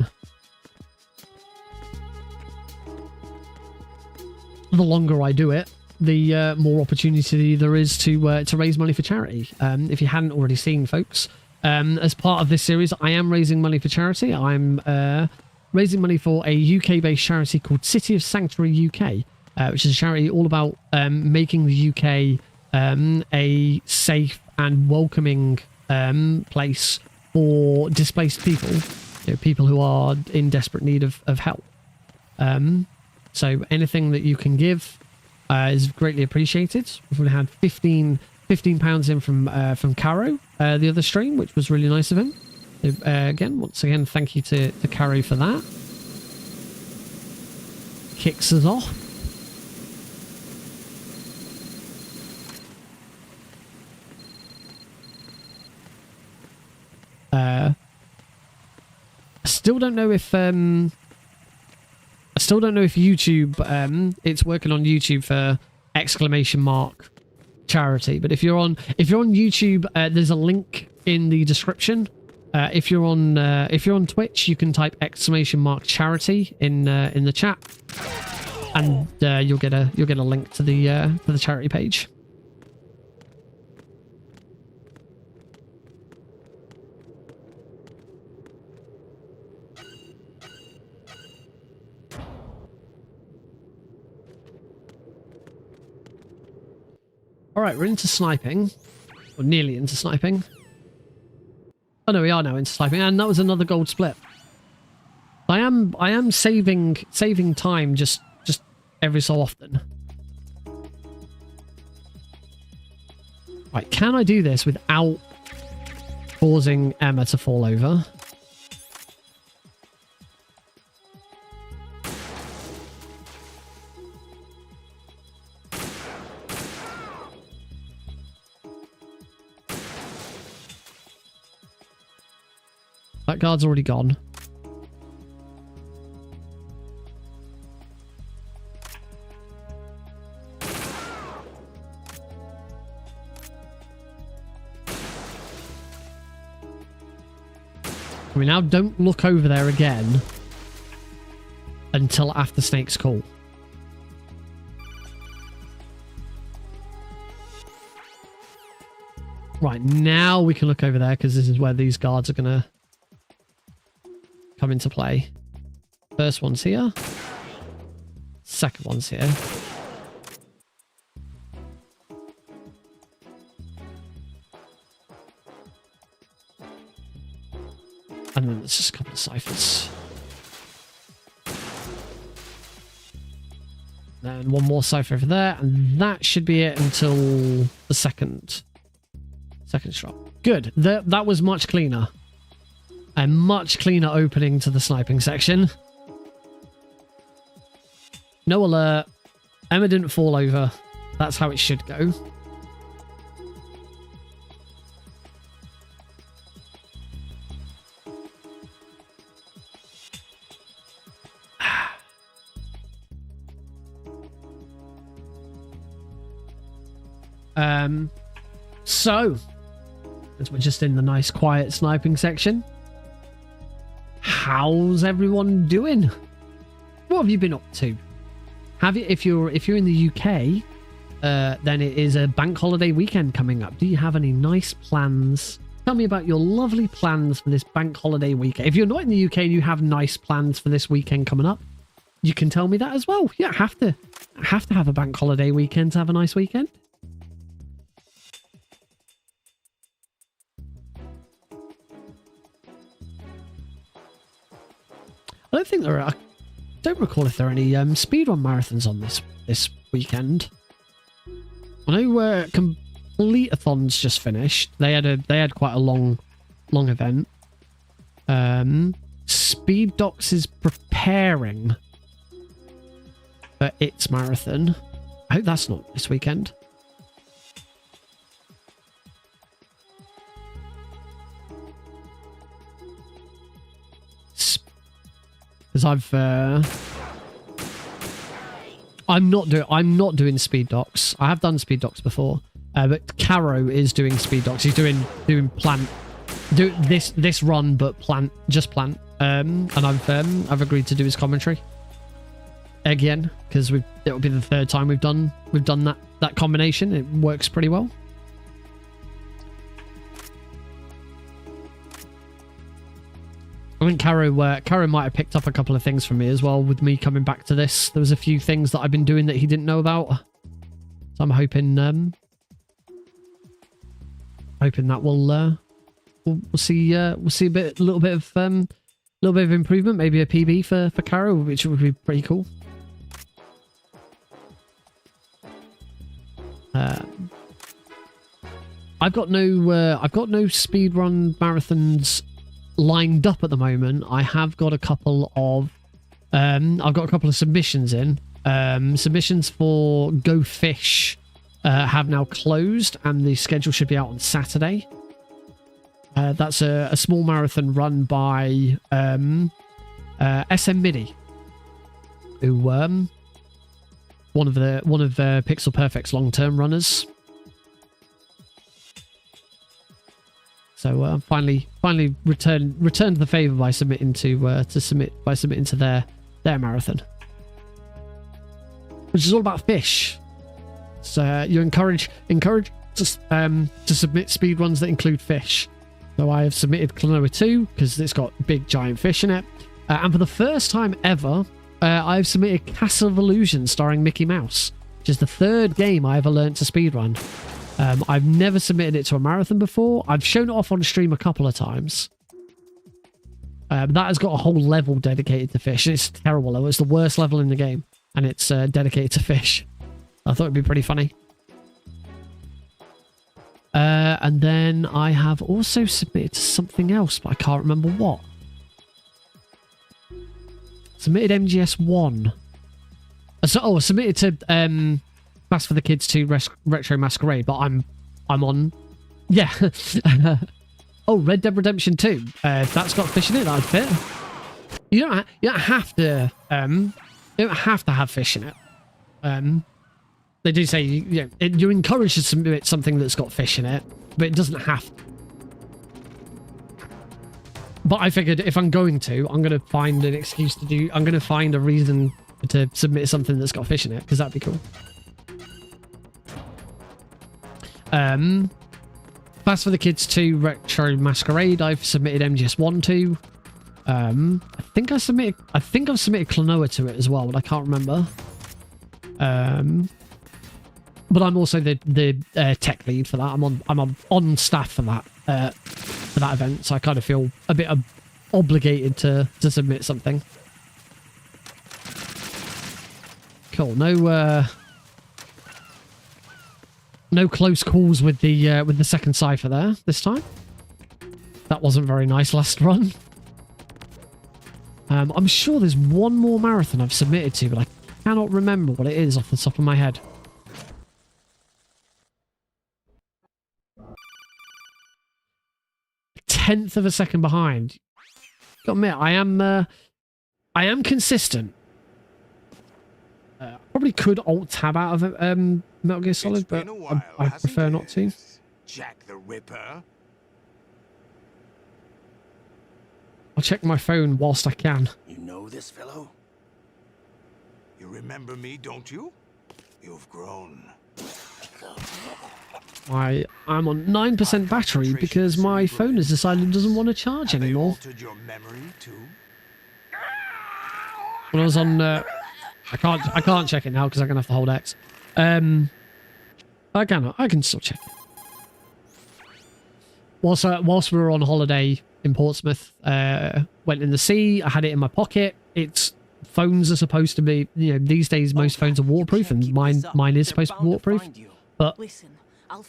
The longer I do it, the more opportunity there is to raise money for charity. If you hadn't already seen, folks, as part of this series, I am raising money for charity. I'm raising money for a UK-based charity called City of Sanctuary UK, which is a charity all about making the UK a safe and welcoming place for displaced people, you know, people who are in desperate need of help. So anything that you can give is greatly appreciated. We've had 15 pounds in from Caro the other stream, which was really nice of him. Once again, thank you to Caro for that. Kicks us off. I still don't know if YouTube, it's working on YouTube for !charity. But if you're on YouTube, there's a link in the description. If you're on Twitch, you can type !charity in the chat, and you'll get a link to the charity page. All right, we're into sniping, or nearly into sniping. Oh no, we are now into sniping, and that was another gold split. I am saving time just every so often. Right, can I do this without causing Emma to fall over? That guard's already gone. We now don't look over there again until after Snake's call. Right, now we can look over there because this is where these guards are going to come into play. First one's here. Second one's here. And then there's just a couple of ciphers. Then one more cipher over there, and that should be it until the second shot. Good. That was much cleaner. A much cleaner opening to the sniping section. No alert. Emma didn't fall over. That's how it should go. So, as we're just in the nice quiet sniping section, how's everyone doing? What have you been up to? Have you, if you're in the UK, then it is a bank holiday weekend coming up. Do you have any nice plans? Tell me about your lovely plans for this bank holiday weekend. If you're not in the UK and you have nice plans for this weekend coming up, you can tell me that as well. Yeah, have to have a bank holiday weekend to have a nice weekend. I don't think there are. I don't recall if there are any speedrun marathons on this weekend. I know Complete-a-thons just finished. They had quite a long event. Speed Docs is preparing for its marathon. I hope that's not this weekend. Because I'm not doing speed docs. I have done speed docs before, but Caro is doing speed docs. He's doing plant, this run, but plant. And I've agreed to do his commentary again because it'll be the third time we've done that combination. It works pretty well. I think Caro might have picked up a couple of things from me as well with me coming back to this. There was a few things that I've been doing that he didn't know about. So I'm hoping that we'll see a little bit of improvement, maybe a PB for Caro, which would be pretty cool. I've got no speedrun marathons lined up at the moment. I have got a couple of submissions in. Submissions for Go Fish have now closed, and the schedule should be out on Saturday. That's a small marathon run by SM Midi, who one of Pixel Perfect's long-term runners. So finally returned the favor by submitting to their marathon, which is all about fish. So you're encouraged to submit speedruns that include fish. So I have submitted Klonoa 2 because it's got big giant fish in it, and for the first time ever, I've submitted Castle of Illusion starring Mickey Mouse, which is the third game I ever learned to speedrun. I've never submitted it to a marathon before. I've shown it off on stream a couple of times. That has got a whole level dedicated to fish. It's a terrible level. It's the worst level in the game, and it's dedicated to fish. I thought it'd be pretty funny. And then I have also submitted to something else, but I can't remember what. Submitted MGS1. I submitted to Mass for the Kids 2 Retro Masquerade, but I'm on... Yeah. Oh, Red Dead Redemption 2. If that's got fish in it, that'd fit. You don't have to... you don't have to have fish in it. They do say you're encouraged to submit something that's got fish in it, but it doesn't have to. But I figured if I'm going to find an excuse to do... I'm going to find a reason to submit something that's got fish in it, because that'd be cool. Fast for the Kids 2 Retro Masquerade, I've submitted MGS1 to. I think I've submitted Klonoa to it as well, but I can't remember. But I'm also the tech lead for that. I'm on staff for that event, so I kind of feel a bit obligated to submit something. Cool. No close calls with the second cipher there this time. That wasn't very nice last run. I'm sure there's one more marathon I've submitted to, but I cannot remember what it is off the top of my head. A tenth of a second behind. Gotta admit, I am consistent. Probably could alt tab out of Metal Gear Solid, but I prefer not to. Jack the Ripper. I'll check my phone whilst I can. You know this fellow? You remember me, don't you? You've grown. I'm on 9% battery because my phone has decided it doesn't want to charge anymore. Altered your memory too? When I was on, I can't check it now because I'm gonna have to hold X. I can still check it. Whilst we were on holiday in Portsmouth, went in the sea. I had it in my pocket. Phones are supposed to be, these days most phones are waterproof, and mine is supposed to be waterproof. But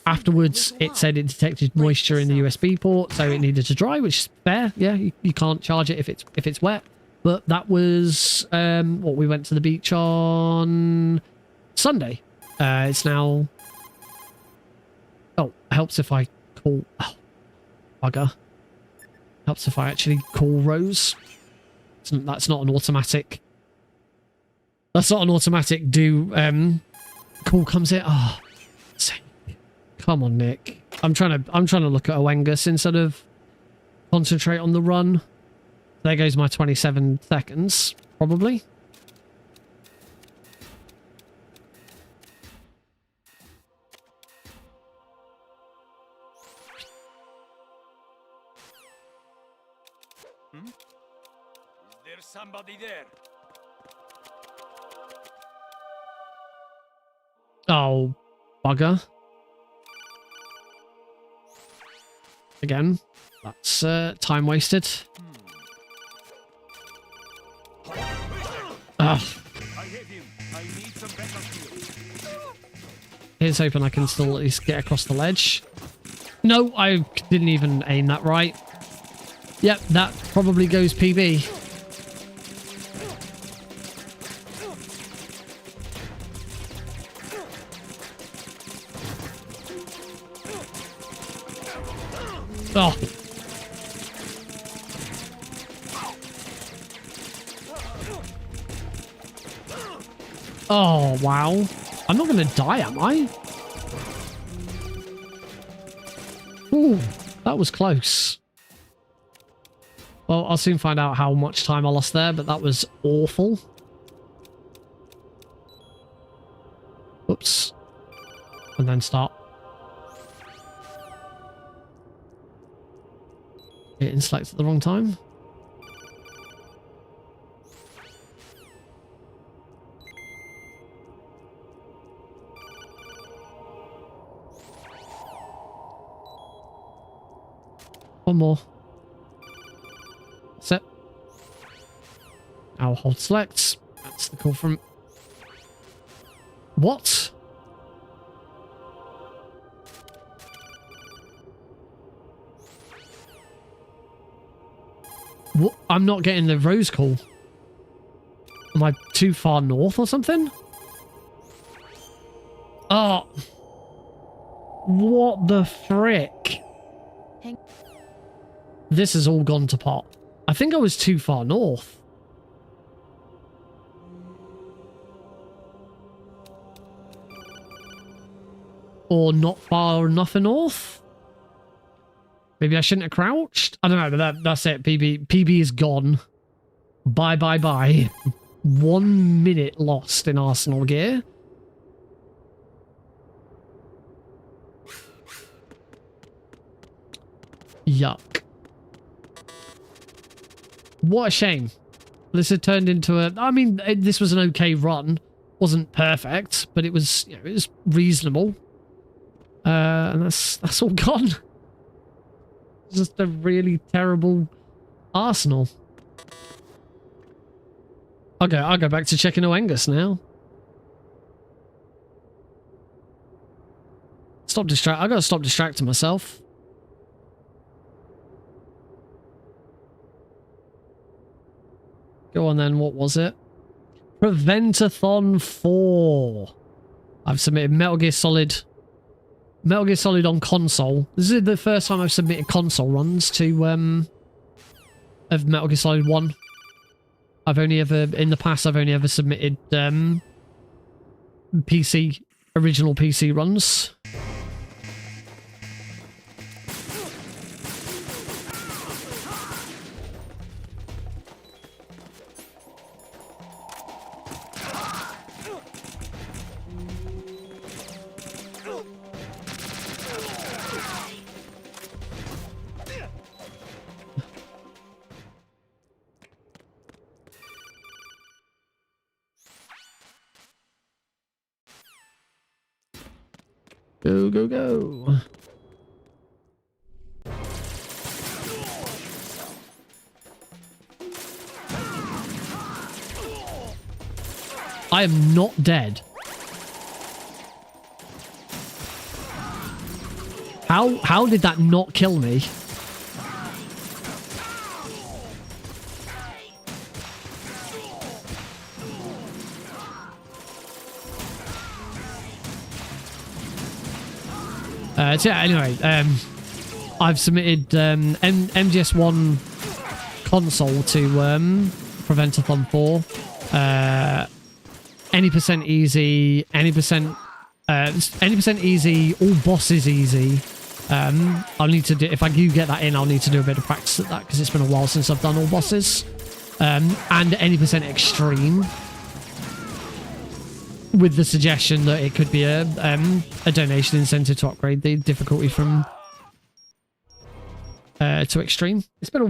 afterwards, it said it detected moisture in the USB port, so it needed to dry, which is fair. Yeah, you can't charge it if it's wet. But that was what we went to the beach on Sunday. It's now. Oh, helps if I call. Oh, bugger. Helps if I actually call Rose. That's not an automatic. That's not an automatic do. Call comes in. Oh, come on, Nick. I'm trying to look at Oengus instead of concentrate on the run. There goes my 27 seconds, probably. Is there somebody there? Oh, bugger. Again, that's time wasted. Here's hoping I can still at least get across the ledge. No, I didn't even aim that right. Yep, that probably goes PB. Oh. Oh, wow. I'm not going to die, am I? Ooh, that was close. Well, I'll soon find out how much time I lost there, but that was awful. Oops. And then start. Getting selected at the wrong time. One more. That's it. I'll hold select. That's the call from... What? What? I'm not getting the rose call. Am I too far north or something? Oh. What the frick? This has all gone to pot. I think I was too far north. Or not far enough north? Maybe I shouldn't have crouched? I don't know, but that's it. PB is gone. Bye, bye, bye. 1 minute lost in Arsenal gear. Yuck. What a shame. This had turned into a... I mean, this was an okay run. Wasn't perfect, but it was, you know, it was reasonable. And that's all gone. Just a really terrible Arsenal. I'll go back to checking Oengus now. I gotta stop distracting myself. Go on then, what was it? Preventathon 4. I've submitted Metal Gear Solid on console. This is the first time I've submitted console runs to of Metal Gear Solid 1. I've only ever, in the past, I've only ever submitted original PC runs. Go, go, go. I am not dead. How did that not kill me? So yeah, anyway, I've submitted MGS1 console to Preventathon 4. Any percent easy, any percent easy, all bosses easy. I'll need to do, if I do get that in, I'll need to do a bit of practice at that because it's been a while since I've done all bosses. And any percent extreme, with the suggestion that it could be a donation incentive to upgrade the difficulty from to extreme. It's been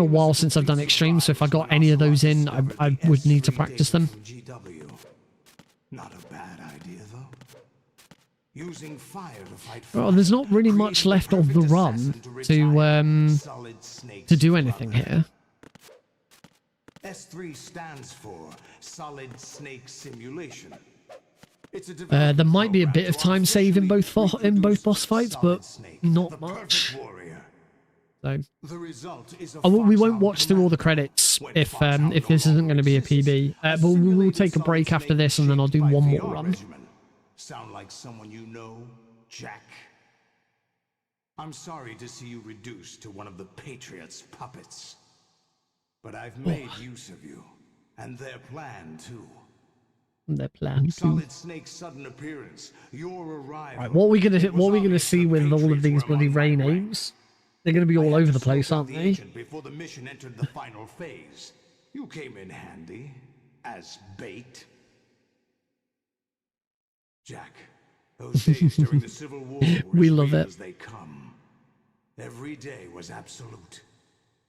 a while since I've done extreme, so if I got any of those in, I would need to practice them. Not a bad idea, though. Using fire to fight. Well, there's not really much left of the run to do anything here. S3 stands for Solid Snake Simulation. There might be a bit of time save in both boss fights, but not much. So we won't watch through all the credits if this isn't going to be a PB. But we will take a break after this, and then I'll do one more run. Sound like someone you know, Jack? I'm sorry to see you reduced to one of the Patriots' puppets. But I've made use of you, and their plan too. Their plan. Solid Snake's sudden appearance, your arrival. Right, what are we gonna see with all of these bloody Ray names? They're gonna be all over the place, aren't they? Before the mission entered the final phase, you came in handy as bait. Jack, those days during the Civil War were We as love real it. as they come. Every day was absolute,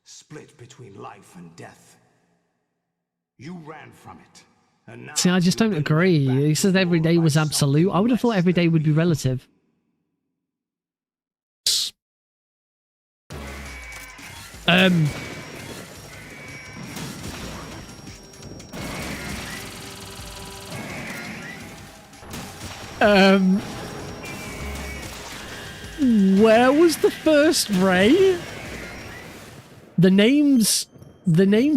split between life and death. You ran from it. And now See, I just don't agree. He says every day was absolute. I would have thought every day would be relative. Where was the first Ray? The names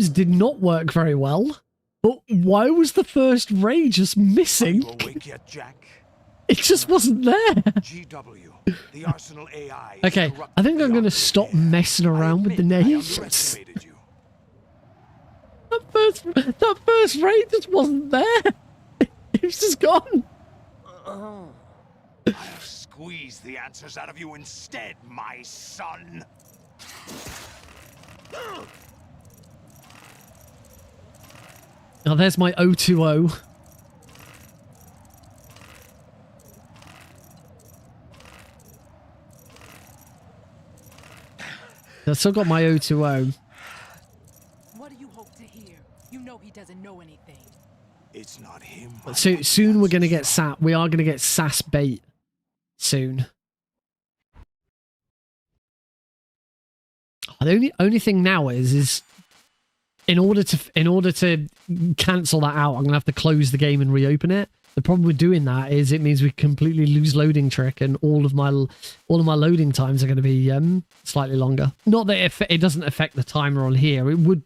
did not work very well. But why was the first Ray just missing? Are you awake yet, Jack? It just wasn't there. GW, the Arsenal AI. Okay, I think I'm gonna stop messing around with the names. Underestimated you. That first Ray just wasn't there. It was just gone. I'll squeeze the answers out of you instead, my son. Oh, there's my 020. I've still got my 020. What do you hope to hear? You know he doesn't know anything. It's not him. But soon we're gonna get we are gonna get sass bait soon. The only thing now is in order to cancel that out, I'm gonna have to close the game and reopen it. The problem with doing that is it means we completely lose loading trick, and all of my loading times are going to be slightly longer. Not that it doesn't affect the timer on here. It would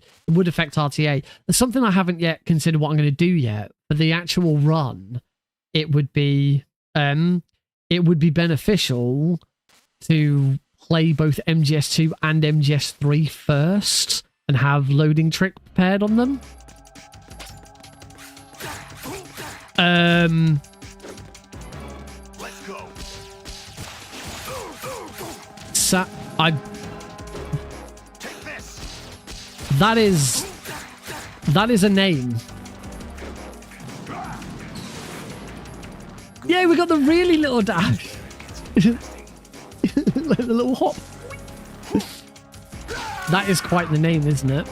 affect RTA. There's something I haven't yet considered what I'm going to do yet. For the actual run, it would be beneficial to play both MGS2 and MGS3 first and have loading trick prepared on them. Let's go. Take this. That is a name. Yeah, we got the really little dash. Like the little hop. That is quite the name, isn't it?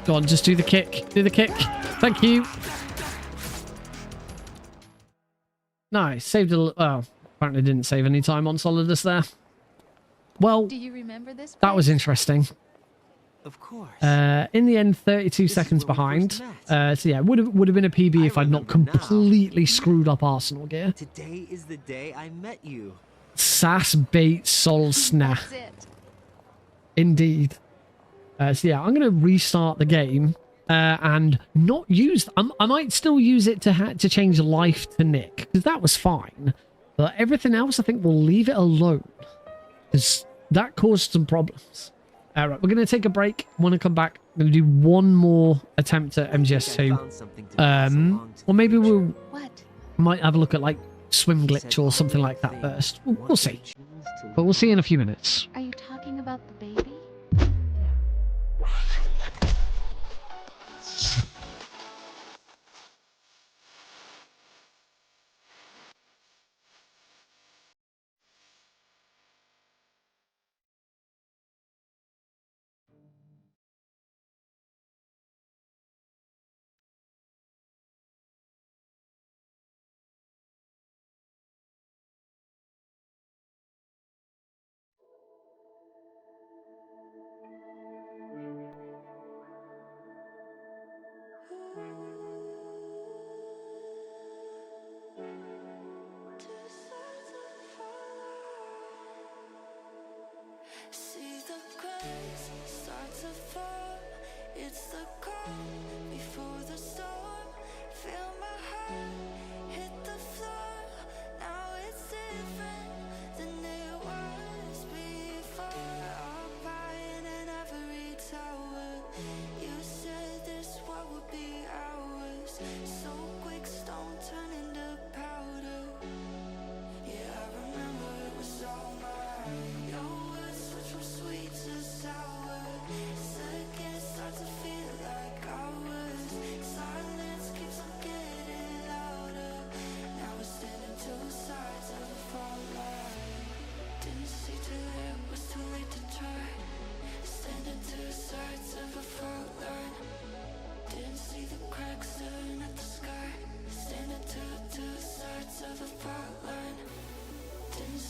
Go on, just do the kick. Do the kick. Thank you. Nice. Saved a little... Oh, apparently didn't save any time on Solidus there. Well, Do you remember this? that was interesting. Of course. In the end, 32 seconds behind. So yeah, would have been a PB if I'd not completely screwed up Arsenal gear. Today is the day I met you. Sass bait sol sna. That's it. Indeed. So yeah, I'm going to restart the game and not use... I might still use it to change life to Nick, because that was fine. But everything else, I think we'll leave it alone, because that caused some problems. All right, we're going to take a break. When I come back, I'm going to do one more attempt at MGS2. Or maybe might have a look at like swim glitch or something like that first. We'll see. But we'll see in a few minutes. Are you talking about the baby?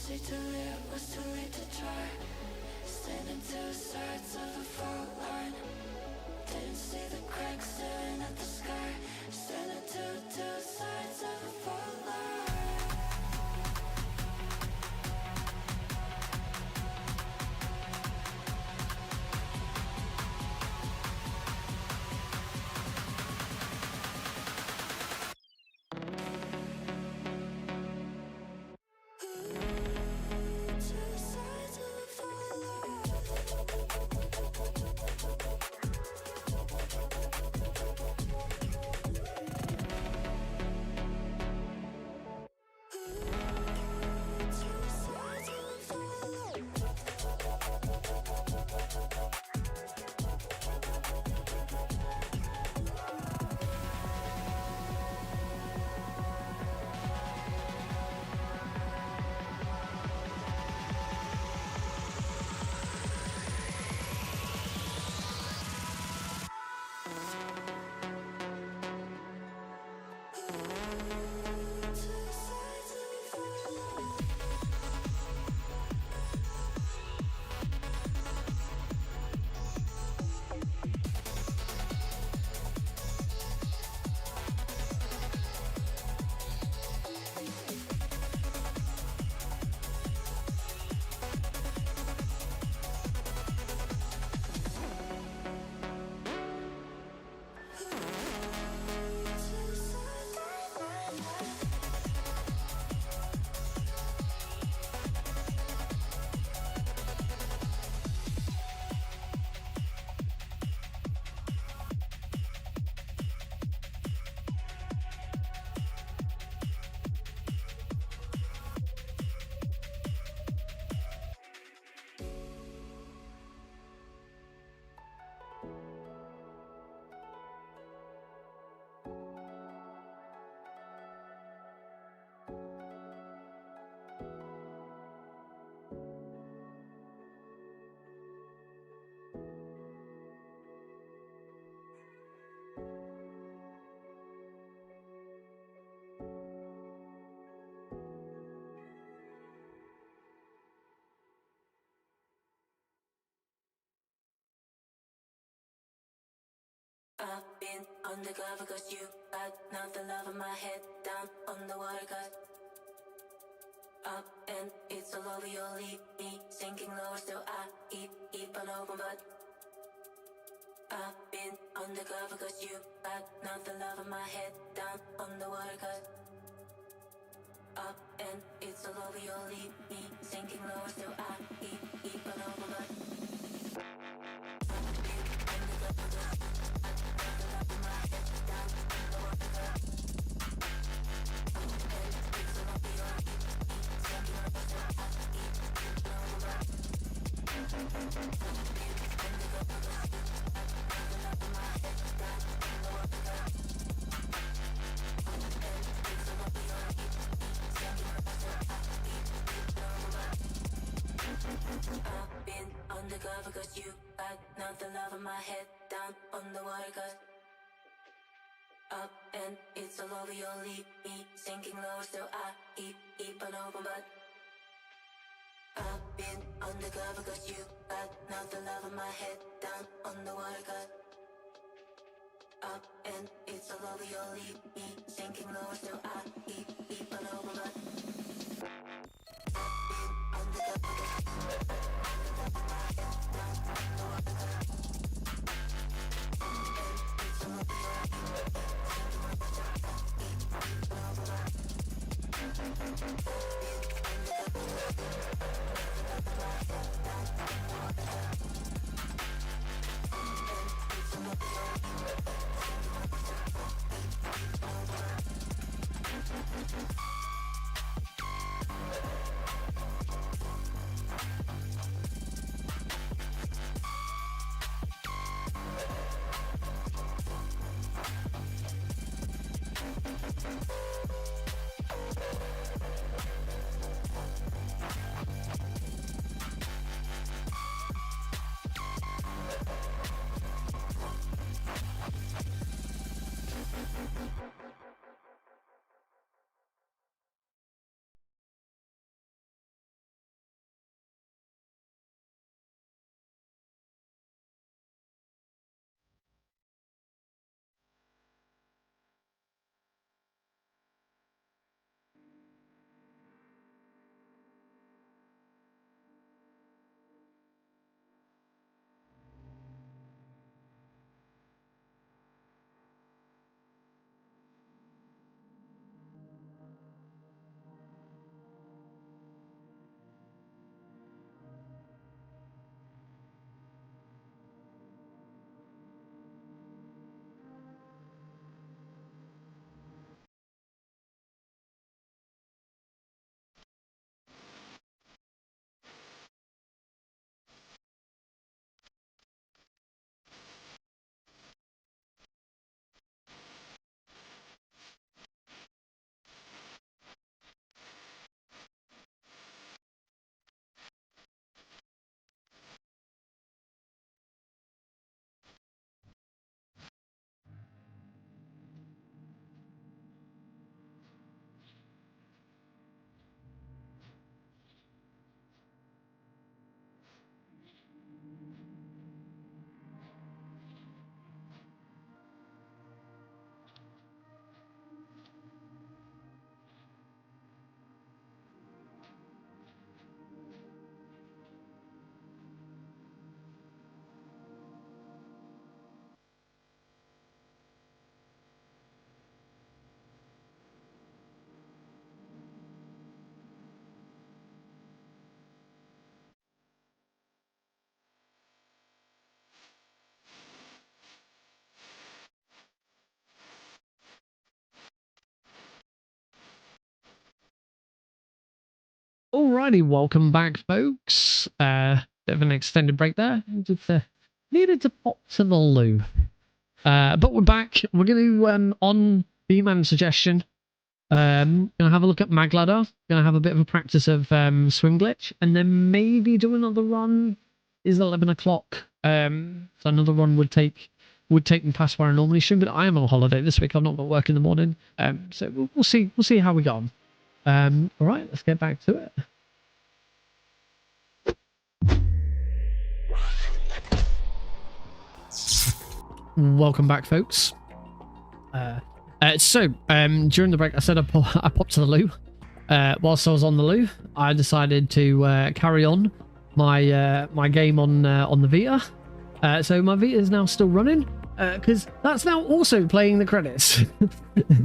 say too late was too late to try. Standing two sides of a fault line. Didn't see the cracks staring at the sky. Standing two sides of a fault line. I've been undercover cause you got nothing love in my head. Down on the water cause up and it's all over. You'll leave me sinking lower. Still I keep an open but I've been undercover cause you got nothing love in my head. Down on the water cause up and it's all over. You'll leave me sinking lower. Still I keep an open but undercover cause you got nothing love in my head. Down on the water cause up and it's all over. You'll leave me sinking lower. Still I keep an open but I've been undercover cause you got nothing love in my head. Down on the water cause up and it's all over. You'll leave me sinking lower. Still I keep an open but I've been undercover. Alrighty, welcome back, folks. Bit of an extended break there. Needed to pop to the loo. But we're back. We're going to, on B-Man's suggestion, gonna have a look at mag ladder. Gonna have a bit of a practice of swim glitch, and then maybe do another run. Is 11 o'clock. So another run would take me past where I normally stream, but I am on holiday this week. I've not got work in the morning. So we'll see how we go on. All right, let's get back to it. Welcome back, folks. So during the break, I said I popped to the loo. Whilst I was on the loo, I decided to carry on my game on the Vita. So my Vita is now still running because that's now also playing the credits.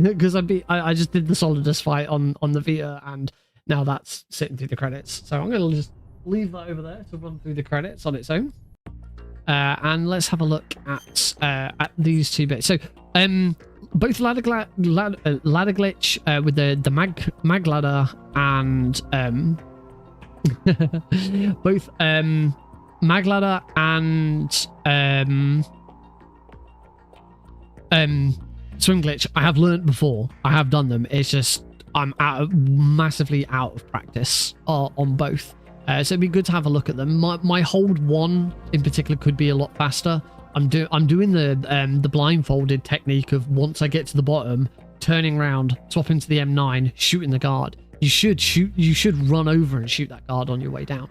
Because I just did the Solidus fight on the Vita, and now that's sitting through the credits. So I'm going to just leave that over there to run through the credits on its own. And let's have a look at these two bits. So both ladder glitch with the mag ladder and both mag ladder and swim glitch I have learnt before. I have done them. It's just I'm massively out of practice on both. So it'd be good to have a look at them. My hold one in particular could be a lot faster. I'm doing the blindfolded technique of once I get to the bottom, turning around, swapping to the M9, shooting the guard. You should run over and shoot that guard on your way down.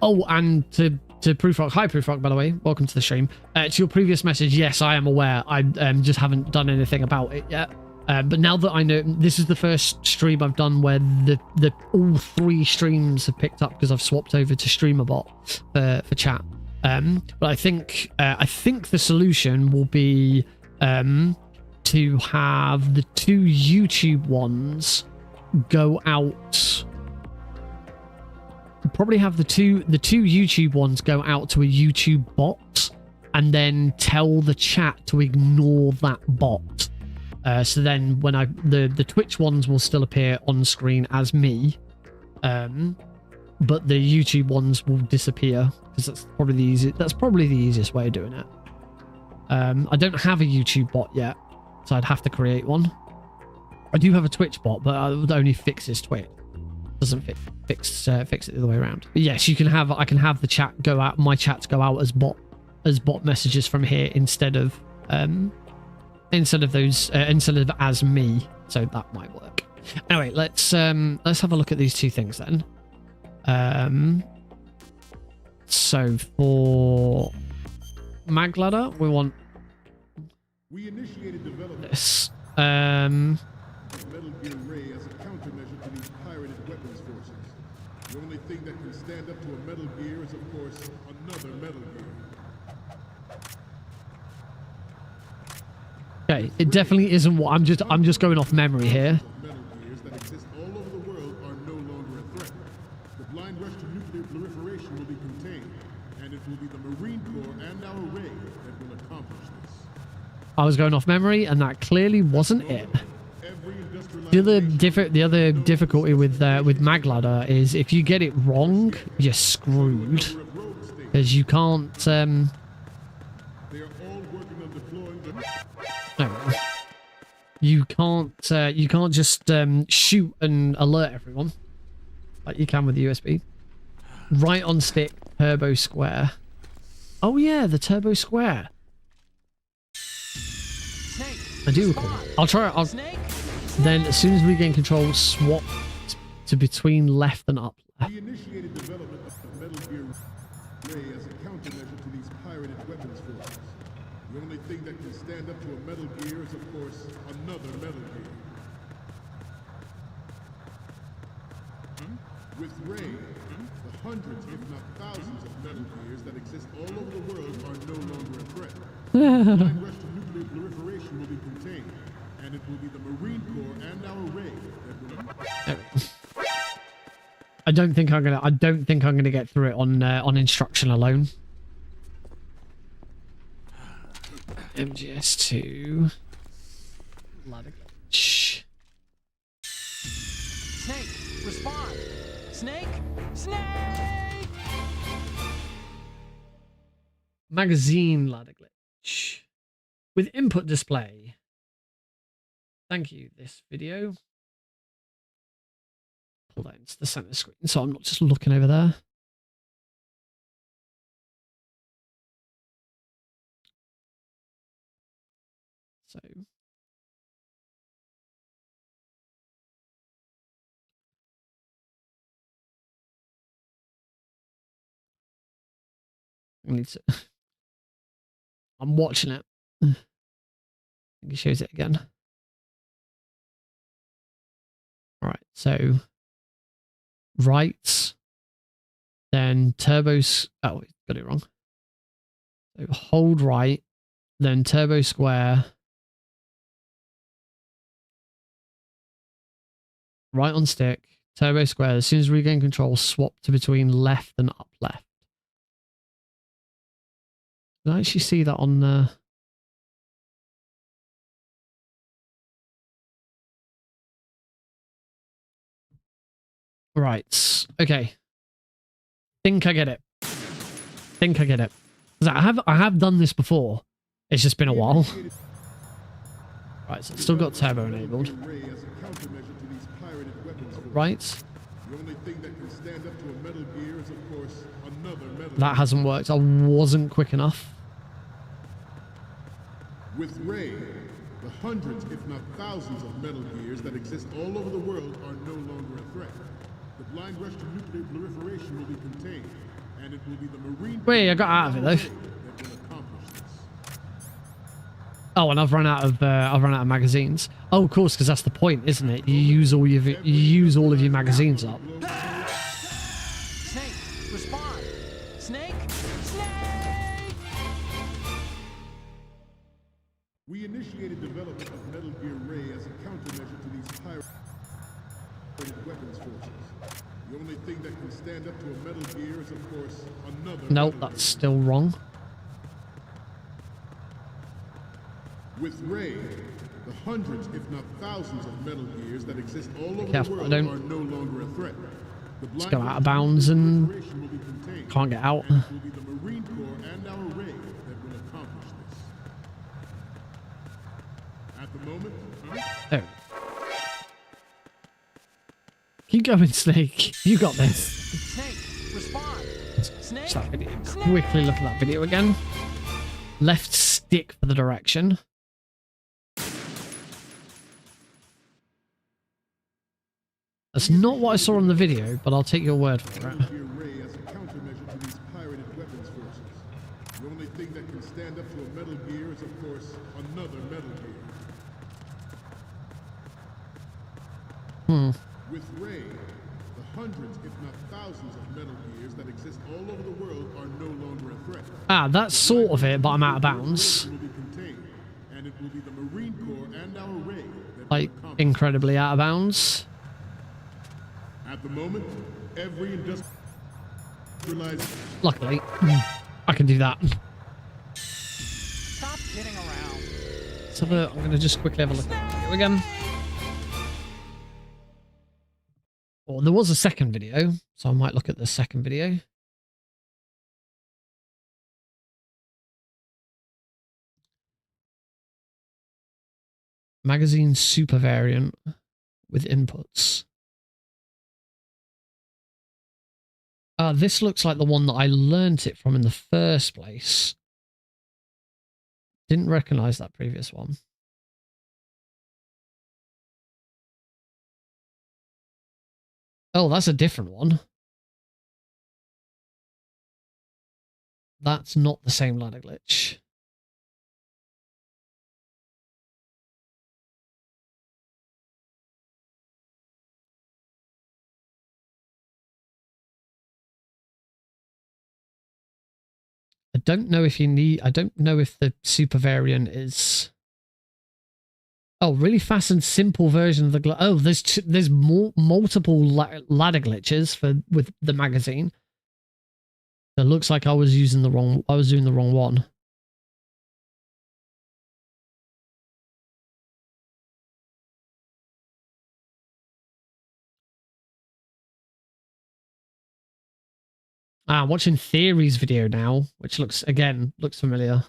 Oh, and to Proofrock, hi Proofrock, by the way, welcome to the stream. To your previous message, yes, I am aware. I just haven't done anything about it yet. But now that I know, this is the first stream I've done where the all three streams have picked up because I've swapped over to StreamerBot for chat. But I think the solution will be to have the two YouTube ones go out. Probably have the two YouTube ones go out to a YouTube bot, and then tell the chat to ignore that bot. So then when the Twitch ones will still appear on screen as me, but the YouTube ones will disappear because that's probably the easiest way of doing it. I don't have a YouTube bot yet, so I'd have to create one. I do have a Twitch bot, but it only fixes Twitch. Doesn't fix it the other way around. But yes, I can have the chat go out, my chats go out as bot messages from here instead of as me. So that might work. Anyway, let's have a look at these two things then. So for mag ladder, we initiated development this. Metal Gear Ray as a countermeasure to these pirated weapons forces. The only thing that can stand up to a Metal Gear is, of course, another Metal Gear. Okay, it definitely isn't what I'm just going off memory here. Metal Gears that exist all over the world are no longer a threat. The blind rush to nuclear proliferation will be contained, and it will be the Marine Corps and our Ray that will accomplish this. I was going off memory, and that clearly wasn't it. The other difficulty with mag ladder is if you get it wrong, you're screwed, because you can't. You can't just shoot and alert everyone like you can with the USB. Right on stick, turbo square. Oh yeah, the turbo square. I do recall. I'll try it. Then as soon as we gain control, swap to between left and up. We initiated development of Metal Gear Ray as a countermeasure to these pirated weapons forces. The only thing that can stand up to a Metal Gear is, of course, another Metal Gear. With Ray, the hundreds, if not thousands, of Metal Gears that exist all over the world are no longer a threat. The blind rush to nuclear proliferation will be contained, and it will be the Marine Corps and our Ray that will... I don't think I'm gonna get through it on instruction alone. MGS2. Ladder glitch. Snake, respond. Snake! Snake! Magazine ladder glitch with input display. Thank you, this video. Pull that into the center screen so I'm not just looking over there. So I need to I'm watching it. I think it shows it again. All right, so right, then turbos. Oh, got it wrong. So hold right, then turbo square, right on stick, turbo square. As soon as we regain control, swap to between left and up left. Did I actually see that on the? Right. Okay. Think I get it. Think I get it. 'Cause I have done this before. It's just been a while. Right, so it's still got turbo enabled. Right. That hasn't worked. I wasn't quick enough. With Ray, the hundreds, if not thousands, of Metal Gears that exist all over the world are no longer a threat. The blind rush to nuclear proliferation will be contained, and it will be the Marine. Wait, I got out of it though. That will accomplish this. Oh, and I've run out of magazines. Oh, of course, because that's the point, isn't it? You use all of your magazines up. Snake! Respond! Snake! Snake! We initiated development of Metal Gear Ray as a countermeasure to these pirated weapons forces. The only thing that can stand up to a Metal Gear is, of course, another. Nope, that's still wrong. With Ray, the hundreds, if not thousands, of Metal Gears that exist all over Careful, the I world don't- are no longer a threat. Let's go out of bounds and can't get out. It will be the Marine Corps and our Ray that will accomplish this. At the moment, Oh. Keep going, Snake. You got this. Snake! Respond! Snake! Start video. Quickly look at that video again. Left stick for the direction. That's not what I saw on the video, but I'll take your word for it. Metal Gear Ray as a countermeasure to these pirated weapons forces. The only thing that can stand up to a Metal Gear is, of course, another Metal Gear. With Ray, the hundreds, if not thousands, of Metal Gears that exist all over the world are no longer a threat. Ah, that's sort of it, but I'm out of bounds. Will be contained, and it will be the Marine Corps and our Ray that Like, will accomplish. incredibly out of bounds. At the moment, every industrialized. Luckily, I can do that. Stop kidding around. So I'm going to just quickly have a look at the video again. Well, there was a second video, so I might look at the second video. Magazine super variant with inputs. This looks like the one that I learnt it from in the first place. Didn't recognize that previous one. Oh, that's a different one. That's not the same ladder glitch. I don't know if you need, I don't know if the super variant is... Oh, really fast and simple version of the oh, there's multiple ladder glitches with the magazine. It looks like I was doing the wrong one. Ah, I'm watching Theory's video now, which looks familiar.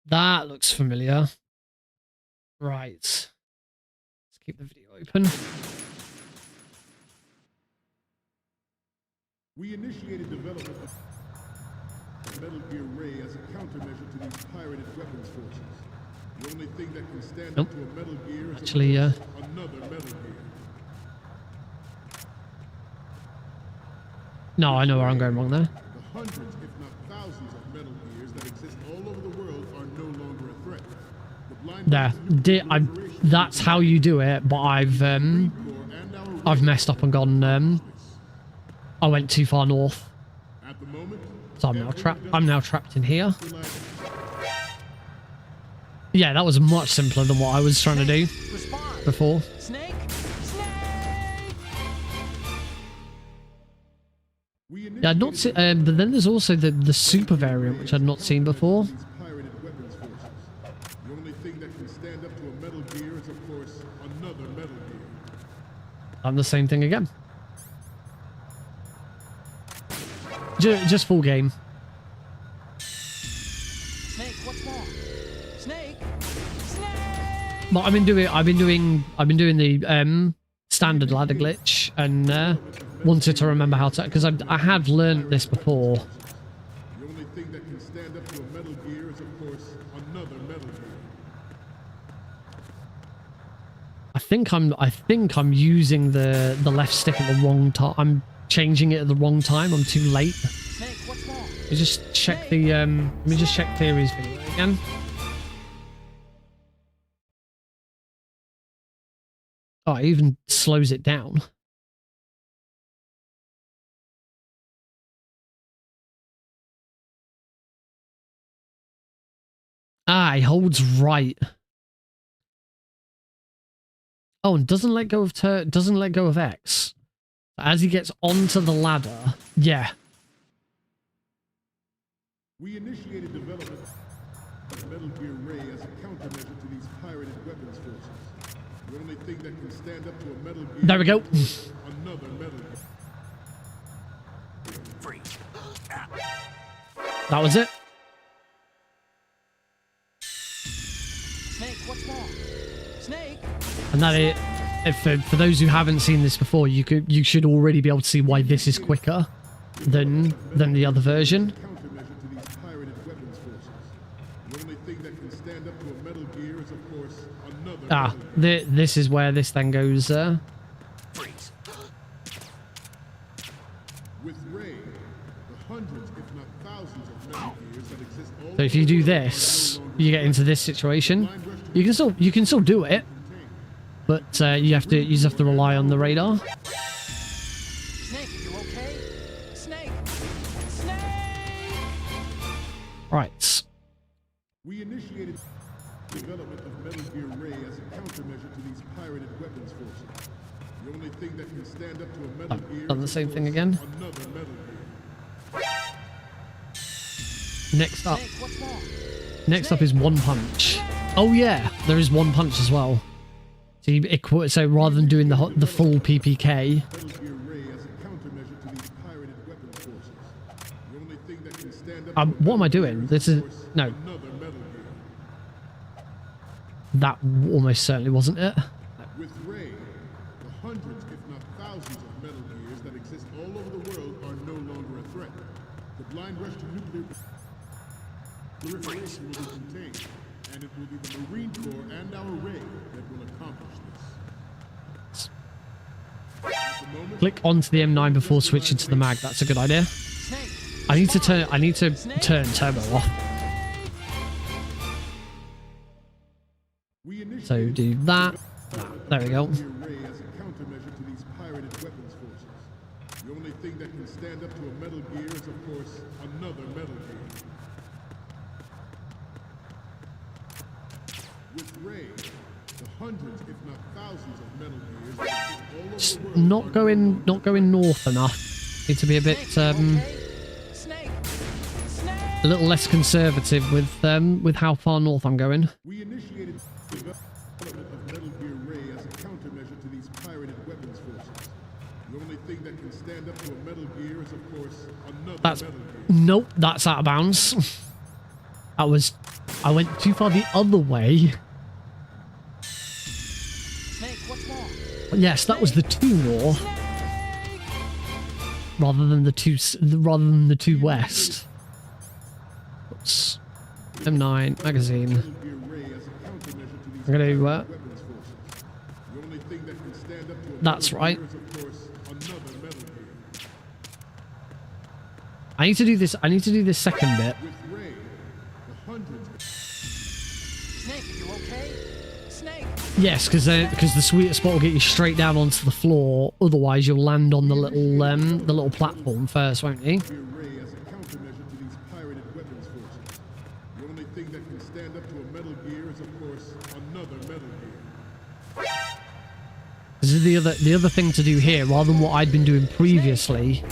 That looks familiar. Right. Let's keep the video open. We initiated development of Metal Gear Ray as a countermeasure to these pirated weapons forces. The only thing that can stand up to a Metal Gear is Actually, another Metal Gear. No, I know where I'm going wrong there. The hundreds, if not thousands, of Metal Gears that exist all over the world are no longer a threat. The blind That's how you do it, but I've messed up and gone. I went too far north, At the moment, so I'm now trapped in here. Yeah, that was much simpler than what I was trying to do before. Snake! Yeah, I'd not seen. But then there's also the super variant, which I'd not seen before. these pirated weapons forces. The only thing that can stand up to a Metal Gear is, of course, another Metal Gear. I'm the same thing again. Just full game. Snake, what's wrong? Snake! But I've been doing the standard ladder glitch and wanted to remember how to, because I had learned this before. The only thing that can stand up to a Metal Gear is, of course, another Metal Gear. I think I'm using the left stick at the wrong time. I'm changing it at the wrong time. I'm too late. Snake, what's wrong? Let me just check the let me just check Theory's video again. Oh, it even slows it down. Ah, he holds right. Oh, and doesn't let go of X. As he gets onto the ladder, yeah. We initiated development of Metal Gear Ray as a countermeasure to these pirated weapons forces. The only thing that can stand up to a Metal Gear There we go. is another Metal Gear. Freeze. That was it. Snake, what's wrong? Snake! And that for those who haven't seen this before, you should already be able to see why this is quicker than the other version. Countermeasure to these pirated weapons forces. The only thing that can stand up to a Metal Gear is, of course, another Ah, Metal Gear. this is where this then goes. Freeze. With Ray, the hundreds, if not thousands, of Metal Gears that exist all So if you do this, you get into this situation. You can still do it, but you have to rely on the radar. Snake, are you okay? Snake! Snake! Right. We initiated development of Metal Gear Ray as a countermeasure to these pirated weapons forces. The only thing that can stand up to a Metal Gear Done the is, same of thing course, again. another Metal Gear. Next up. Snake, what's wrong? Next up is one punch. Oh yeah, there is one punch as well. So rather than doing the full PPK, Metal Gear Ray as a countermeasure to these pirated weapons forces. The only thing that can stand up to a what am I Metal doing? Gear This is, is of course, no. another Metal Gear. That almost certainly wasn't it. With Ray, the hundreds, if not thousands, of Metal Gears that exist all over the world are no longer a threat. The blind rush to nuclear proliferation will be contained, and it will be the Marine Corps and our Ray that will accomplish this. At the moment, Click onto the M9 before switching to the mag. That's a good idea. Snake! I need to turn turbo off. So do that. There we go. As a countermeasure to these pirated weapons forces. The only thing that can stand up to a Metal Gear is, of course, another Metal Gear. With Ray, the hundreds, if not thousands, of Metal Gears all over Just the world not going north enough. Need to be a bit a little less conservative with how far north I'm going. We initiated development of Metal Gear Ray as a countermeasure to these pirated weapons forces. The only thing that can stand up to a Metal Gear is, of course, another That's Metal Gear. nope. That's out of bounds. I went too far the other way. Snake, what's wrong? Yes, that was the 2 north, rather than the 2 west. Oops. M9 magazine. Metal Gear Ray as a countermeasure to these I'm gonna weapons forces. The only thing that can stand up to a That's Metal right. Gear is, of course, another Metal Gear. I need to do this. I need to do this second bit. With Ray, the hundreds. Snake, are you okay? Snake! Yes, because the sweet spot will get you straight down onto the floor. Otherwise, you'll land on the little platform first, won't you? Gear Ray as a countermeasure to these pirated weapons forces. The only thing that can stand up to a Metal Gear is, of course, another Metal Gear. This is the other thing to do here, rather than what I'd been doing previously.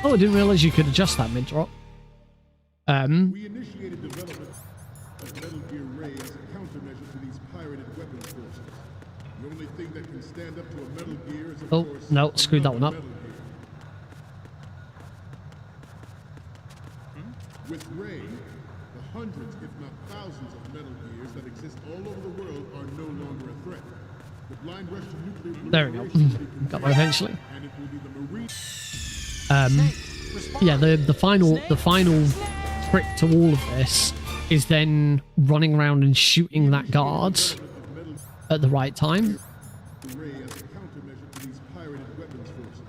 Oh, I didn't realize you could adjust that mid-drop. We initiated development of Metal Gear Ray as a countermeasure to these pirated weapons forces. The only thing that can stand up to a Metal Gear is, of Oh, course, no, screwed that one up. Metal Gear. With Ray, the hundreds, if not thousands, of Metal Gears that exist all over the world are no longer a threat. The blind rush to nuclear There we go. proliferation will be Got there eventually. and it will be the Marine. Yeah, the final trick to all of this is then running around and shooting that guard at the right time. Ray as a countermeasure to these pirated weapons forces.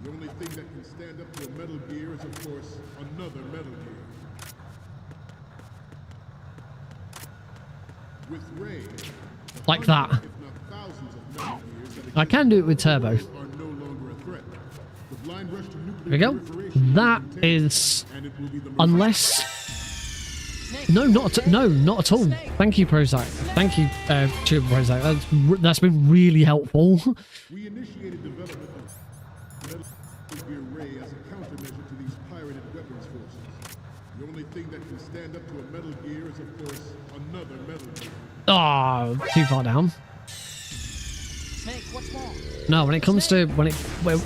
The only thing that can stand up to a Metal Gear is, of course, another Metal Gear. With Ray, Like that. if not thousands of Metal Gears that I can do it with turbo. are no longer a threat. The blind rush to nuclear There we go. proliferation That will continue, is, and it will be the unless. No, not at all. Thank you, Prozac. Thank you, Tuber Prozac. That's been really helpful. We initiated development of Metal Gear Ray as a countermeasure to these pirated weapons forces. The only thing that can stand up to a Metal Gear is, of course, another Metal Gear. Oh, too far down. Snake, what's wrong? No, when it comes to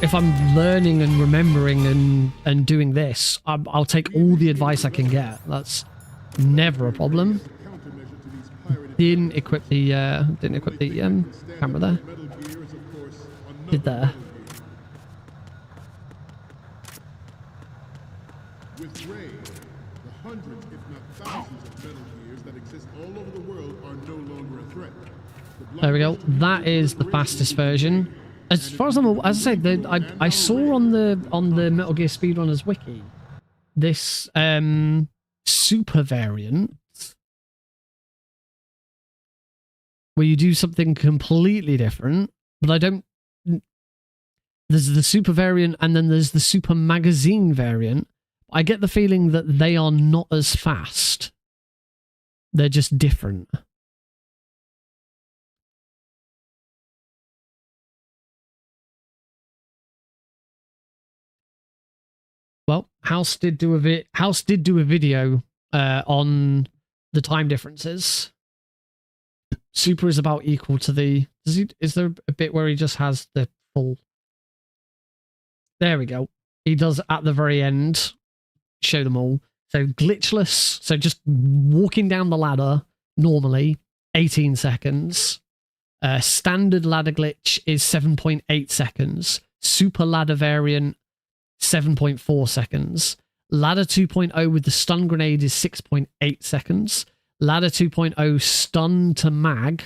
if I'm learning and remembering and doing this, I'll take all the advice I can get. That's never a problem. Countermeasure to these pirated Didn't equip the camera there. Metal Gear is, of course, another Did there. Metal Gear. With Ray, the hundreds, if not thousands, of Metal Gears that exist all over the world are no longer a threat. The blind There we go. rush to That is the fastest version. As far as as I say, I saw on the Metal Gear Speedrunners wiki this super variant where you do something completely different, but I don't. There's the super variant and then there's the super magazine variant. I get the feeling that they are not as fast. They're just different. Well, House did do a video on the time differences. Super is about equal to the. Is there a bit where he just has the full? There we go. He does at the very end. Show them all. So glitchless. So just walking down the ladder normally, 18 seconds. Standard ladder glitch is 7.8 seconds. Super ladder variant, 7.4 seconds. Ladder 2.0 with the stun grenade is 6.8 seconds. Ladder 2.0 stun to mag,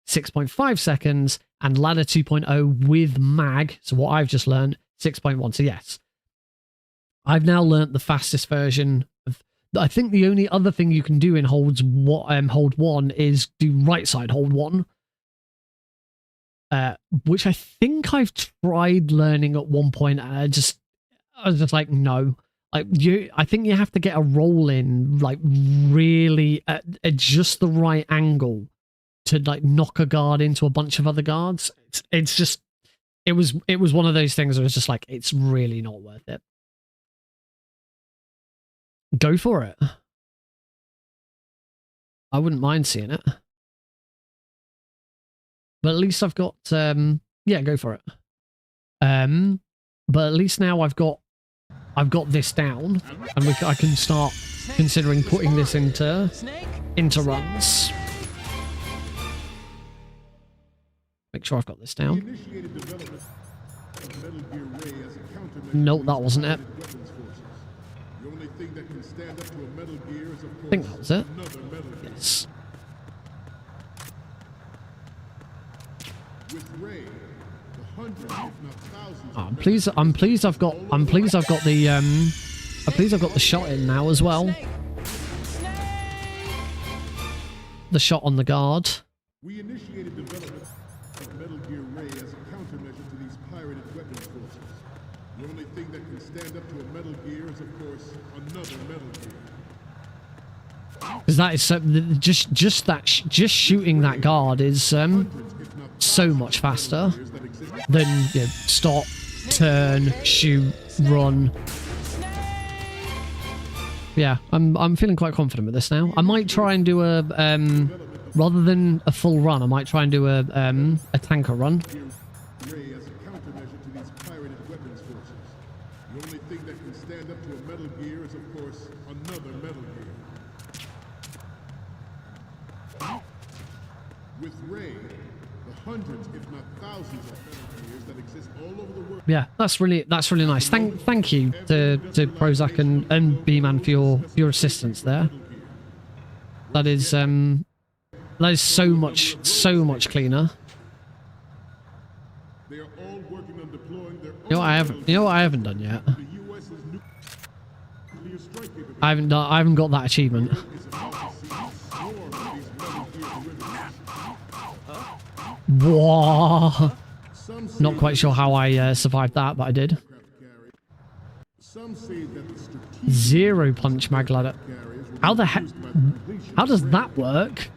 6.5 seconds. And ladder 2.0 with mag, so what I've just learned, 6.1. So yes, I've now learnt the fastest version of. I think the only other thing you can do in hold one is do right side hold one, which I think I've tried learning at one point, and I was just like, no. Like I think you have to get a roll in, like really at just the right angle to like knock a guard into a bunch of other guards. It's just it was one of those things where it's just like it's really not worth it. Go for it. I wouldn't mind seeing it. But at least I've got yeah, go for it. But at least now I've got this down, and I can start considering putting this into runs. Make sure I've got this down. Nope, that wasn't it. I think that was it. Yes. Oh, I'm pleased I've got the shot in now as well. The shot on the guard. We initiated development of Metal Gear Ray as a countermeasure to these pirated weapons forces. The only thing that can stand up to a Metal Gear is, of course, another Metal Gear. Because that is so, just shooting that guard is so much faster than stop, turn, shoot, run. Yeah, I'm feeling quite confident with this now. I might try and do a rather than a full run, I might try and do a tanker run. Ray as a countermeasure to these pirated weapons forces. The only thing that can stand up to a Metal Gear is, of course, another Metal Gear. With Ray, the hundreds, if not thousands, of Metal Gears that exist all over the world. Yeah, that's really nice. Thank you to Prozac and B-Man for your assistance there. That is so much cleaner. They are all working on deploying their You know what I haven't done yet? I haven't got that achievement. Whoa. Not quite sure how I survived that, but I did. Zero punch mag ladder. How the heck? How does that work?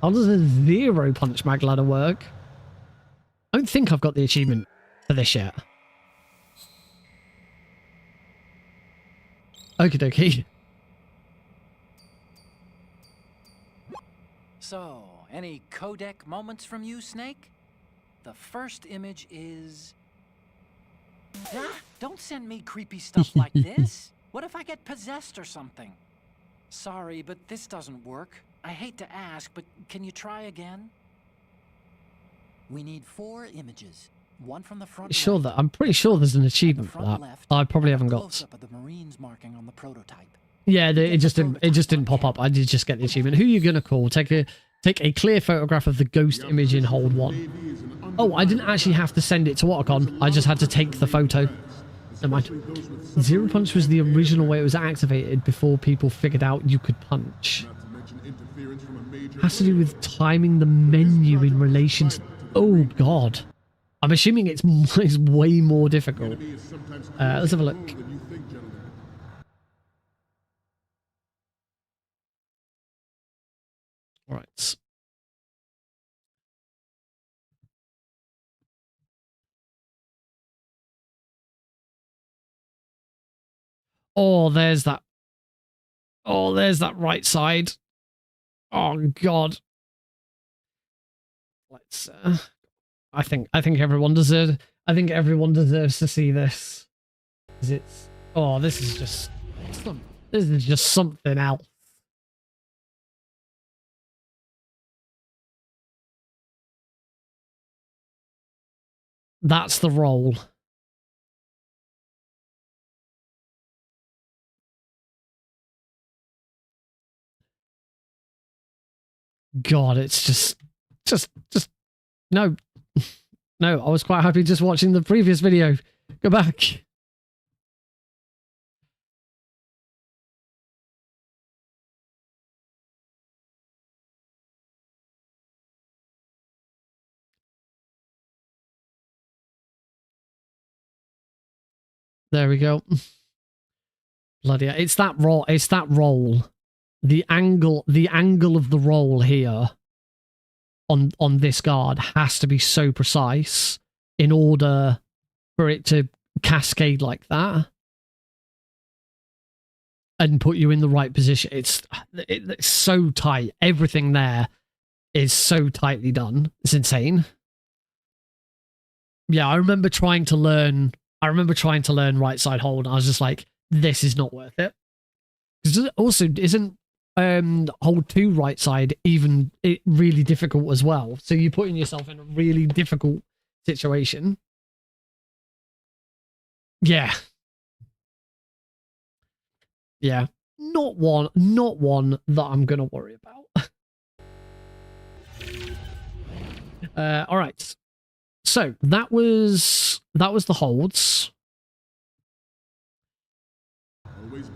How does a zero punch mag ladder work? I don't think I've got the achievement for this yet. Okie dokie. So, any codec moments from you, Snake? The first image is... Don't send me creepy stuff like this. What if I get possessed or something? Sorry, but this doesn't work. I hate to ask, but can you try again? We need 4 images. One from the front. Sure that I'm pretty sure there's an achievement for that. I probably haven't got. Of the Marines marking on the prototype. Yeah, it just didn't pop up. I did just get the achievement. Who are you gonna call? Take a clear photograph of the ghost image in hold 1. Oh, I didn't actually have to send it to Watercon. I just had to take the photo. Never mind. Zero punch was the original way it was activated before people figured out you could punch. Has to do with timing the menu in relation to... Oh god. I'm assuming it's way more difficult. Let's have a look. Right. Oh, there's that. Oh, there's that right side. Oh god. Let's. I think everyone deserves. I think everyone deserves to see this. It's. Oh, this is just. This is just something else. That's the roll. God, it's just no. No, I was quite happy just watching the previous video. Go back. There we go. Bloody hell. It's that roll. It's that roll. The angle of the roll here on this guard has to be so precise in order for it to cascade like that and put you in the right position. It's so tight. Everything there is so tightly done. It's insane. Yeah, I remember trying to learn right side hold, and I was just like, this is not worth it. Because also, isn't hold 2 right side even really difficult as well? So you're putting yourself in a really difficult situation. Yeah. Yeah. Not one that I'm gonna worry about. All right. So that was the holds.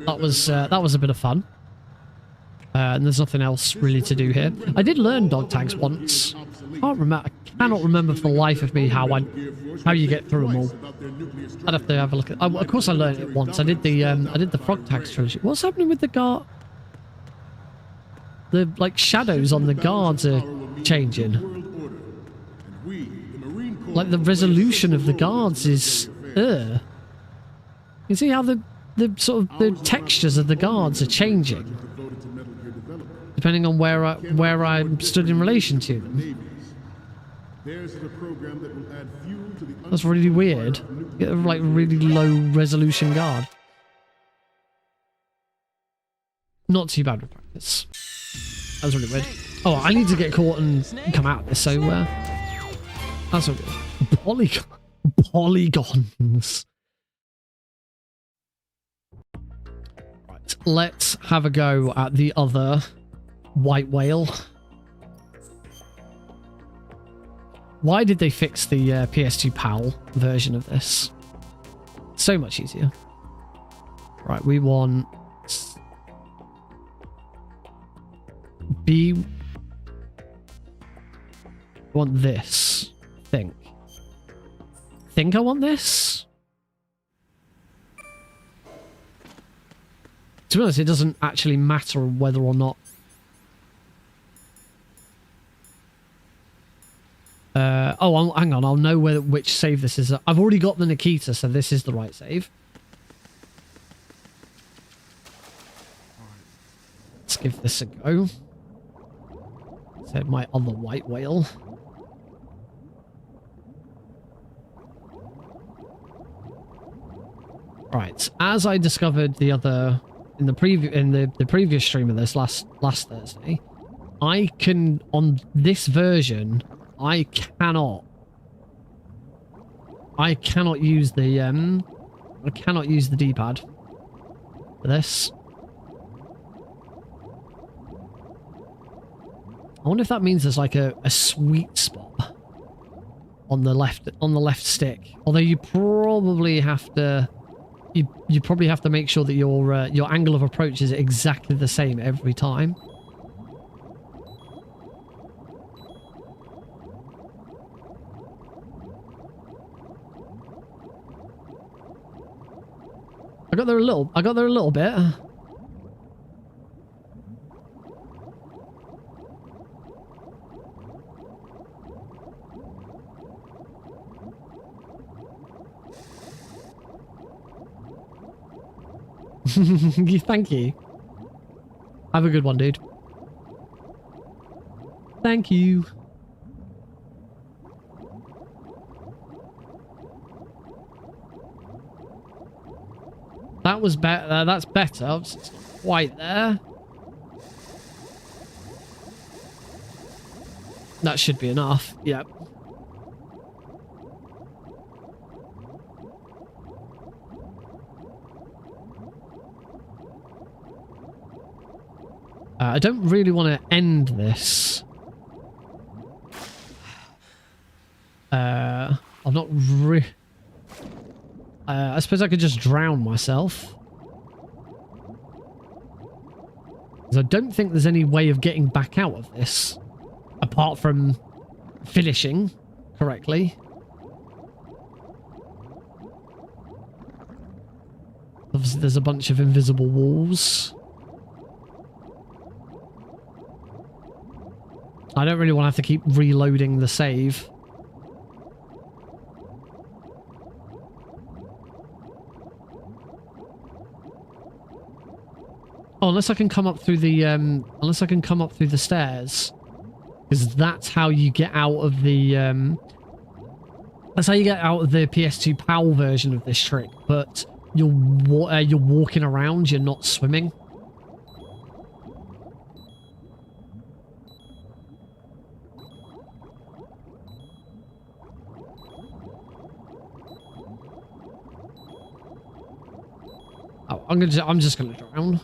That was a bit of fun. And there's nothing else really to do here. I did learn dog tags once. I cannot remember for the life of me how you get through them all. I'd have to have a look at. Of course, I learned it once. I did the frog tags trilogy. What's happening with the guard? The like shadows on the guards are changing. Like the resolution of the guards is. You see how the sort of the textures of the guards are changing depending on where I stood in relation to them. That's really weird. Get a like really low resolution guard. Not too bad with practice. That was really weird. Oh, I need to get caught and come out of this, so that's all good. Polygons. Right, let's have a go at the other white whale. Why did they fix the PS2 PAL version of this? So much easier. Right, we want we want this. Think I want this? To be honest, it doesn't actually matter whether or not. Oh, hang on. I'll know which save this is. I've already got the Nikita, so this is the right save. Let's give this a go. So my other white whale. Right. As I discovered the other in the previous stream of this last Thursday, I can on this version. I cannot use the D-pad for this. I wonder if that means there's like a sweet spot on the left stick. Although you probably have to make sure that your angle of approach is exactly the same every time. I got there a little bit. Thank you. Have a good one, dude. Thank you. That was better. That's better. It's not quite there. That should be enough. Yep. I don't really want to end this. I'm not really... I suppose I could just drown myself. Because I don't think there's any way of getting back out of this. Apart from finishing correctly. Obviously, there's a bunch of invisible walls. I don't really want to have to keep reloading the save. Oh, unless I can come up through the stairs, because that's how you get out of the that's how you get out of the PS2 PAL version of this trick. But you're walking around, you're not swimming. Oh, I'm just gonna drown.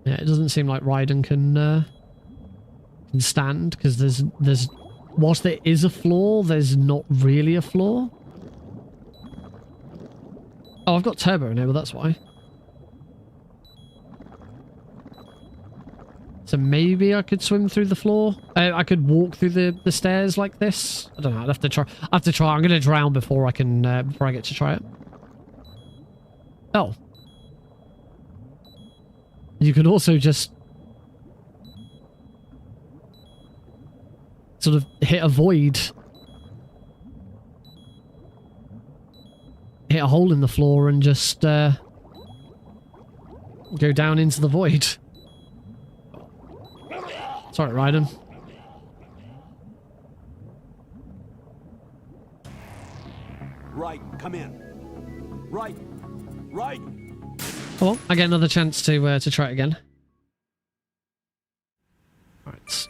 Yeah, it doesn't seem like Raiden can stand, because there's whilst there is a floor, there's not really a floor. Oh, I've got turbo enabled, that's why. So maybe I could swim through the floor. I could walk through the stairs like this. I don't know. I'd have to try. I'm gonna drown before I can before I get to try it. Oh. You could also just sort of hit a void. Hit a hole in the floor and just go down into the void. Sorry, Raiden. Right, come in. Right. Oh, well, I get another chance to try it again. Right.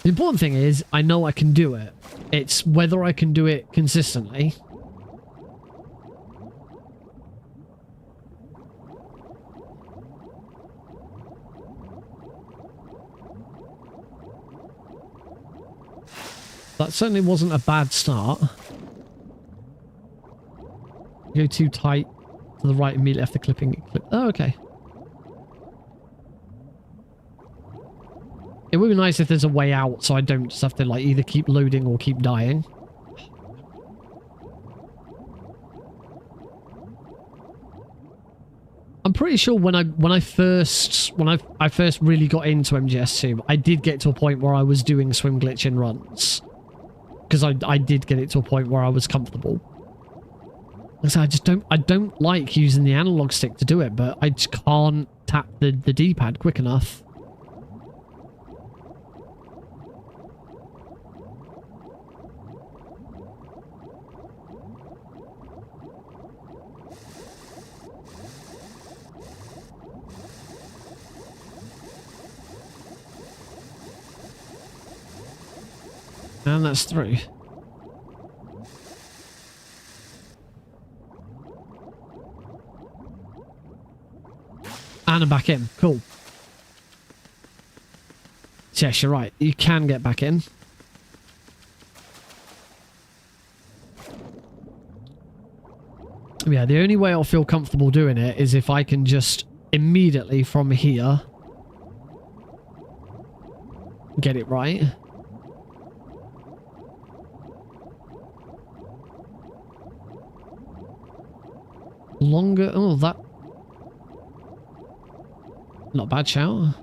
The important thing is, I know I can do it. It's whether I can do it consistently. That certainly wasn't a bad start. Go too tight to the right immediately after clipping it. Oh, okay. It would be nice if there's a way out, so I don't just have to like either keep loading or keep dying. I'm pretty sure when I first really got into MGS2, I did get to a point where I was doing swim glitching runs. Because I did get it to a point where I was comfortable. So I don't like using the analog stick to do it, but I just can't tap the D-pad quick enough. And that's through. And I'm back in. Cool. Yes, you're right. You can get back in. Yeah, the only way I'll feel comfortable doing it is if I can just immediately from here get it right. Longer. Oh, that. Not a bad shout.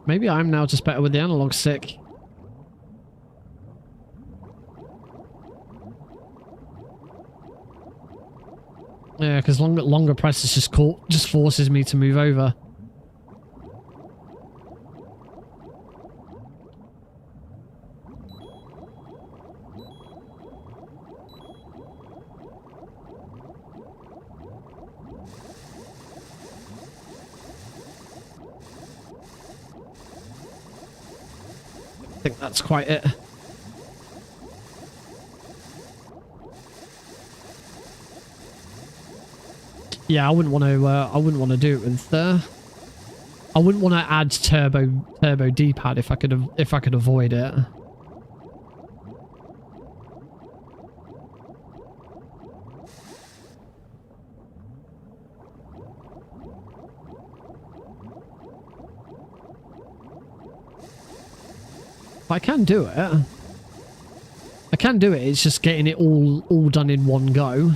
Maybe I'm now just better with the analog stick. Yeah, because longer presses just forces me to move over. think that's quite it. Yeah, I wouldn't want to. I wouldn't want to do it with. I wouldn't want to add turbo D-pad if I could avoid it. But I can do it. I can do it. It's just getting it all done in one go.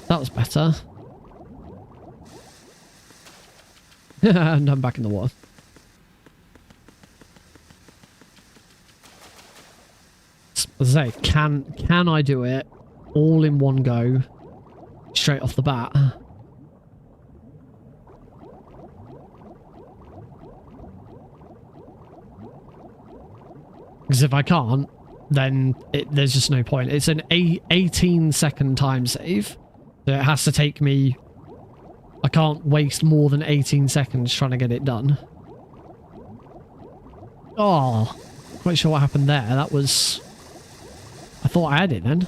That was better. And I'm back in the water. As I say, can I do it all in one go, straight off the bat? Because if I can't, then there's just no point. It's an 18-second time save. So it has to take me... I can't waste more than 18 seconds trying to get it done. Oh, quite sure what happened there. That was... I thought I had it then.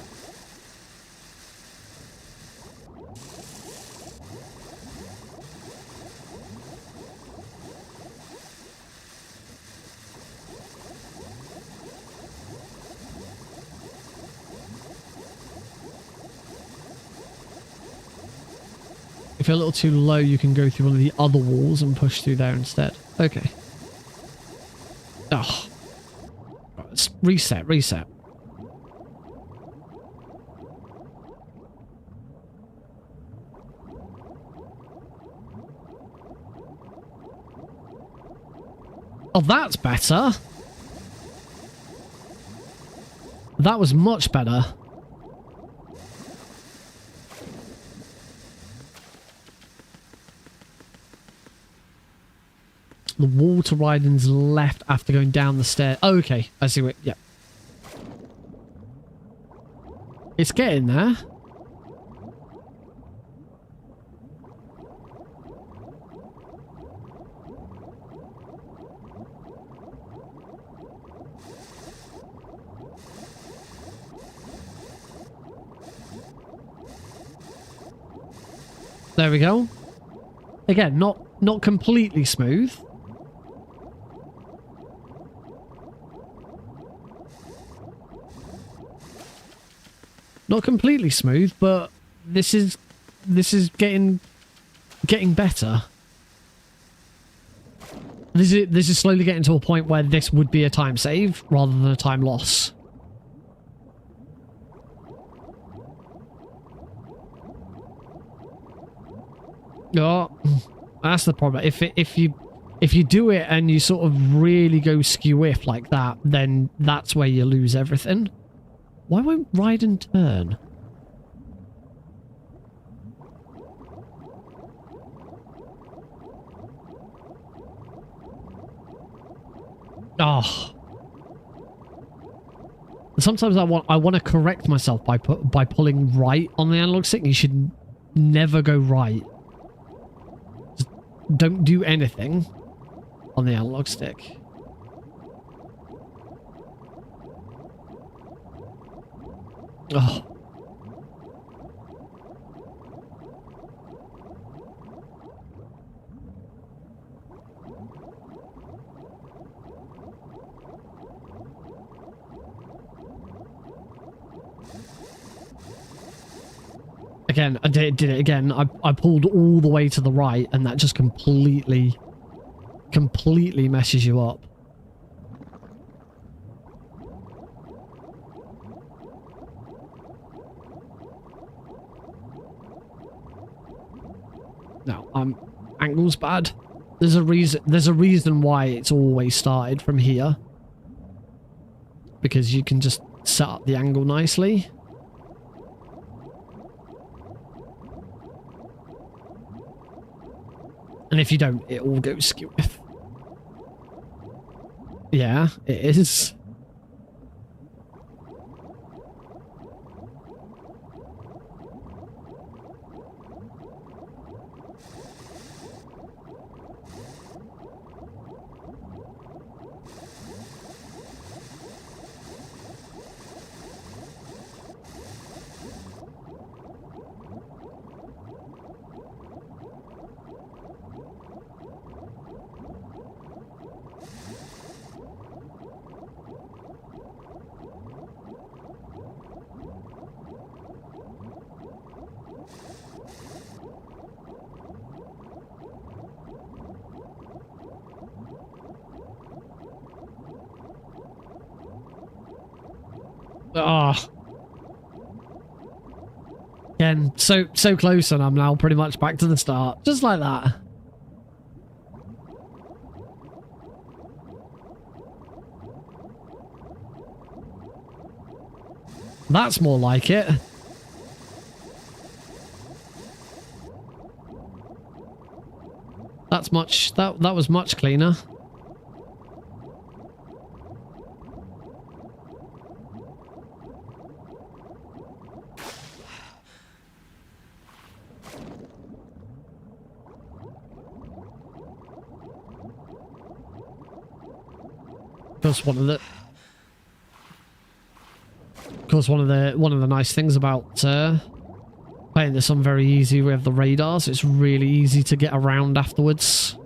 If you're a little too low, you can go through one of the other walls and push through there instead. Okay. Oh. Right, let's reset. Oh, that's better. That was much better. The wall to Ryden's left after going down the stair. Oh, okay, I see what... Yeah. It's getting there. There we go. Again, not completely smooth. Not completely smooth, but this is getting better. This is slowly getting to a point where this would be a time save rather than a time loss. Oh, that's the problem. If you do it and you sort of really go skew-if like that, then that's where you lose everything. Why won't ride and turn? Oh. Sometimes I want to correct myself by pulling right on the analog stick. You should never go right. Just don't do anything on the analog stick. Oh. Again, I did it again. I pulled all the way to the right, and that just completely messes you up. No, angle's bad. There's a reason why it's always started from here. Because you can just set up the angle nicely. And if you don't, it all goes skew. Yeah, it is. Ah. Again, so close, and I'm now pretty much back to the start. Just like that. That's more like it. That's much... That was much cleaner. Because one of the nice things about playing this on very easy with the radars, it's really easy to get around afterwards.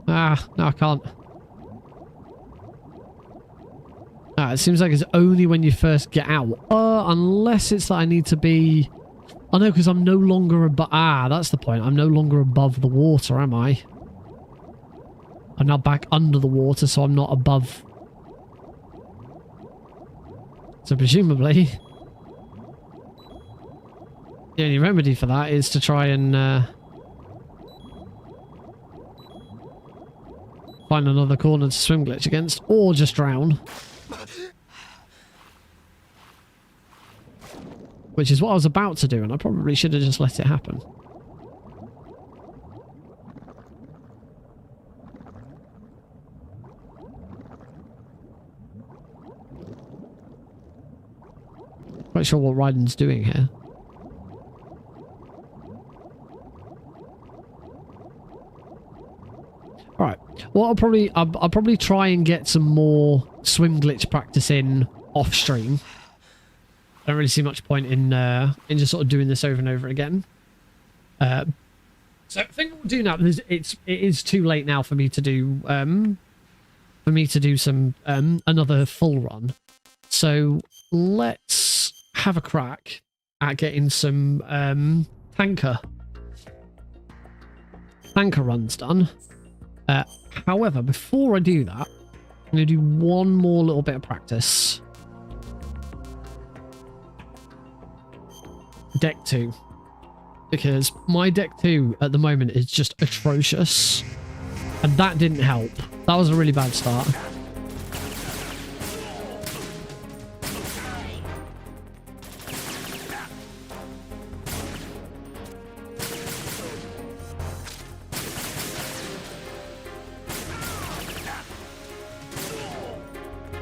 Ah, no, I can't. Ah, it seems like it's only when you first get out. Unless it's that I need to be... Oh no, because I'm no longer above... Ah, that's the point. I'm no longer above the water, am I? I'm now back under the water, so I'm not above. So presumably... the only remedy for that is to try and... find another corner to swim glitch against, or just drown. Which is what I was about to do, and I probably should have just let it happen. Quite sure what Ryden's doing here. Alright. Well, I'll probably try and get some more swim glitch practice in off stream. I don't really see much point in just sort of doing this over and over again. So I think what we'll do now is it is too late now for me to do some another full run. So let's have a crack at getting some tanker runs done. However, before I do that, I'm going to do one more little bit of practice. Deck 2. Because my deck 2 at the moment is just atrocious. And that didn't help. That was a really bad start.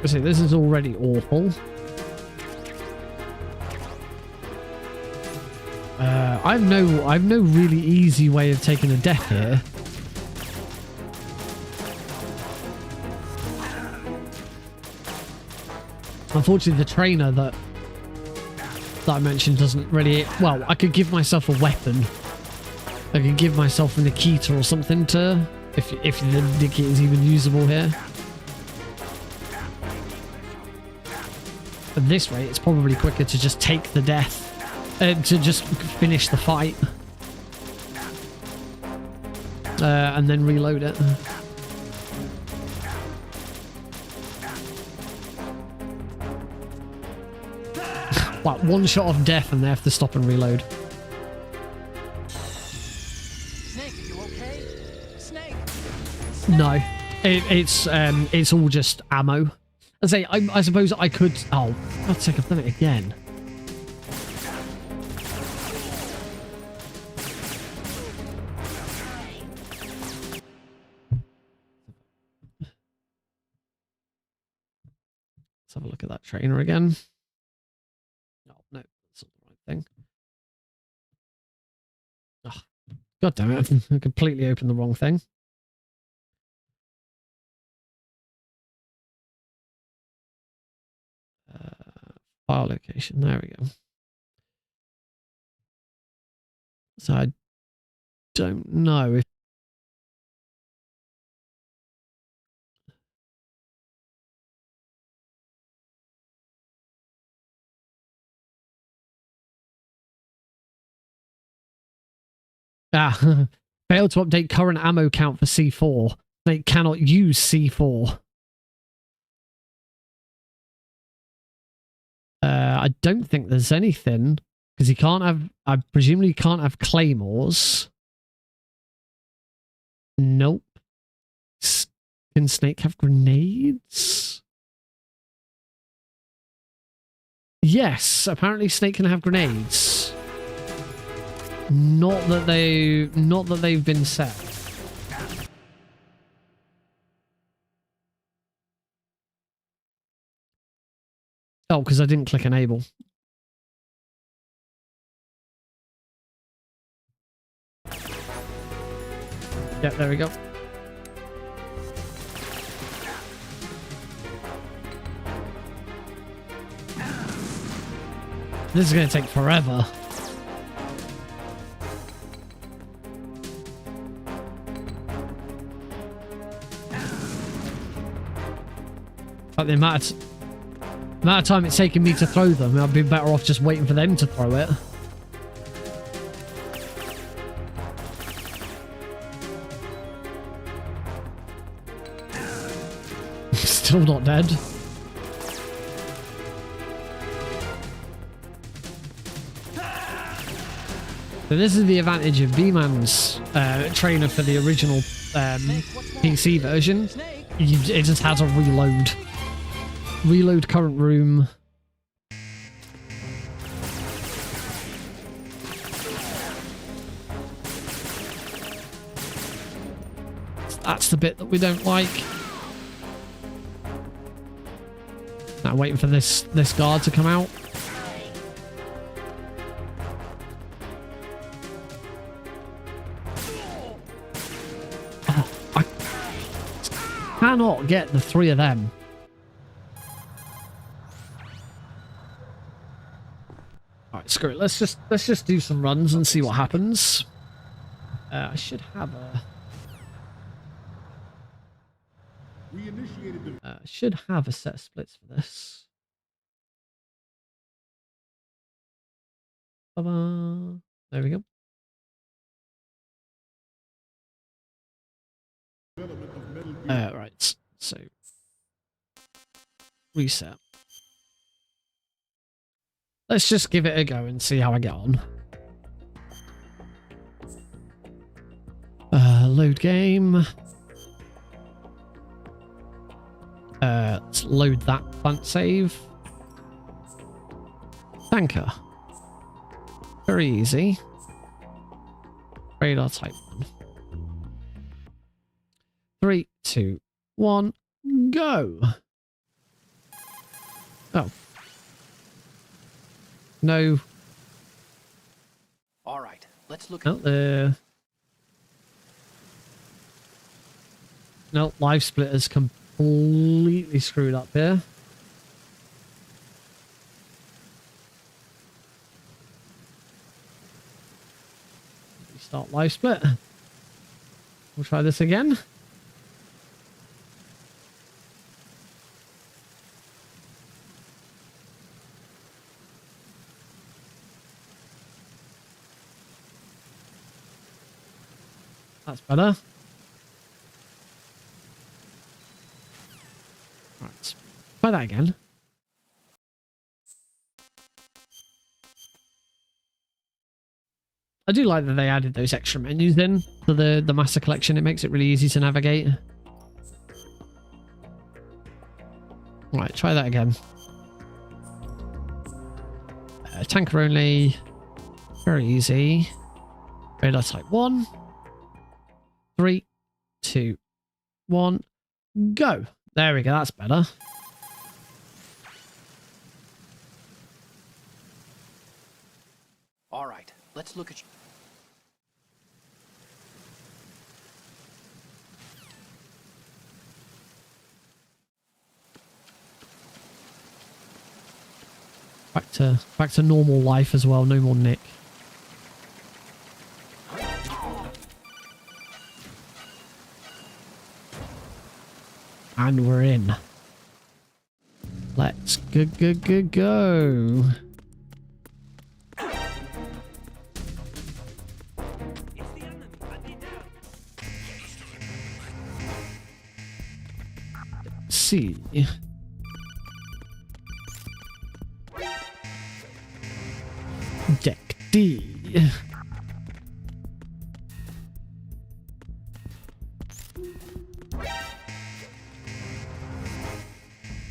See, this is already awful. I've no really easy way of taking a death here. Unfortunately, the trainer that I mentioned doesn't really... Well, I could give myself a weapon. I could give myself a Nikita or something to... If the Nikita is even usable here. At this rate, it's probably quicker to just take the death. To just finish the fight. And then reload it. Wow, one shot of death and they have to stop and reload. Snake, are you okay? Snake. No, it's all just ammo. I say, I suppose I could. Oh, God's sake, I've done it again. Let's have a look at that trainer again. Oh, no, that's not the right thing. Oh, God damn it, I completely opened the wrong thing. File location, there we go. So I don't know if Ah, failed to update current ammo count for C4. Snake cannot use C4. I don't think there's anything because he can't have. I presume he can't have claymores. Nope. Can Snake have grenades? Yes, apparently Snake can have grenades. Not that they've been set. Oh, because I didn't click enable. Yeah, there we go. This is going to take forever. But the amount of time it's taking me to throw them, I'd be better off just waiting for them to throw it. Still not dead. So this is the advantage of B-Man's trainer for the original PC version. It just has a reload. Reload current room. That's the bit that we don't like. Now waiting for this guard to come out. Oh, I cannot get the three of them. Alright, screw it. Let's just do some runs and see what happens. I should have a set of splits for this. Ta-da. There we go. Right, so reset. Let's just give it a go and see how I get on. Load game. Let's load that plant save. Tanker. Very easy. Radar type 1. 3, 2, 1, go. Oh. No. All right, let's look at the. No, live splitters completely screwed up here. Start live split. We'll try this again. That's better. Right, try that again. I do like that they added those extra menus in to the master collection. It makes it really easy to navigate. Right, try that again. Tanker only. Very easy. Radar type 1. 3, 2, 1, go. There we go, that's better. All right, let's look at you. Back to normal life as well, no more Nick. And we're in. Let's go. C. Deck D.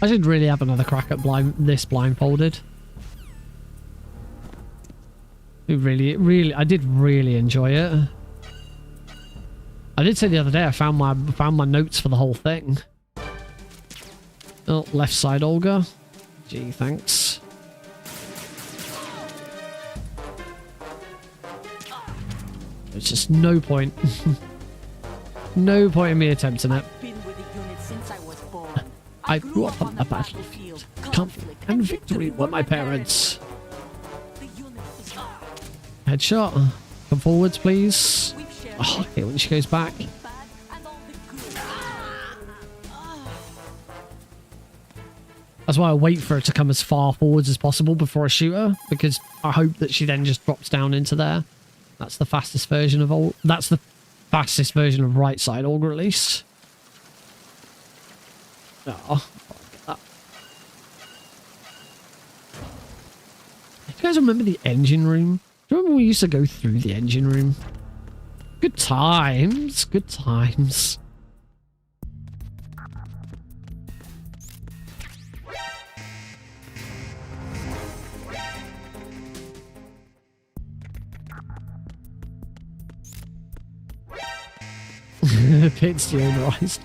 I should really have another crack at this blindfolded. I did really enjoy it. I did say the other day I found my notes for the whole thing. Oh, left side Olga. Gee, thanks. There's just no point. No point in me attempting it. I grew up on the battlefield. Conflict and victory were my parents. Headshot. Come forwards, please. Oh, okay, when she goes back. That's why I wait for her to come as far forwards as possible before I shoot her, because I hope that she then just drops down into there. That's the fastest version of That's the fastest version of right side Olga, at least. Oh, that. Do you guys remember the engine room? Do you remember when we used to go through the engine room? Good times. Good times. Pit's deodorized.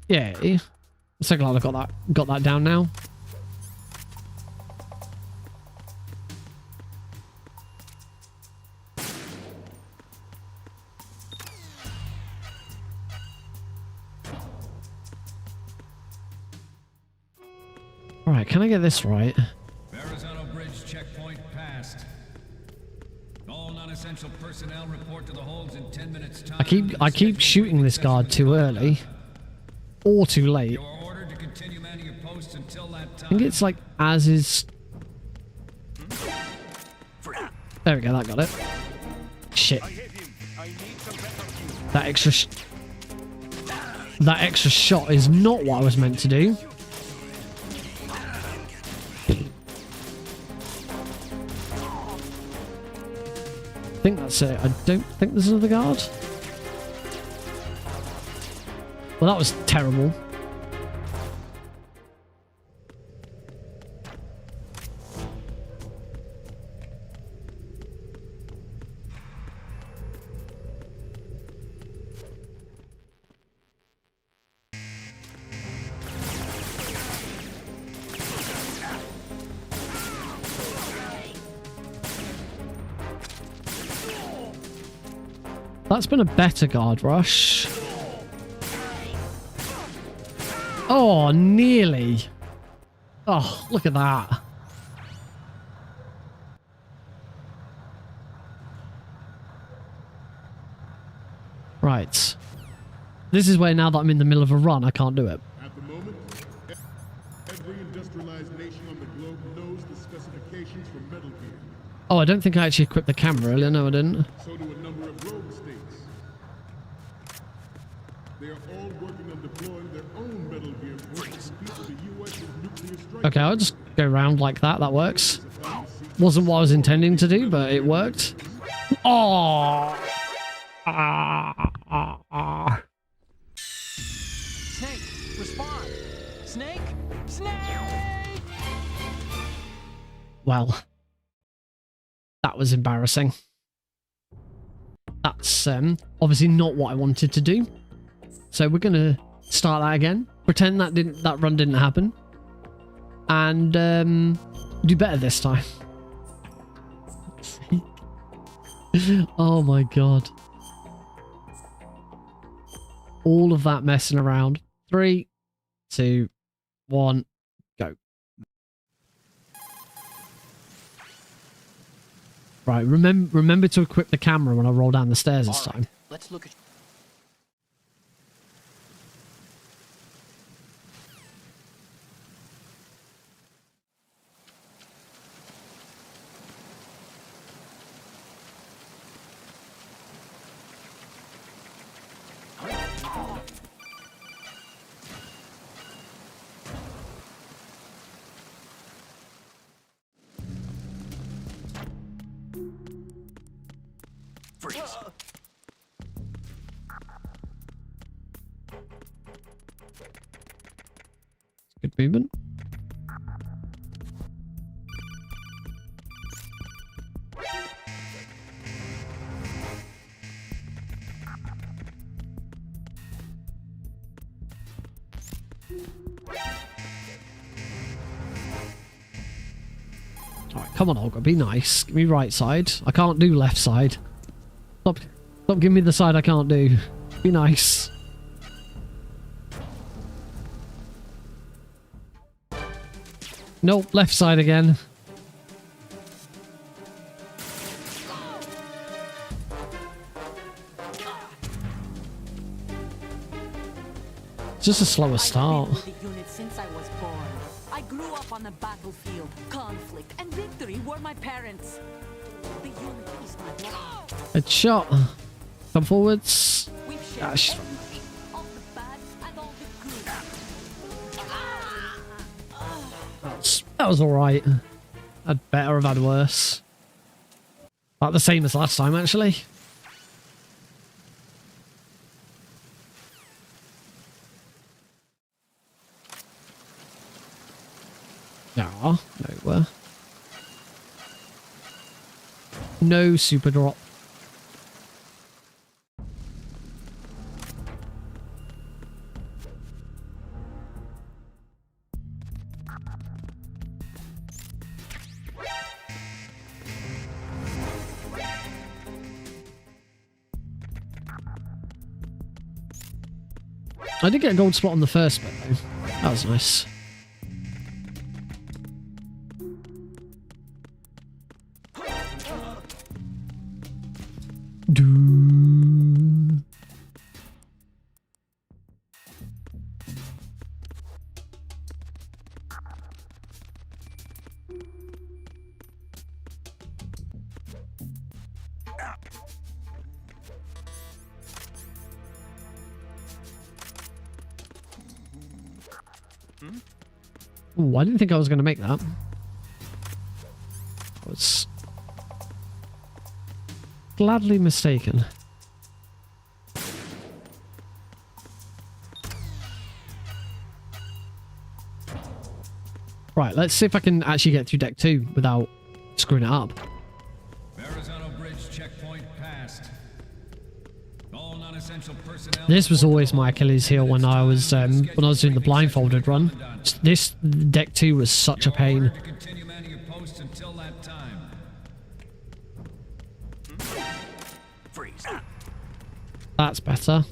Yeah, I'm so glad I got that down now. All right, can I get this right? Verrazano Bridge checkpoint passed. All non-essential personnel report to the holds in 10 minutes time. I keep shooting this guard too early. Or too late. You are ordered to continue manning your posts until that time. I think it's like as is. There we go, that got it. Shit. That extra shot is not what I was meant to do. I think that's it. I don't think there's another guard. Well, that was terrible. That's been a better guard rush. Oh, nearly. Oh, look at that. Right. This is where now that I'm in the middle of a run, I can't do it. At the moment, every industrialized nation on the globe knows the specifications for Metal Gear. Oh, I don't think I actually equipped the camera earlier. No, I didn't. So do a number of rogue states. They are all working on deploying their own Metal Gear forces to compete with the U.S.'s nuclear strike. Okay, I'll just go around like that. That works. Wasn't what I was intending to do, but it worked. Oh! Snake, respond! Snake! Snake! Well, that was embarrassing. That's obviously not what I wanted to do. So we're gonna start that again. Pretend that run didn't happen, and do better this time. Oh my god! All of that messing around. 3, 2, 1, go. Right, remember to equip the camera when I roll down the stairs this time. Let's look at... Freeze. Good movement. Alright, come on, Olga, be nice. Give me right side. I can't do left side. Stop giving me the side I can't do. Be nice. Nope, left side again. It's just a slower start. I've been with the unit since I was born. I grew up on the battlefield. Conflict and victory were my parents. The unit is my blood. Headshot. Come forwards. We've shared Gosh. everything, all the bad and all the good. That was alright. I'd better have had worse. About the same as last time, actually. No, nowhere. No super drop. I did get a gold spot on the first bit though. That was nice. Ooh, I didn't think I was going to make that. I was gladly mistaken. Right, let's see if I can actually get through deck 2 without screwing it up. Verrazano Bridge checkpoint passed. All non-essential personnel. This was always my Achilles heel when I was doing the blindfolded run. This deck 2 was such a pain. To continue manning your posts until that time. Freeze. That's better.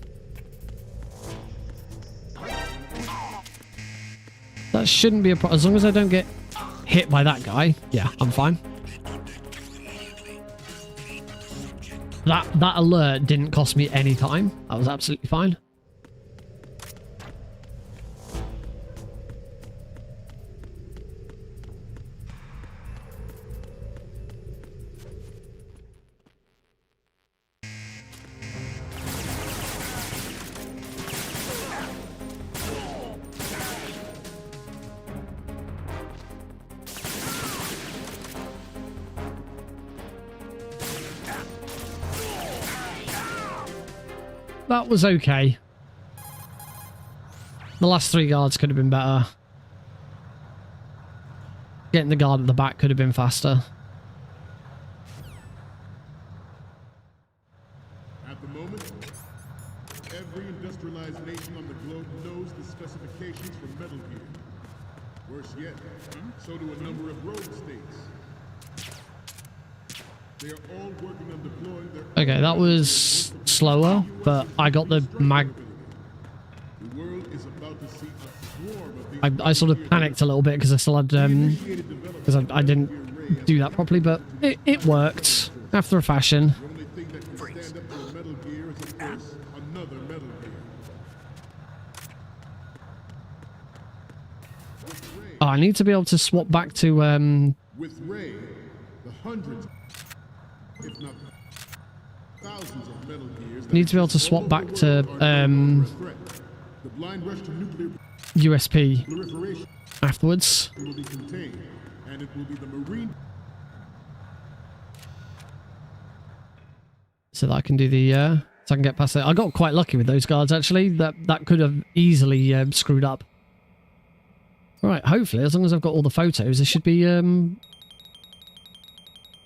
That shouldn't be a problem. As long as I don't get hit by that guy, yeah, I'm fine. That alert didn't cost me any time. That was absolutely fine. That was okay. The last 3 guards could have been better. Getting the guard at the back could have been faster. At the moment, every industrialized nation on the globe knows the specifications for Metal Gear. Worse yet, so do a number of rogue states. They are all working on deploying their... Okay, that was slower, but I got the mag... The world is about to see a swarm of these... I sort of panicked a little bit because I still had... because I didn't do that properly, but it worked after a fashion. The only thing that can stand up to a Metal Gear is, of course, another Metal Gear. Oh, I need to be able to swap back to With Ray, the hundreds, if not thousands of Metal Gears. need to be able to swap back to The blind rush to nuclear USP proliferation afterwards. will be contained, and it will be the Marine. So that I can do the so I can get past it. I got quite lucky with those guards actually. That could have easily screwed up. Right, hopefully, as long as I've got all the photos, there should be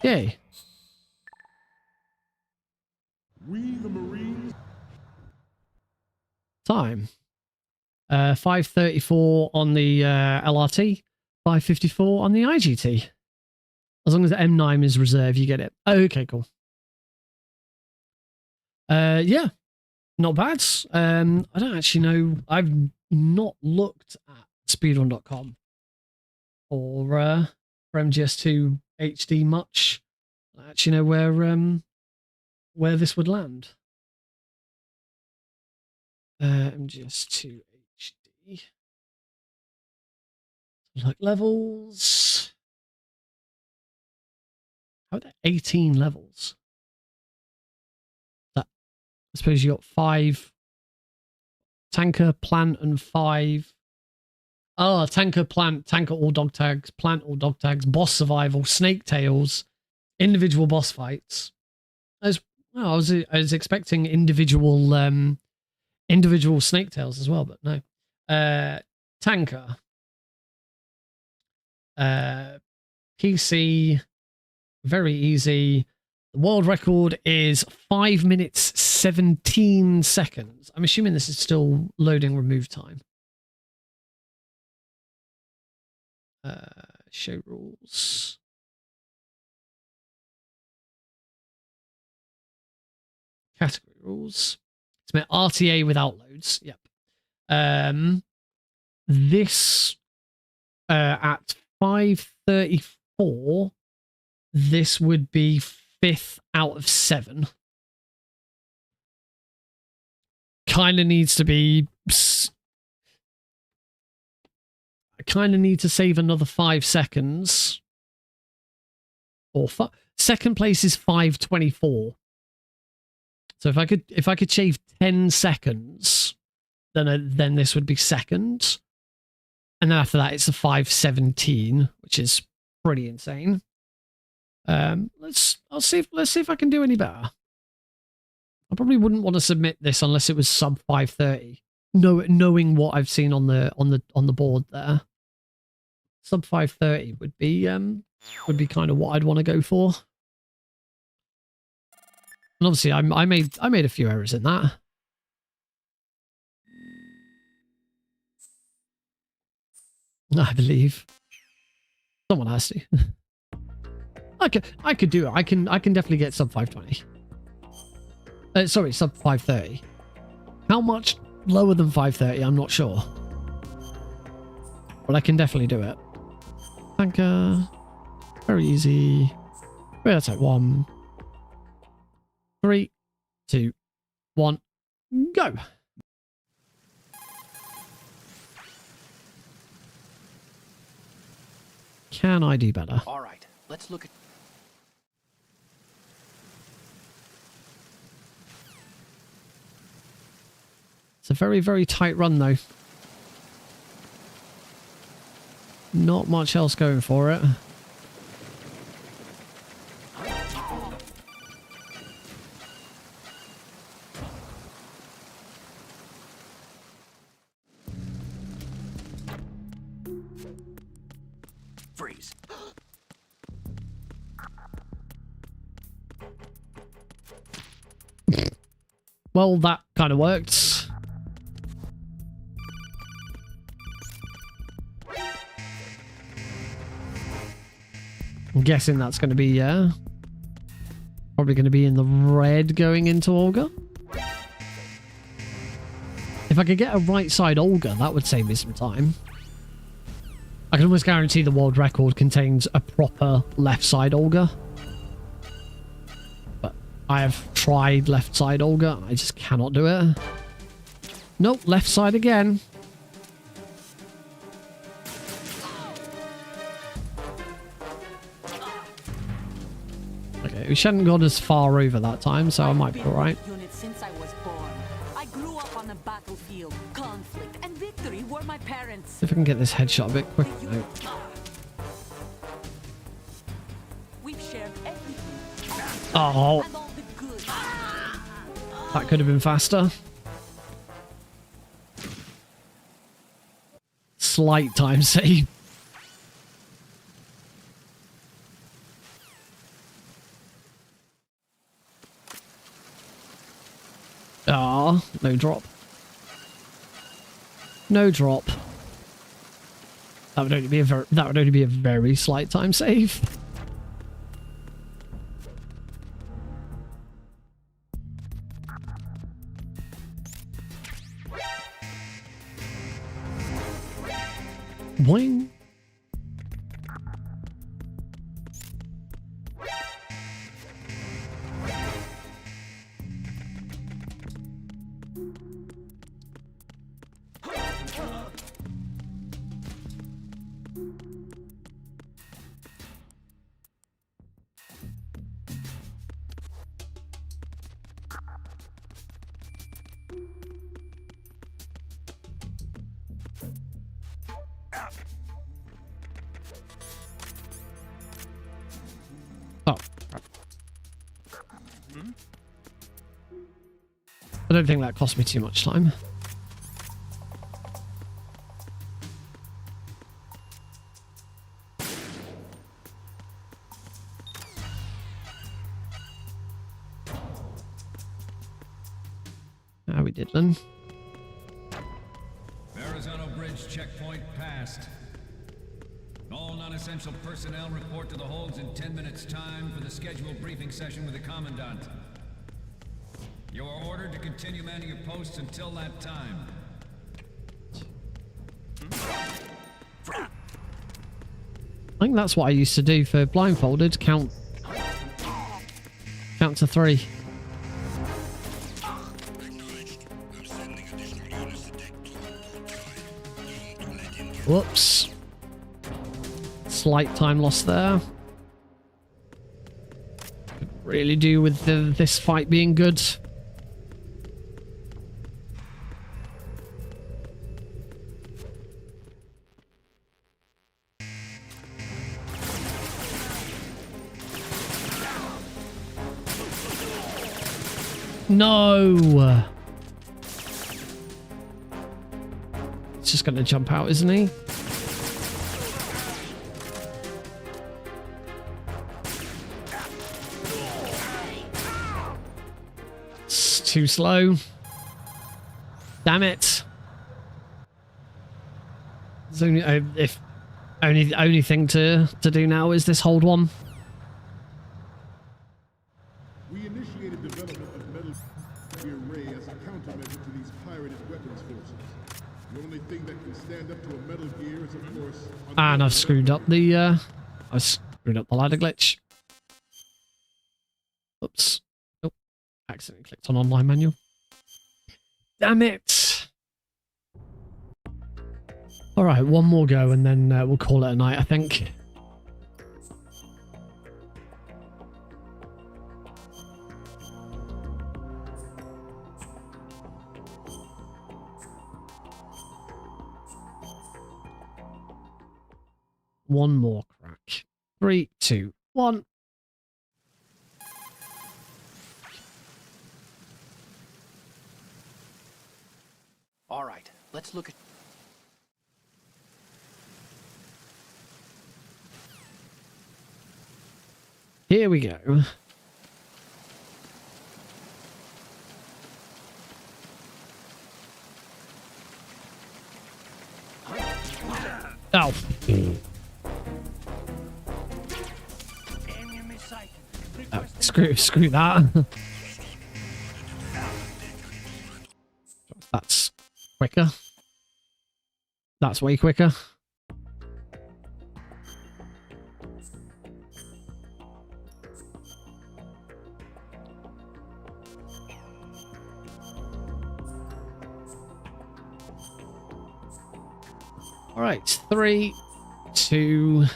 yay. We the Marines. Time. 5:34 on the LRT, 5:54 on the IGT. As long as the M9 is reserved, you get it. Okay, cool. Yeah, not bad. I don't actually know. I've not looked at speedrun.com or for MGS2 HD much. I don't actually know where this would land. MGS2 HD. Like levels. How are there 18 levels? That, I suppose you got 5 tanker, plant, and 5. Oh, tanker, plant, tanker all dog tags, plant all dog tags, boss survival, snake tails, individual boss fights. I was expecting individual snake tails as well, but no. Tanker. PC, very easy. The world record is 5 minutes 17 seconds. I'm assuming this is still loading remove time. Show rules. Category rules. It's my RTA without loads. Yep. This at 5:34, this would be 5th out of 7. Kind of needs to be. I kind of need to save another 5 seconds. Or second place is 5:24. So if I could shave 10 seconds, then this would be second. And then after that it's a 5:17, which is pretty insane. Let's see if I can do any better. I probably wouldn't want to submit this unless it was sub 5:30. Knowing what I've seen on the board there. Sub 5:30 would be kind of what I'd want to go for. And obviously I made a few errors in that. I believe someone has to. I could do it. I can definitely get sub 520. Sorry, sub 530. How much lower than 530? I'm not sure. But I can definitely do it. Tanker. Very easy. Wait, that's like 1. 3, 2, 1, go. Can I do better? All right, let's look at. It's a very, very tight run, though. Not much else going for it. Freeze. Well, that kind of worked. I'm guessing that's going to be, probably going to be in the red going into Olga. If I could get a right side Olga, that would save me some time. I can almost guarantee the world record contains a proper left side Olga. But I have tried left side Olga. I just cannot do it. Nope, left side again. Okay, we shouldn't got as far over that time, so I might be alright. Since I was born, I grew up on the battlefield. Conflict and victory were my parents. If I can get this headshot a bit quick. No. We've shared everything. Oh, And all the good. that could have been faster. Slight time save. Ah, no drop. No drop. That would only be a very slight time save. Boing. I don't think that cost me too much time. How we did then. Verrazano Bridge checkpoint passed. All non-essential personnel report to the holds in 10 minutes time for the scheduled briefing session with the Commandant. You are ordered to continue manning your posts until that time. I think that's what I used to do for blindfolded. Count to 3. Whoops. Slight time loss there. Could really do with this fight being good. No! He's just going to jump out, isn't he? It's too slow. Damn it. There's only, the only thing to do now is this hold one. We initiated development of Metal Gear Ray as a countermeasure to these pirated weapons forces. The only thing that can stand up to a Metal Gear is, of course, And I've screwed up the ladder glitch. Oops. Oh, accidentally clicked on online manual. Damn it! Alright, one more go and then we'll call it a night, I think. One more crack. 3, 2, 1. All right, let's look at... Here we go. Oh. Oh, screw that. That's quicker. That's way quicker. All right, 3, 2,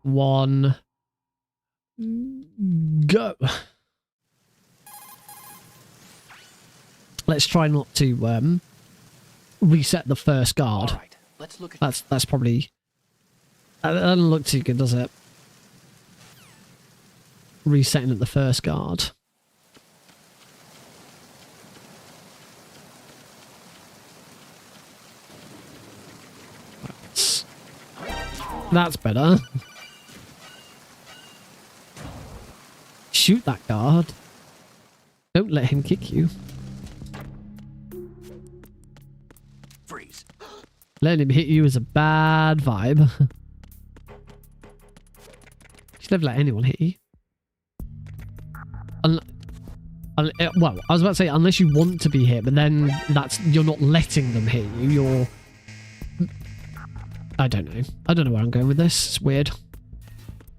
1, go. Let's try not to reset the first guard. All right, let's look at That's probably that doesn't look too good, does it? Resetting at the first guard. That's better. Shoot that guard. Don't let him kick you. freeze. Letting him hit you is a bad vibe. You should never let anyone hit you. Well, I was about to say, unless you want to be hit, but then you're not letting them hit you. You're... I don't know. I don't know where I'm going with this. It's weird.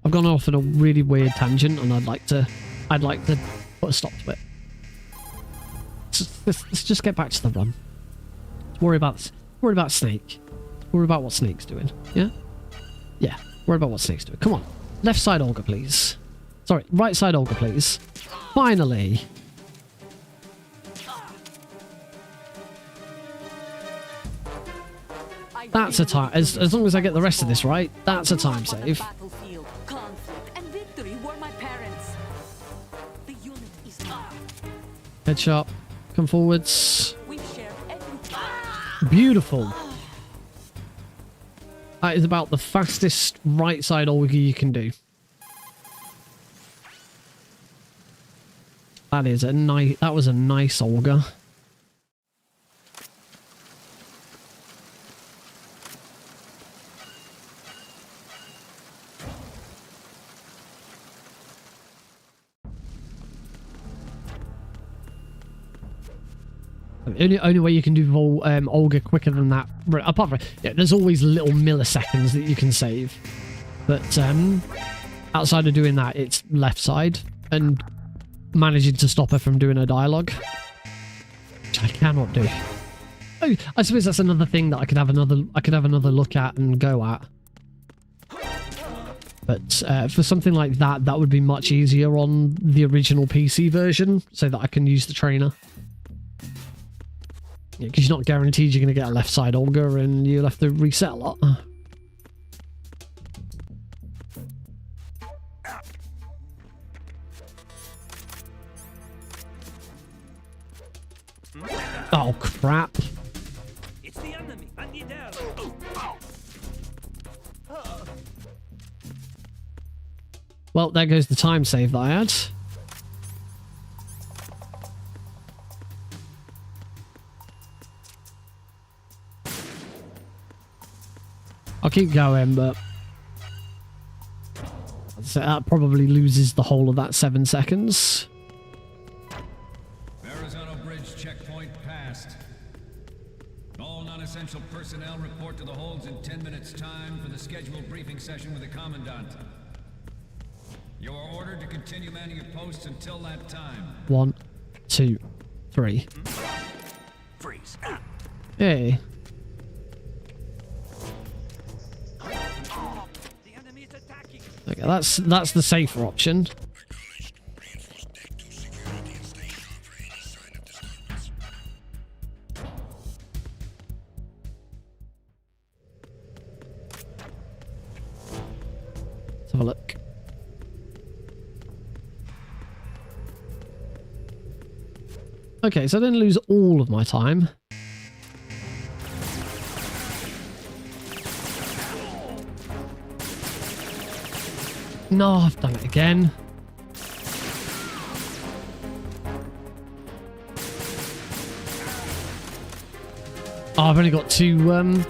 I've gone off on a really weird tangent, and I'd like to put a stop to it. Let's just get back to the run. Let's worry about Snake. Worry about what Snake's doing. Yeah? Yeah. Worry about what Snake's doing. Come on. Left side Olga, please. Sorry, right side Olga, please. Finally. That's a time. As long as I get the rest of this right, that's a time save. Headshot. Come forwards. Beautiful. That is about the fastest right side Olga you can do. That is a nice. That was a nice Olga. The only way you can do Olga quicker than that, apart from, yeah, there's always little milliseconds that you can save, but outside of doing that, it's left side and managing to stop her from doing her dialogue, which I cannot do. Oh, I suppose that's another thing that I could have another look at and go at. But for something like that, that would be much easier on the original PC version, so that I can use the trainer. Yeah, because you're not guaranteed you're going to get a left side Olga, and you'll have to reset a lot. Oh crap! It's the enemy. I need help. Well, there goes the time save that I had. I'll keep going, but that probably loses the whole of that 7 seconds. Arizona Bridge checkpoint passed. All non-essential personnel report to the holds in 10 minutes' time for the scheduled briefing session with the Commandant. You are ordered to continue manning your posts until that time. 1, 2, 3. Freeze. Hey. Okay, that's the safer option. Let's have a look. Okay, so I didn't lose all of my time. No, I've done it again. Oh, I've only got 2,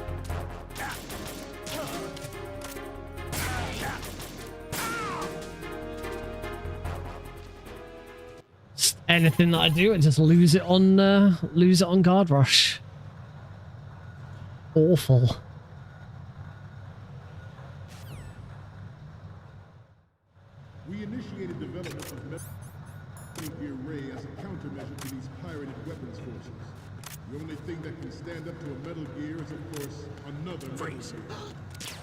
anything that I do, I just lose it on guard rush. Awful. We initiated development of Metal Gear Ray as a countermeasure to these pirated weapons forces. The only thing that can stand up to a Metal Gear is, of course, another Freeze. Metal Gear.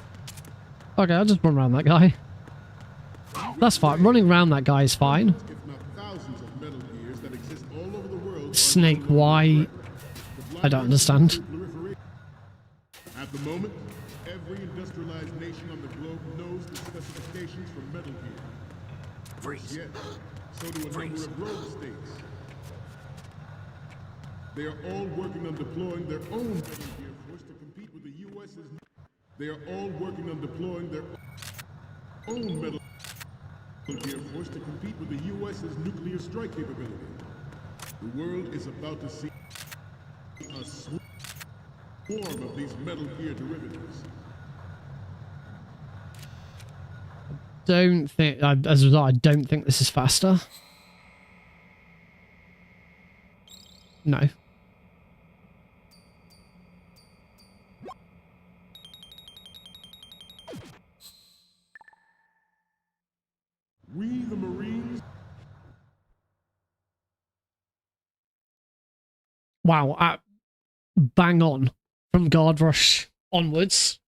Okay, I'll just run around that guy. That's fine. Running around that guy is fine. If not thousands of Metal Gears that exist all over the world. Snake, why? I don't understand. At the moment, every industrialized nation on the globe knows the specifications for Metal Gear. Freeze. Yet, so do a number of rogue states. They are all working on deploying their own Metal Gear force to compete with the U.S.'s. They are all working on deploying their own Metal Gear force to compete with the U.S.'s nuclear strike capability. The world is about to see a swarm of these Metal Gear derivatives. Don't think, as a result, I don't think this is faster. No. We, the Marines. Wow, bang on from Guard Rush onwards.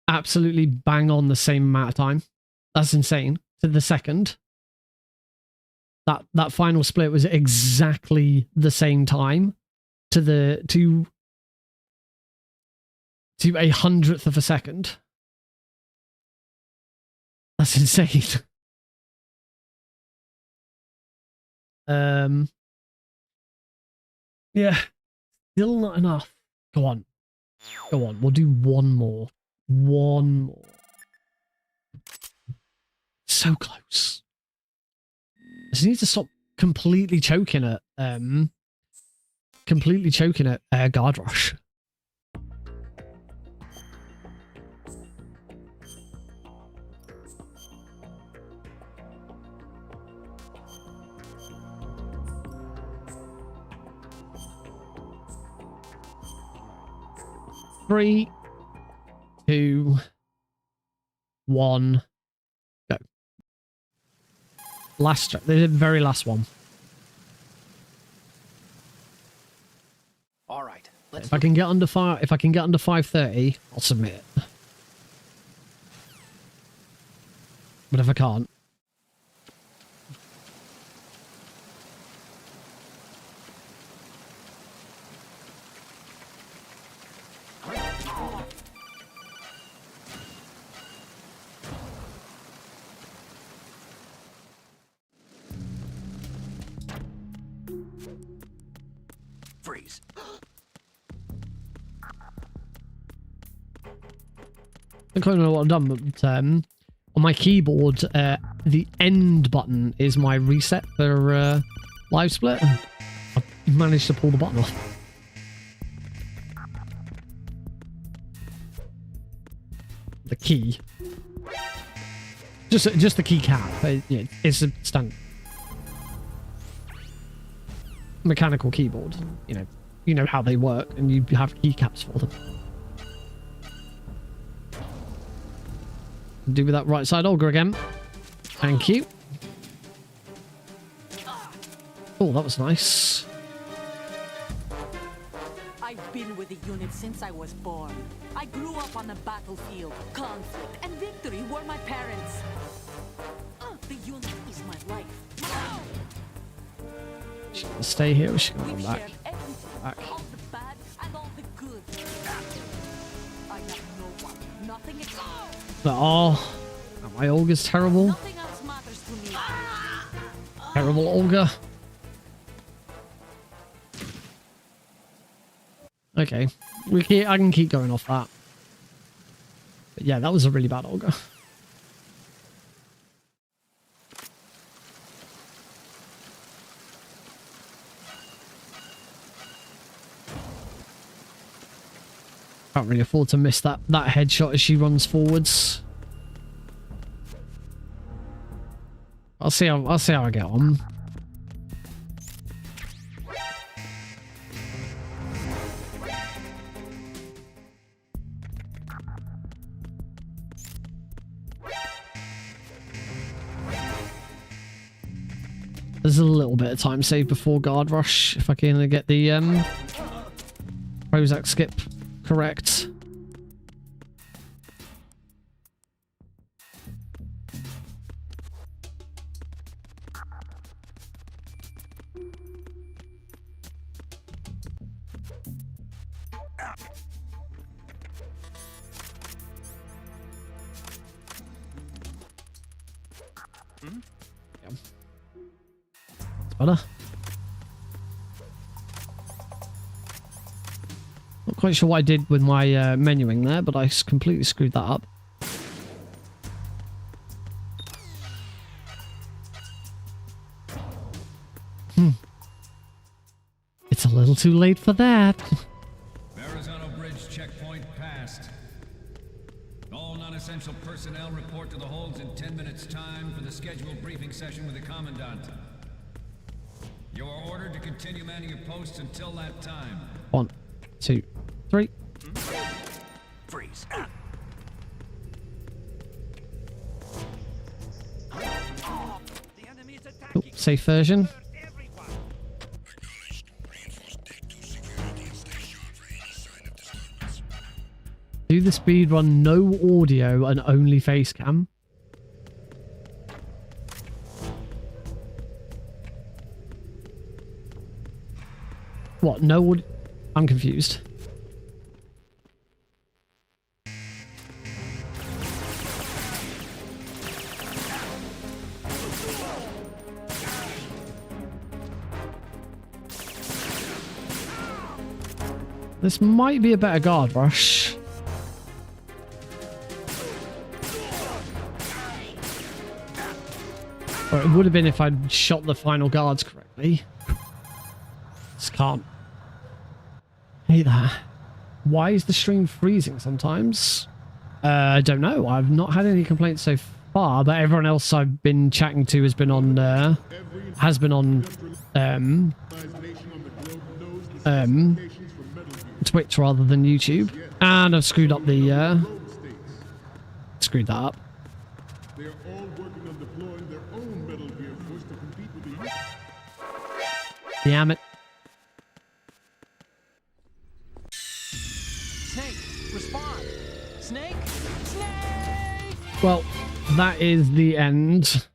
Absolutely bang on the same amount of time. That's insane. To the second. That final split was exactly the same time to a hundredth of a second. That's insane. Yeah, still not enough. Go on. Go on. We'll do one more. One more. So close. I just need to stop completely choking at Guard Rush. Three, 2, 1, go. The very last one. All right. Let's If I can get under 530, I'll submit it. But if I can't, Freeze. I don't know what I've done, but on my keyboard, the end button is my reset for live split. I've managed to pull the button off. The key. Just the keycap. It's a standard mechanical keyboard. You know how they work, and you have keycaps for them. Do with that right side auger again. Thank you. Oh, that was nice. I've been with the unit since I was born. I grew up on the battlefield. Conflict and victory were my parents. The unit is my life. She's gonna stay here, or she's gonna come back? Back. All the bad and all the good. I have no one. Nothing at all. Oh, my Olga's terrible. Nothing else matters to me. Terrible Olga. Okay, I can keep going off that. But yeah, that was a really bad Olga. Can't really afford to miss that headshot as she runs forwards. I'll see how I get on. There's a little bit of time saved before Guard Rush if I can get the Prozac skip correct. It's better. Not quite sure what I did with my menuing there, but I completely screwed that up. It's a little too late for that. Arizona Bridge checkpoint passed. All non-essential personnel report to the holds in 10 minutes time for the scheduled briefing session with the Commandant. You are ordered to continue manning your posts until that time. 1, 2, 3. Freeze. Oh, safe version. Do the speed run, no audio and only face cam. What? No audio? I'm confused. This might be a better guard rush. Or it would have been if I'd shot the final guards correctly. Just can't. Hate that. Why is the stream freezing sometimes? I don't know. I've not had any complaints so far, but everyone else I've been chatting to has been on Twitch rather than YouTube, and I've screwed up the screwed that up. They are all working on deploying their own Metal Gear force to compete with the Damn it. Snake, respond. Snake, Snake. Well, that is the end.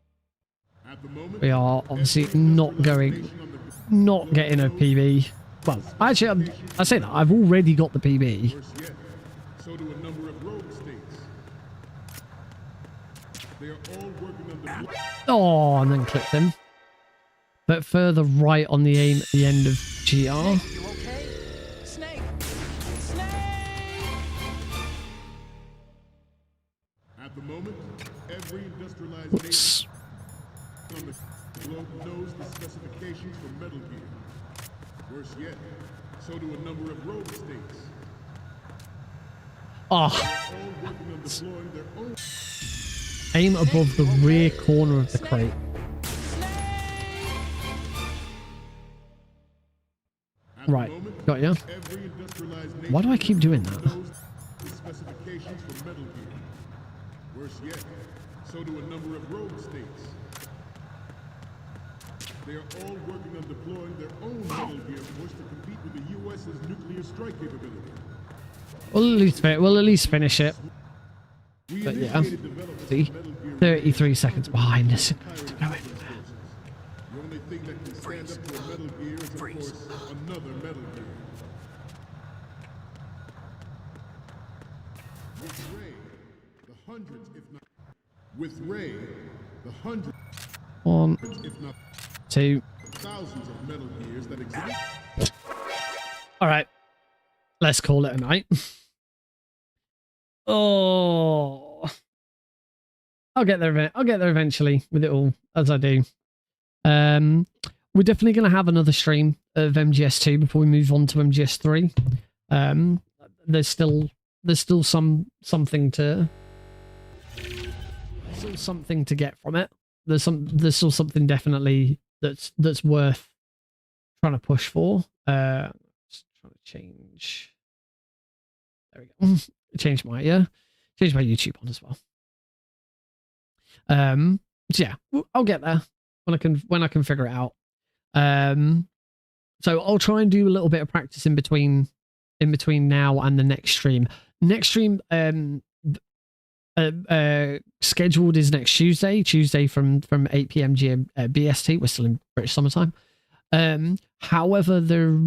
We are obviously not getting a PB. Well, actually, I say that I've already got the PB. So do a number of rogue states. They are all working on the Oh, and then click them. But further right on the aim at the end of GR. You okay? Snake, Snake. At the moment, every industrialized Whoops. nation on the globe knows the specifications for Metal Gear. Worse yet, so do a number of rogue states. Oh. All working on deploying their own. Aim above the rear corner of the crate. Right, got ya. Why do I keep doing that? The specifications for Metal Gear. Worse yet, so do a number of rogue states. They are all working on deploying their own Metal Gear force to compete with the U.S.'s nuclear strike capability. We'll at least finish it. But yeah, see, 33 seconds behind us. The only thing that can stand up to a Metal Gear is, of course, another Metal Gear. With Ray, the hundreds, if not... With Ray, the hundreds, 1, if not 2. thousands of Metal Gears that exist. Alright, let's call it a night. Oh, I'll get there eventually with it all, as I do. We're definitely going to have another stream of MGS2 before we move on to MGS3. There's still something to get from it. There's still something definitely that's worth trying to push for. Just trying to change. There we go. Change my YouTube on as well. So yeah, I'll get there when I can figure it out. So I'll try and do a little bit of practice in between in between now and the next stream. Next stream scheduled is next Tuesday from 8 p.m. BST. We're still in British summertime. However, there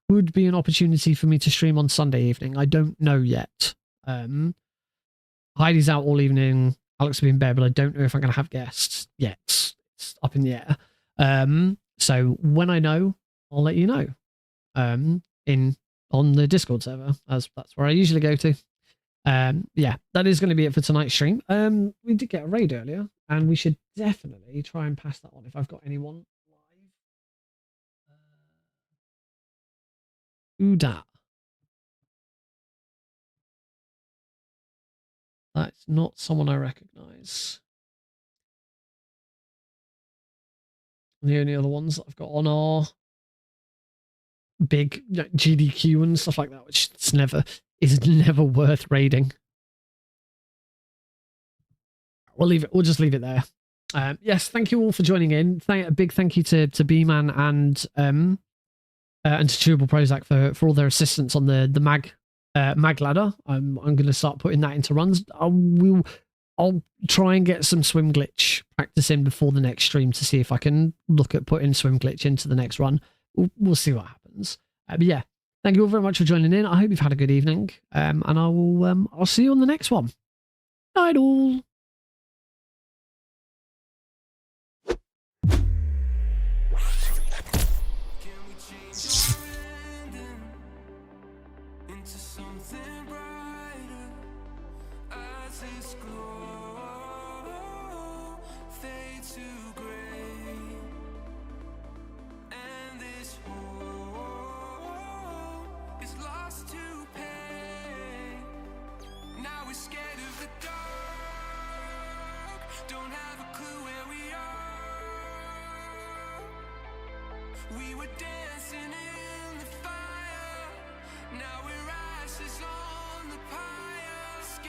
could be an opportunity for me to stream on Sunday evening. I don't know yet. Heidi's out all evening. Alex will be in bed, but I don't know if I'm going to have guests yet. It's up in the air. So when I know, I'll let you know. On the Discord server, as that's where I usually go to. Yeah, that is going to be it for tonight's stream. We did get a raid earlier, and we should definitely try and pass that on if I've got anyone live. Ooh, that's not someone I recognize. The only other ones that I've got on are big GDQ and stuff like that, which is never worth raiding. We'll just leave it there. Yes, thank you all for joining in. A big thank you to B-Man and to Chewable Prozac for all their assistance on the mag ladder. I'm going to start putting that into runs. I'll try and get some swim glitch practice in before the next stream to see if I can look at putting swim glitch into the next run. We'll see what happens. But yeah, thank you all very much for joining in. I hope you've had a good evening. And I'll see you on the next one. Night all. We were dancing in the fire. Now we're ashes on the pile.